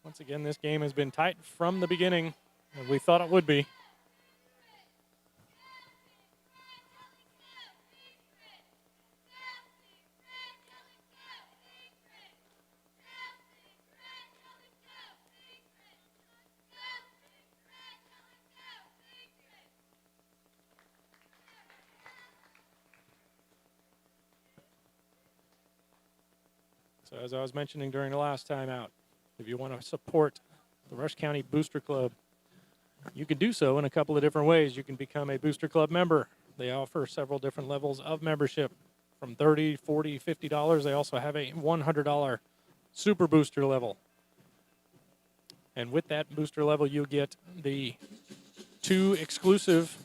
Once again, this game has been tight from the beginning, and we thought it would be. So as I was mentioning during the last time out, if you want to support the Rush County Booster Club, You can do so in a couple of different ways. You can become a Booster Club member. They offer several different levels of membership from $30, $40, $50. They also have a $100 Super Booster level. And with that booster level, you'll get the 2 exclusive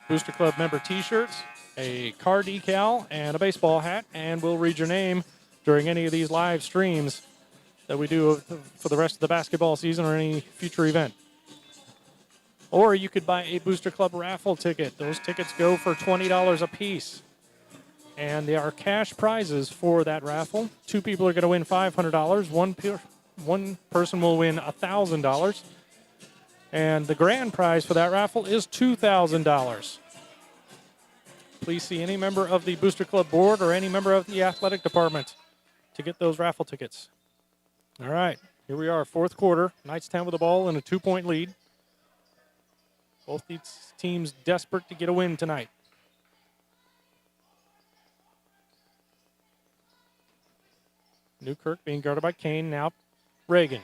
Booster Club member t-shirts, a car decal, and a baseball hat. And we'll read your name during any of these live streams that we do for the rest of the basketball season or any future event. Or you could buy a Booster Club raffle ticket. Those tickets go for $20 a piece. And there are cash prizes for that raffle. 2 people are going to win $500. One person will win $1,000. And the grand prize for that raffle is $2,000. Please see any member of the Booster Club board or any member of the athletic department to get those raffle tickets. All right, here we are, fourth quarter. Knightstown with the ball in a 2-point lead. Both these teams desperate to get a win tonight. Newkirk being guarded by Kane. Now Reagan.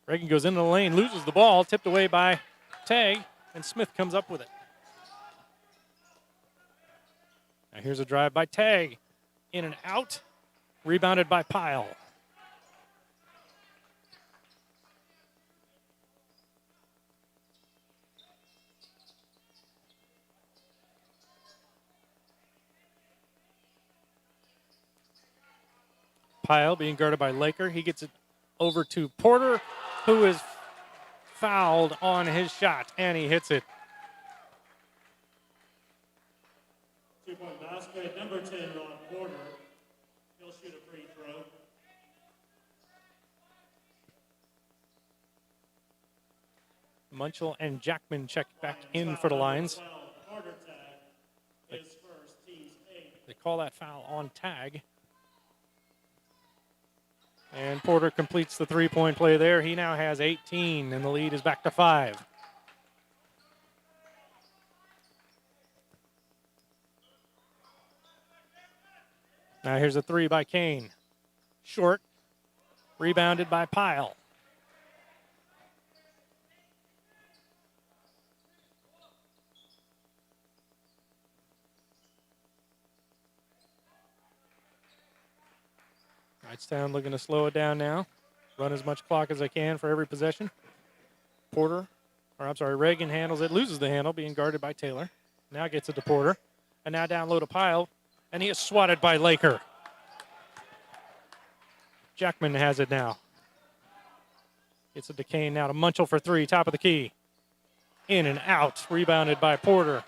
Reagan goes into the lane, loses the ball, tipped away by Tag, and Smith comes up with it. Now here's a drive by Tag. In and out. Rebounded by Pyle. Pyle being guarded by Laker. He gets it over to Porter, who is fouled on his shot, and he hits it. 2-point basket, number 10, Ron Porter. He'll shoot a free throw. Munchell and Jackman check back in for the Lions. Porter tag, his first, team's 8. They call that foul on Tag. And Porter completes the 3-point play there. He now has 18, and the lead is back to 5. Now here's a 3 by Kane. Short. Rebounded by Pyle. Knightstown looking to slow it down now. Run as much clock as they can for every possession. Reagan handles it, loses the handle, being guarded by Taylor. Now gets it to Porter. And now down low to Pyle. And he is swatted by Laker. Jackman has it now. Gets it to Kane now to Munchell for 3, top of the key. In and out, rebounded by Porter.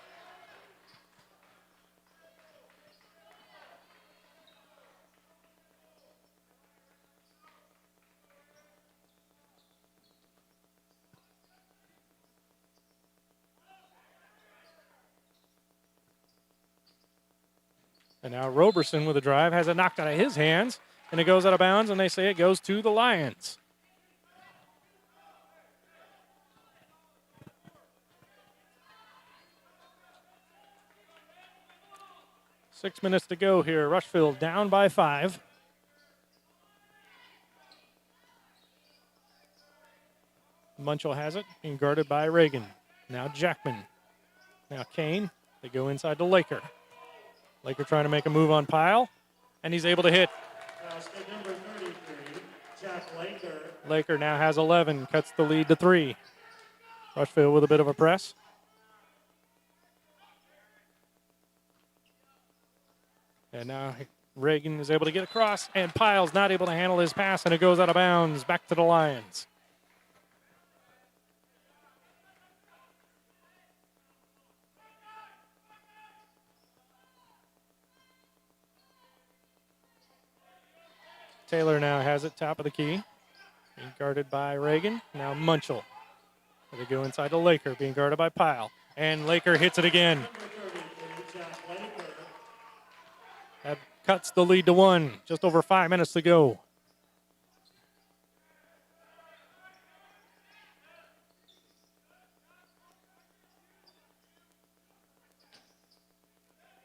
And now Roberson with a drive has it knocked out of his hands, and it goes out of bounds, and they say it goes to the Lions. Six minutes to go here. Rushville down by 5. Munchell has it, being guarded by Reagan. Now Jackman. Now Kane. They go inside to Laker. Laker trying to make a move on Pyle, and he's able to hit. Basket number 33, Jack Laker. Laker now has 11, cuts the lead to 3. Rushville with a bit of a press. And now Reagan is able to get across, and Pyle's not able to handle his pass, and it goes out of bounds back to the Lions. Taylor now has it, top of the key. Being guarded by Reagan. Now Munchell. They go inside to Laker, being guarded by Pyle. And Laker hits it again. That cuts the lead to 1. Just over 5 minutes to go.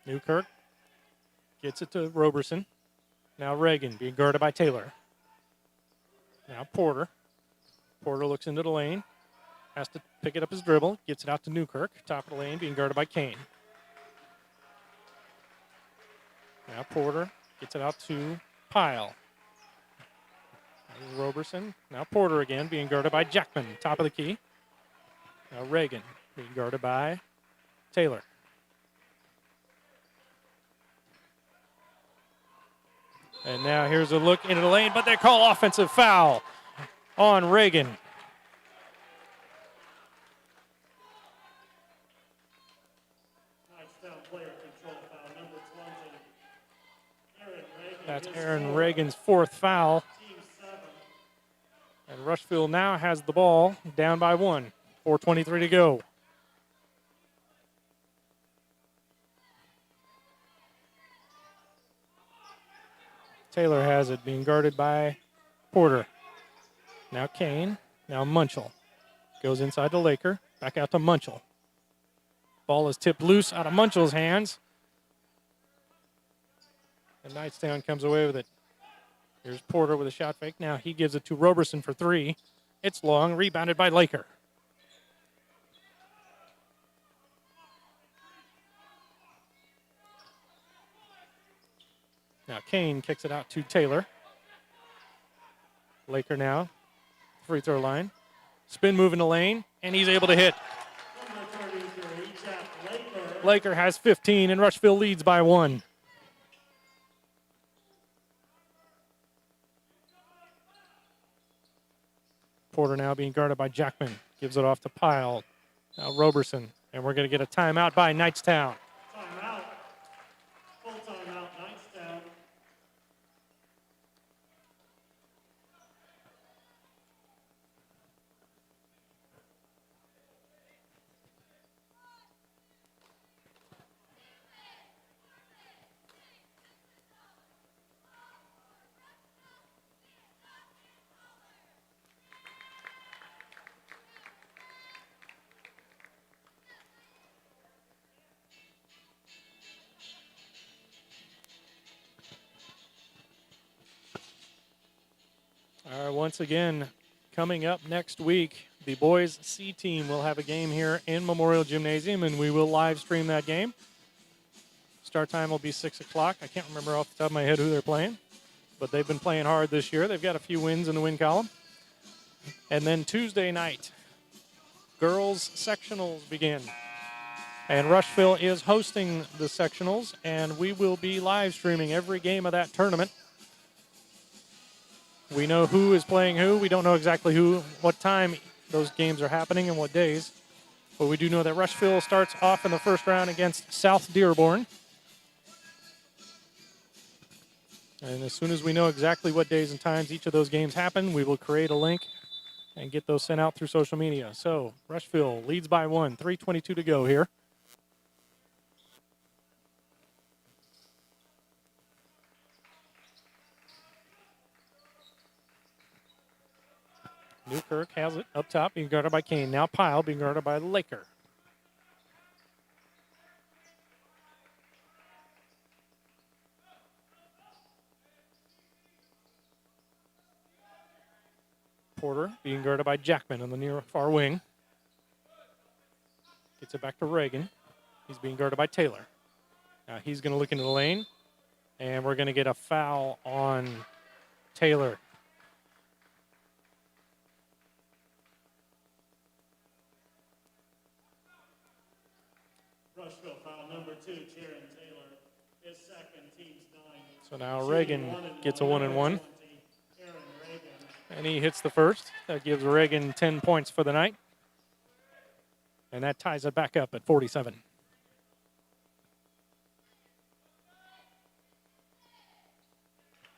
Newkirk gets it to Roberson. Now Reagan being guarded by Taylor. Now Porter. Porter looks into the lane. has to pick it up his dribble, gets it out to Newkirk, top of the lane, being guarded by Kane. Now Porter gets it out to Pyle. This is Roberson. Now Porter again, being guarded by Jackman, top of the key. Now Reagan, being guarded by Taylor. And now here's a look into the lane, but they call offensive foul on Reagan. Knightstown player control foul number 20. Aaron Reagan. That's Aaron Reagan's fourth foul. Team 7. And Rushville now has the ball down by 1. 4:23 to go. Taylor has it, being guarded by Porter. Now Kane. Now Munchell. Goes inside to Laker. Back out to Munchell. Ball is tipped loose out of Munchell's hands. And Knightstown comes away with it. Here's Porter with a shot fake. Now he gives it to Roberson for 3. It's long, rebounded by Laker. Now Kane kicks it out to Taylor. Laker now, free throw line. Spin move in the lane, and he's able to hit. Number 33, Jack Laker. Laker has 15, and Rushville leads by 1. Porter now being guarded by Jackman. Gives it off to Pyle. Now Roberson, and we're going to get a timeout by Knightstown. Timeout. Full timeout, Knightstown. All right, once again, coming up next week, the boys C team will have a game here in Memorial Gymnasium, and we will live stream that game. Start time will be 6 o'clock. I can't remember off the top of my head who they're playing, but they've been playing hard this year. They've got a few wins in the win column. And then Tuesday night, girls sectionals begin. And Rushville is hosting the sectionals, and we will be live streaming every game of that tournament. We know who is playing who. We don't know exactly who, what time those games are happening and what days. But we do know that Rushville starts off in the first round against South Dearborn. And as soon as we know exactly what days and times each of those games happen, we will create a link and get those sent out through social media. So Rushville leads by 1, 3:22 to go here. Newkirk has it up top, being guarded by Kane. Now Pyle being guarded by Laker. Porter being guarded by Jackman on the near far wing. Gets it back to Reagan. He's being guarded by Taylor. Now he's going to look into the lane, and we're going to get a foul on Taylor. Rushville foul number 2, Jaron Taylor. His second, team's 9. So now Reagan gets a 1-and-1. Aaron Reagan. And he hits the first. That gives Reagan 10 points for the night. And that ties it back up at 47.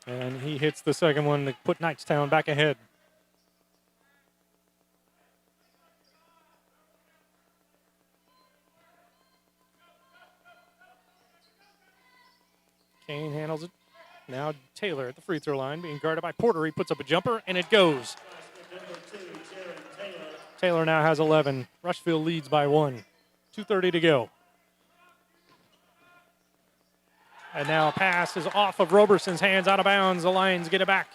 And he hits the second one to put Knightstown back ahead. Kane handles it. Now Taylor at the free throw line, being guarded by Porter. He puts up a jumper, and it goes. Number 2, Jaron Taylor. Taylor now has 11. Rushville leads by 1. 2:30 to go. And now a pass is off of Roberson's hands, out of bounds. The Lions get it back.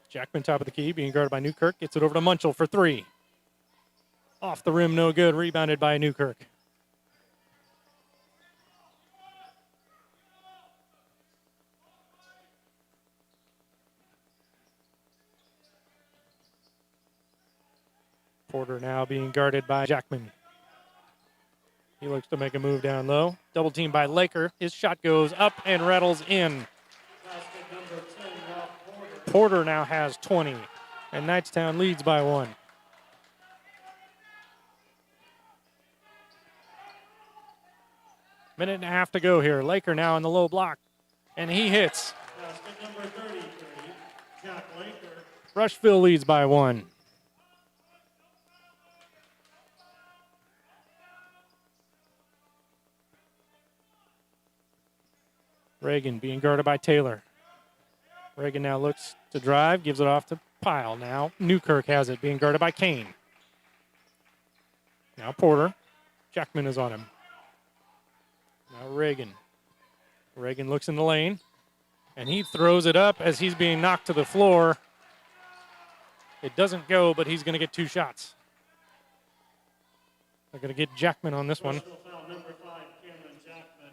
Jackman, top of the key, being guarded by Newkirk. Gets it over to Munchell for three. Off the rim, no good. Rebounded by Newkirk. Porter now being guarded by Jackman. He looks to make a move down low. Double team by Laker. His shot goes up and rattles in. Basket number 10, Ralph Porter. Porter now has 20, and Knightstown leads by 1. Minute and a half to go here. Laker now in the low block, and he hits. Basket number 33, Jack Laker. Rushville leads by 1. Reagan being guarded by Taylor. Reagan now looks to drive, gives it off to Pyle. Now Newkirk has it, being guarded by Kane. Now Porter. Jackman is on him. Now Reagan. Reagan looks in the lane, and he throws it up as he's being knocked to the floor. It doesn't go, but he's going to get 2 shots. They're going to get Jackman on this one. Rushville foul number 5, Cameron Jackman,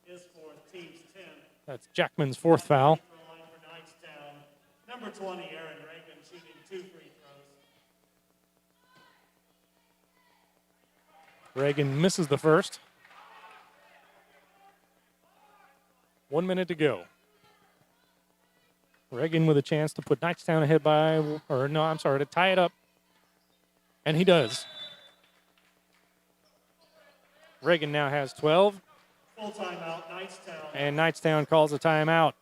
his 4th, team's 10. That's Jackman's 4th foul. Free throw line for Knightstown. Number 20, Aaron Reagan, shooting 2 free throws. Reagan misses the first. 1 minute to go. Reagan with a chance to put Knightstown ahead to tie it up. And he does. Reagan now has 12. Full timeout, Knightstown. And Knightstown calls a timeout.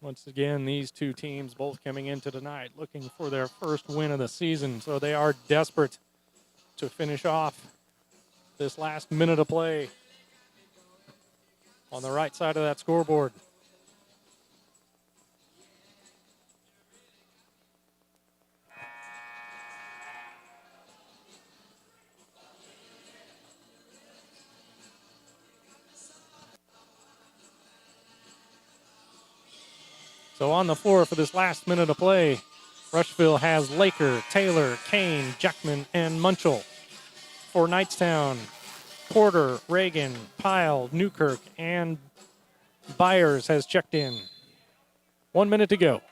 Once again, these two teams both coming into tonight looking for their first win of the season, so they are desperate to finish off this last minute of play on the right side of that scoreboard. So on the floor for this last minute of play, Rushville has Laker, Taylor, Kane, Jackman, and Munchell. For Knightstown, Porter, Reagan, Pyle, Newkirk, and Byers has checked in. 1 minute to go.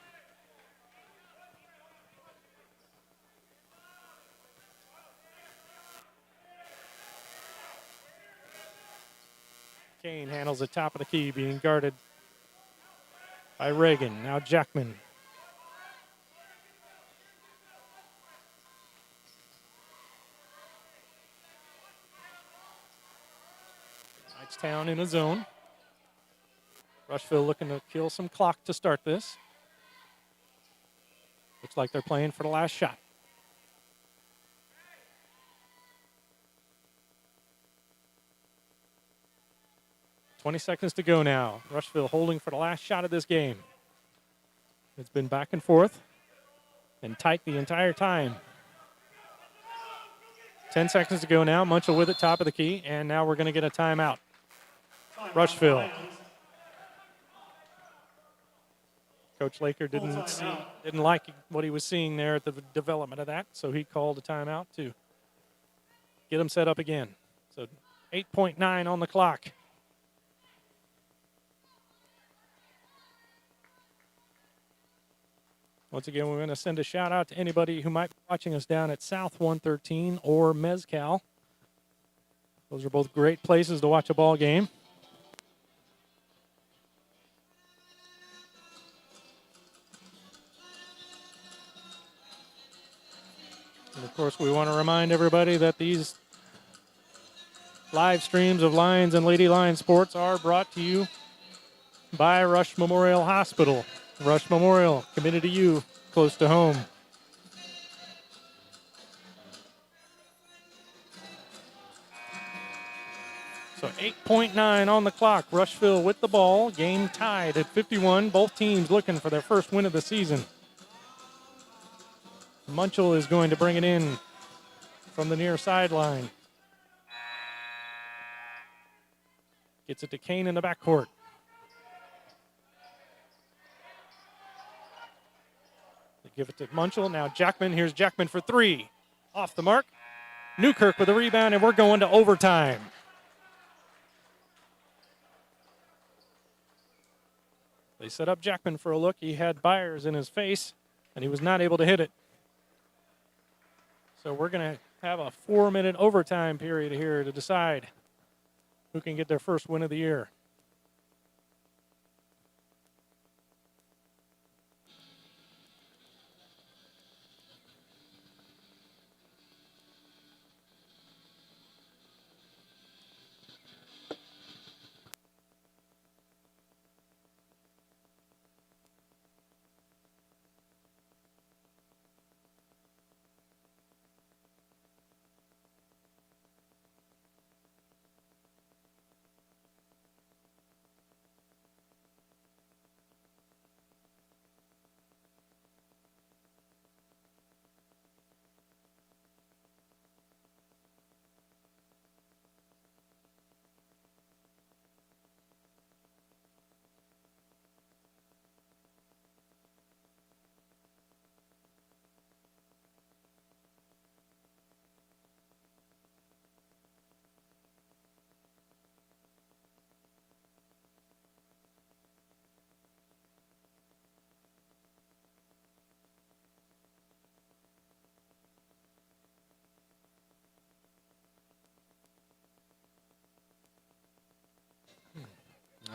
Kane handles the top of the key, being guarded by Reagan. Now Jackman. Knightstown in a zone. Rushville looking to kill some clock to start this. Looks like they're playing for the last shot. $20 seconds to go now. Rushville holding for the last shot of this game. It's been back and forth and tight the entire time. 10 seconds to go now. Munchell with it, top of the key, and now we're going to get a timeout. Rushville. Coach Laker didn't like what he was seeing there at the development of that, so he called a timeout to get him set up again. So 8.9 on the clock. Once again, we're going to send a shout out to anybody who might be watching us down at South 113 or Mezcal. Those are both great places to watch a ball game. And of course, we want to remind everybody that these live streams of Lions and Lady Lions sports are brought to you by Rush Memorial Hospital. Rush Memorial, committed to you, close to home. So 8.9 on the clock. Rushville with the ball. Game tied at 51. Both teams looking for their first win of the season. Munchell is going to bring it in from the near sideline. Gets it to Kane in the backcourt. They give it to Munchell. Now Jackman. Here's Jackman for three. Off the mark. Newkirk with a rebound, and we're going to overtime. They set up Jackman for a look. He had Byers in his face, and he was not able to hit it. So we're going to have a 4-minute overtime period here to decide who can get their first win of the year.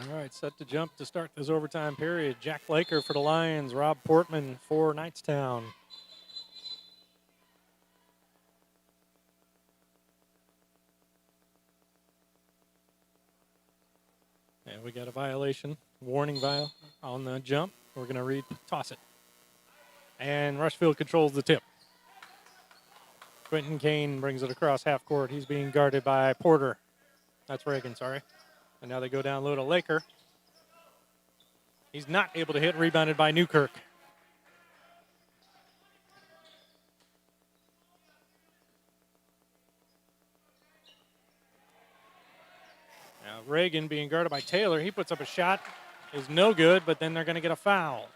All right, set to jump to start this overtime period. Jack Laker for the Lions, Rob Portman for Knightstown. And we got a violation, warning vial on the jump. We're going to read, toss it. And Rushville controls the tip. Quentin Kane brings it across half court. He's being guarded by Porter. That's Reagan, sorry. And now they go down low to Laker. He's not able to hit, rebounded by Newkirk. Now Reagan being guarded by Taylor. He puts up a shot, is no good, but then they're going to get a foul.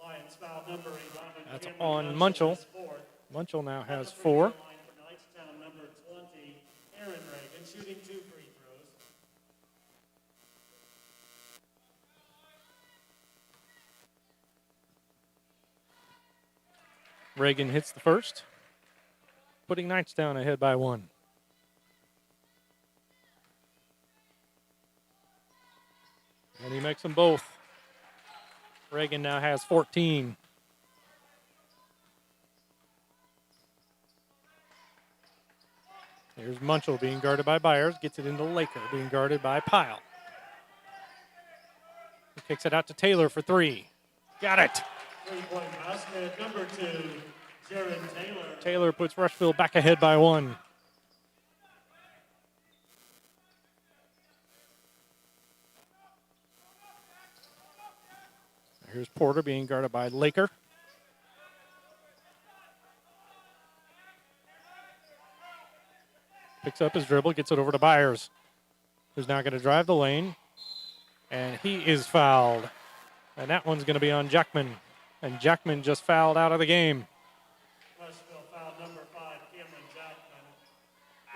Lions foul number 11. That's Cameron on Munchell Munchell. is fourth. Munchell now At the has free throw 4. line for Knightstown, number 20, Aaron Reagan, shooting 2 free throws. Reagan hits the first, putting Knightstown ahead by 1. And he makes them both. Reagan now has 14. Here's Munchell being guarded by Byers. Gets it into Laker, being guarded by Pyle. He kicks it out to Taylor for 3. Got it. 3-point basket, number 2, Jared Taylor. Taylor puts Rushville back ahead by 1. Here's Porter being guarded by Laker. Picks up his dribble, gets it over to Byers, who's now going to drive the lane. And he is fouled. And that one's going to be on Jackman. And Jackman just fouled out of the game. Rushville foul number 5, Cameron Jackman.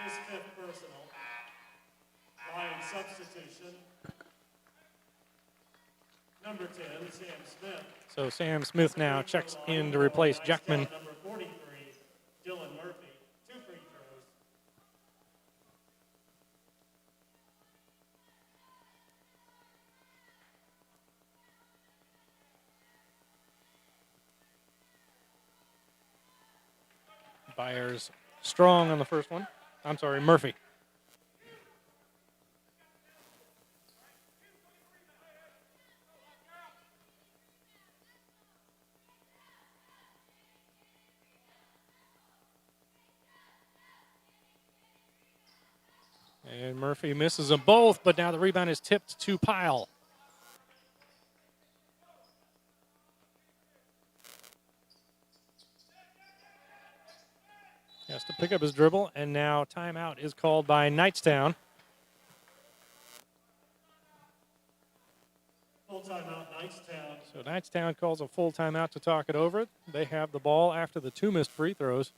His 5th personal. Lions substitution. Number 10, Sam Smith. So Sam Smith now checks in to replace Jackman. Number 43, Dylan Murphy. 2 free throws. Byers strong on the first one. I'm sorry, Murphy. And Murphy misses them both, but now the rebound is tipped to Pyle. Has to pick up his dribble, and now timeout is called by Knightstown. Full timeout, Knightstown. So Knightstown calls a full timeout to talk it over. They have the ball after the 2 missed free throws.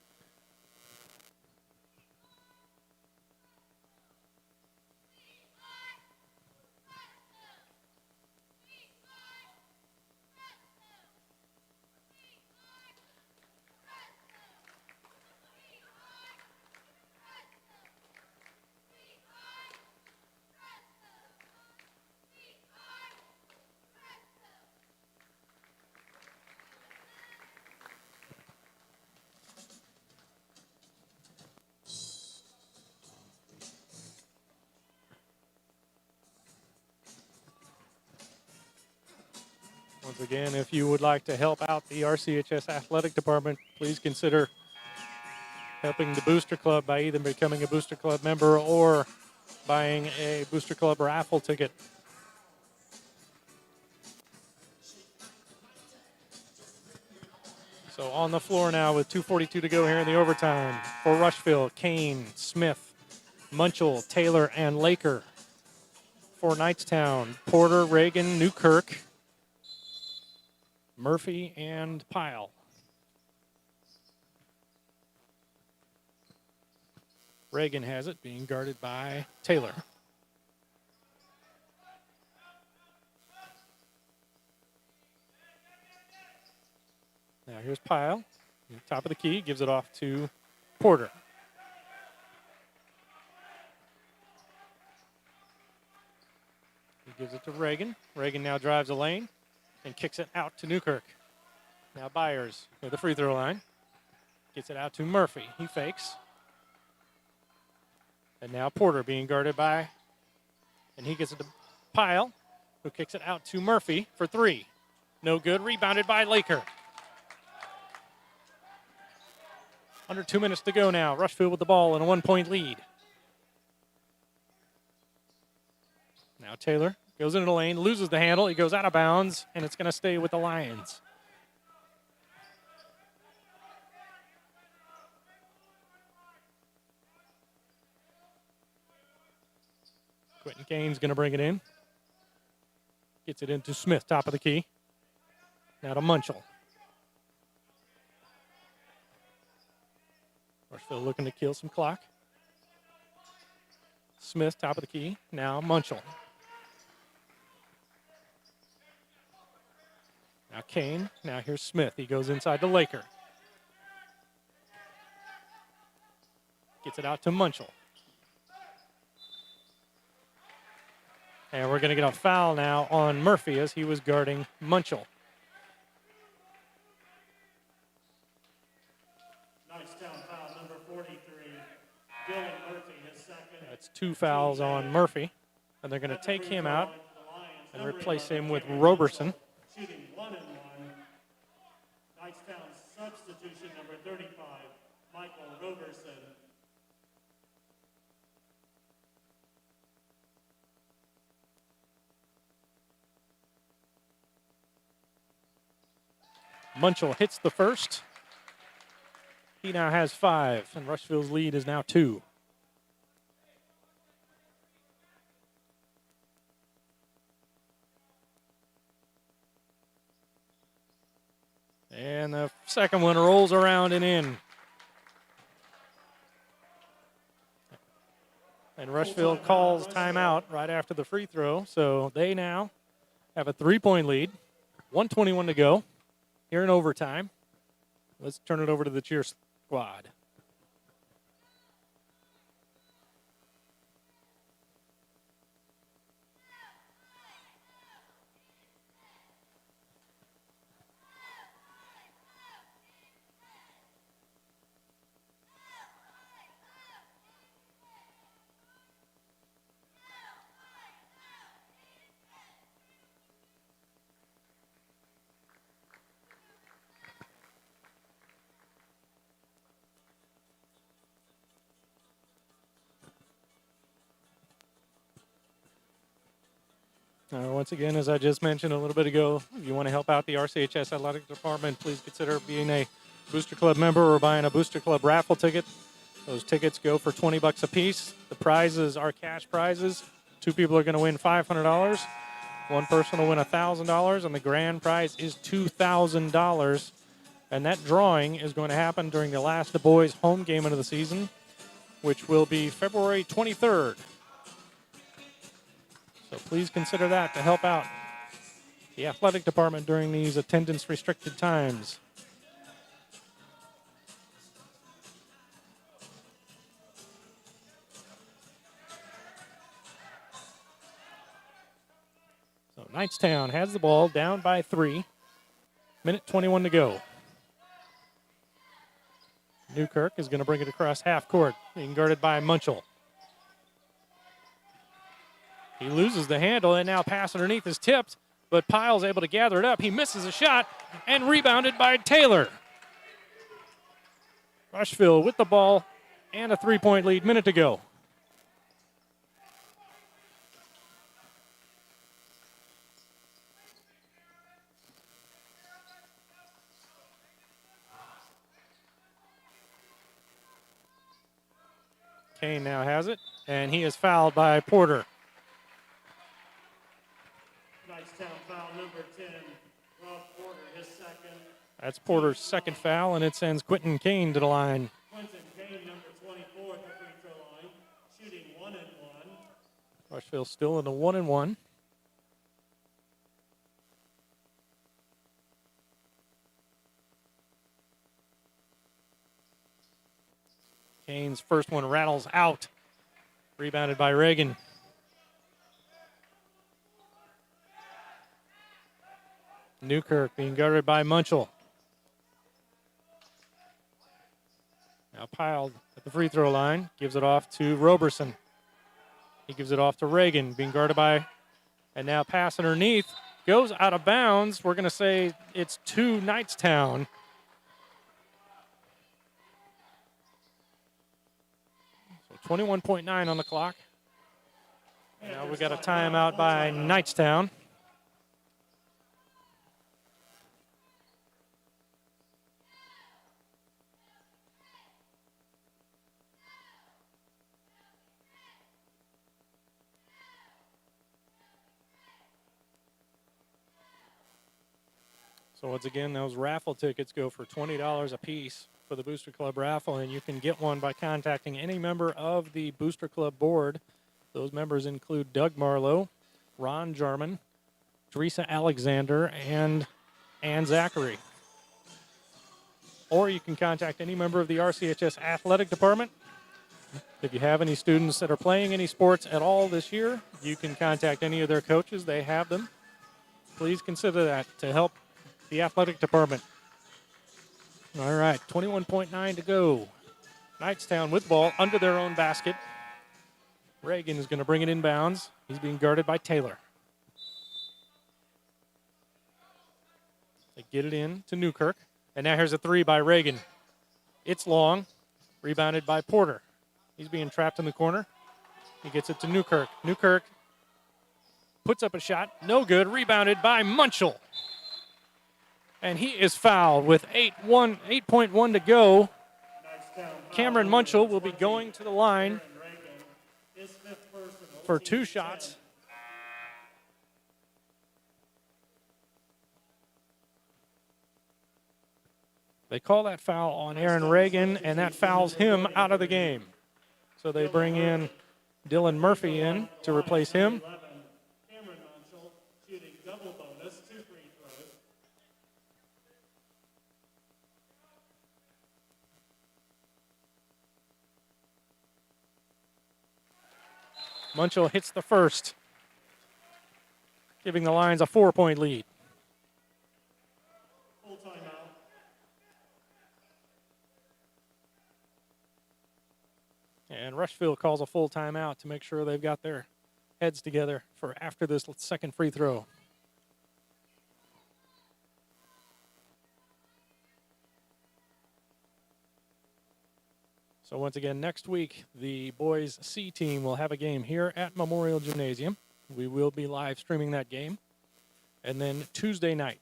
Once again, if you would like to help out the RCHS Athletic Department, please consider helping the Booster Club by either becoming a Booster Club member or buying a Booster Club raffle ticket. So on the floor now with 2:42 to go here in the overtime for Rushville, Kane, Smith, Munchell, Taylor, and Laker. For Knightstown, Porter, Reagan, Newkirk, Murphy, and Pyle. Reagan has it, being guarded by Taylor. Now here's Pyle, top of the key, gives it off to Porter. He gives it to Reagan. Reagan now drives the lane and kicks it out to Newkirk. Now Byers at the free throw line. Gets it out to Murphy. He fakes. And now Porter being guarded by, and he gets it to Pyle, who kicks it out to Murphy for 3. No good. Rebounded by Laker. Under 2 minutes to go now. Rushville with the ball and a 1-point lead. Now Taylor goes into the lane, loses the handle. He goes out of bounds, and it's going to stay with the Lions. Quentin Kane's going to bring it in. Gets it into Smith, top of the key. Now to Munchell. Rushville looking to kill some clock. Smith, top of the key. Now Munchell. Now Kane. Now here's Smith. He goes inside to Laker. Gets it out to Munchell. And we're going to get a foul now on Murphy as he was guarding Munchell. Knightstown foul number 43. Dylan Murphy, his second. That's 2 fouls on Murphy. And they're going to take him out and replace him with Roberson. Shooting 1-1. Knightstown's substitution number 35, Michael Roberson. Munchell hits the first. He now has 5, and Rushville's lead is now 2. And the second one rolls around and in. And Rushville calls timeout right after the free throw, so they now have a 3-point lead. 1:21 to go here in overtime. Let's turn it over to the cheer squad. Once again, as I just mentioned a little bit ago, if you want to help out the RCHS Athletic Department, please consider being a Booster Club member or buying a Booster Club raffle ticket. Those tickets go for $20 a piece. The prizes are cash prizes. 2 people are going to win $500. One person will win $1,000, and the grand prize is $2,000. And that drawing is going to happen during the last boys' home game of the season, which will be February 23rd. So please consider that to help out the athletic department during these attendance-restricted times. So Knightstown has the ball, down by 3. Minute 21 to go. Newkirk is going to bring it across half court, being guarded by Munchell. He loses the handle, and now pass underneath is tipped, but Pyle's able to gather it up. He misses a shot, and rebounded by Taylor. Rushville with the ball, and a 3-point lead, minute to go. Kane now has it, and he is fouled by Porter. Knightstown foul number 10, Rob Porter, his second. That's Porter's second foul, and it sends Quentin Kane to the line. Quentin Kane, number 24 at the free throw line, shooting 1 and 1. Rushville still in the 1-1. Kane's first one rattles out. Rebounded by Reagan. Newkirk being guarded by Munchell. Now Pyle at the free throw line. Gives it off to Roberson. He gives it off to Reagan, being guarded by, and now pass underneath. Goes out of bounds. We're going to say it's to Knightstown. So 21.9 on the clock. Now we got a timeout by Knightstown. So once again, those raffle tickets go for $20 a piece for the Booster Club raffle, and you can get one by contacting any member of the Booster Club board. Those members include Doug Marlowe, Ron Jarman, Teresa Alexander, and Ann Zachary. Or you can contact any member of the RCHS Athletic Department. If you have any students that are playing any sports at all this year, you can contact any of their coaches. They have them. Please consider that to help the athletic department. All right, 21.9 to go. Knightstown with ball under their own basket. Reagan is going to bring it inbounds. He's being guarded by Taylor. They get it in to Newkirk. And now here's a 3 by Reagan. It's long. Rebounded by Porter. He's being trapped in the corner. He gets it to Newkirk. Newkirk puts up a shot. No good. Rebounded by Munchell. And he is fouled with 8.1 to go. Cameron Munchell will be going to the line for 2 shots. They call that foul on Aaron Reagan, and that fouls him out of the game. So they bring in Dylan Murphy in to replace him. Cameron Munchell shooting double bonus, 2 free throws. Munchell hits the first, giving the Lions a 4-point lead. Full timeout. And Rushville calls a full timeout to make sure they've got their heads together for after this second free throw. So once again, next week, the boys C team will have a game here at Memorial Gymnasium. We will be live streaming that game. And then Tuesday night,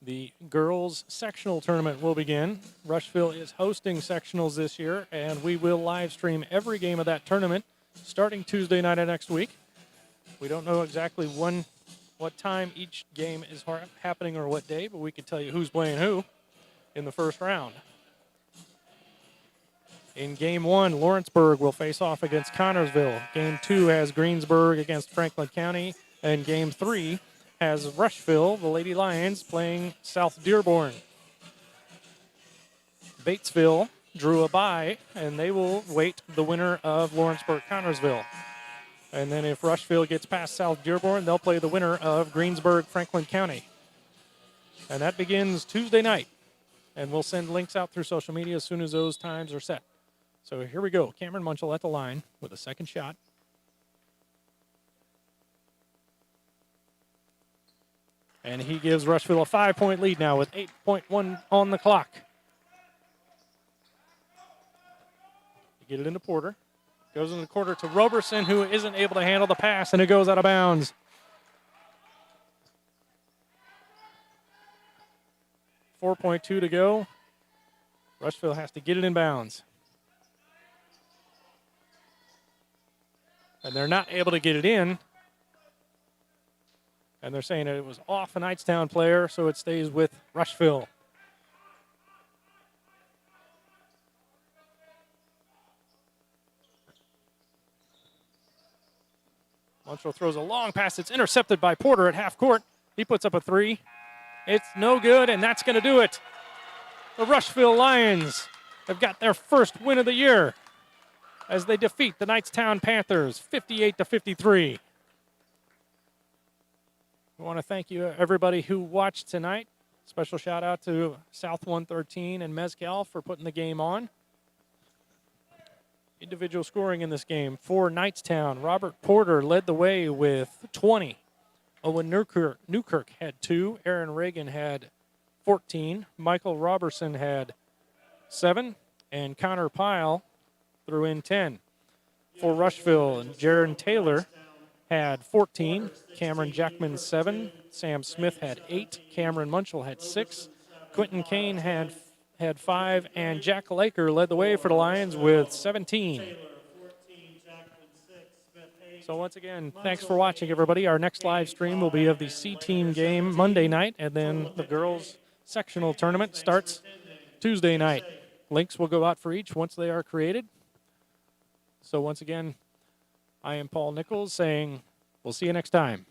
the girls sectional tournament will begin. Rushville is hosting sectionals this year, and we will live stream every game of that tournament starting Tuesday night of next week. We don't know exactly what time each game is happening or what day, but we can tell you who's playing who in the first round. In Game 1, Lawrenceburg will face off against Connorsville. Game 2 has Greensburg against Franklin County. And Game 3 has Rushville, the Lady Lions, playing South Dearborn. Batesville drew a bye, and they will wait the winner of Lawrenceburg-Connorsville. And then if Rushville gets past South Dearborn, they'll play the winner of Greensburg-Franklin County. And that begins Tuesday night. And we'll send links out through social media as soon as those times are set. So here we go. Cameron Munchell at the line with a second shot. And he gives Rushville a 5-point lead now with 8.1 on the clock. You get it into Porter. Goes in the quarter to Roberson, who isn't able to handle the pass, and it goes out of bounds. 4.2 to go. Rushville has to get it in bounds. And they're not able to get it in. And they're saying that it was off a Knightstown player, so it stays with Rushville. Munchell throws a long pass. It's intercepted by Porter at half court. He puts up a three. It's no good, and that's going to do it. The Rushville Lions have got their first win of the year as they defeat the Knightstown Panthers 58-53. We want to thank you, everybody who watched tonight. Special shout out to South 113 and Mezcal for putting the game on. Individual scoring in this game for Knightstown. Robert Porter led the way with 20. Owen Newkirk had 2. Aaron Reagan had 14. Michael Robertson had 7. And Connor Pyle threw in 10. For Rushville, and Jaron Taylor had 14. Cameron Jackman 7. Sam Smith had 8. Cameron Munchell had 6. Quentin Kane had 5. And Jack Laker led the way for the Lions with 17. So once again, thanks for watching, everybody. Our next live stream will be of the C-Team game Monday night, and then the girls' sectional tournament starts Tuesday night. Links will go out for each once they are created. So once again, I am Paul Nichols saying we'll see you next time.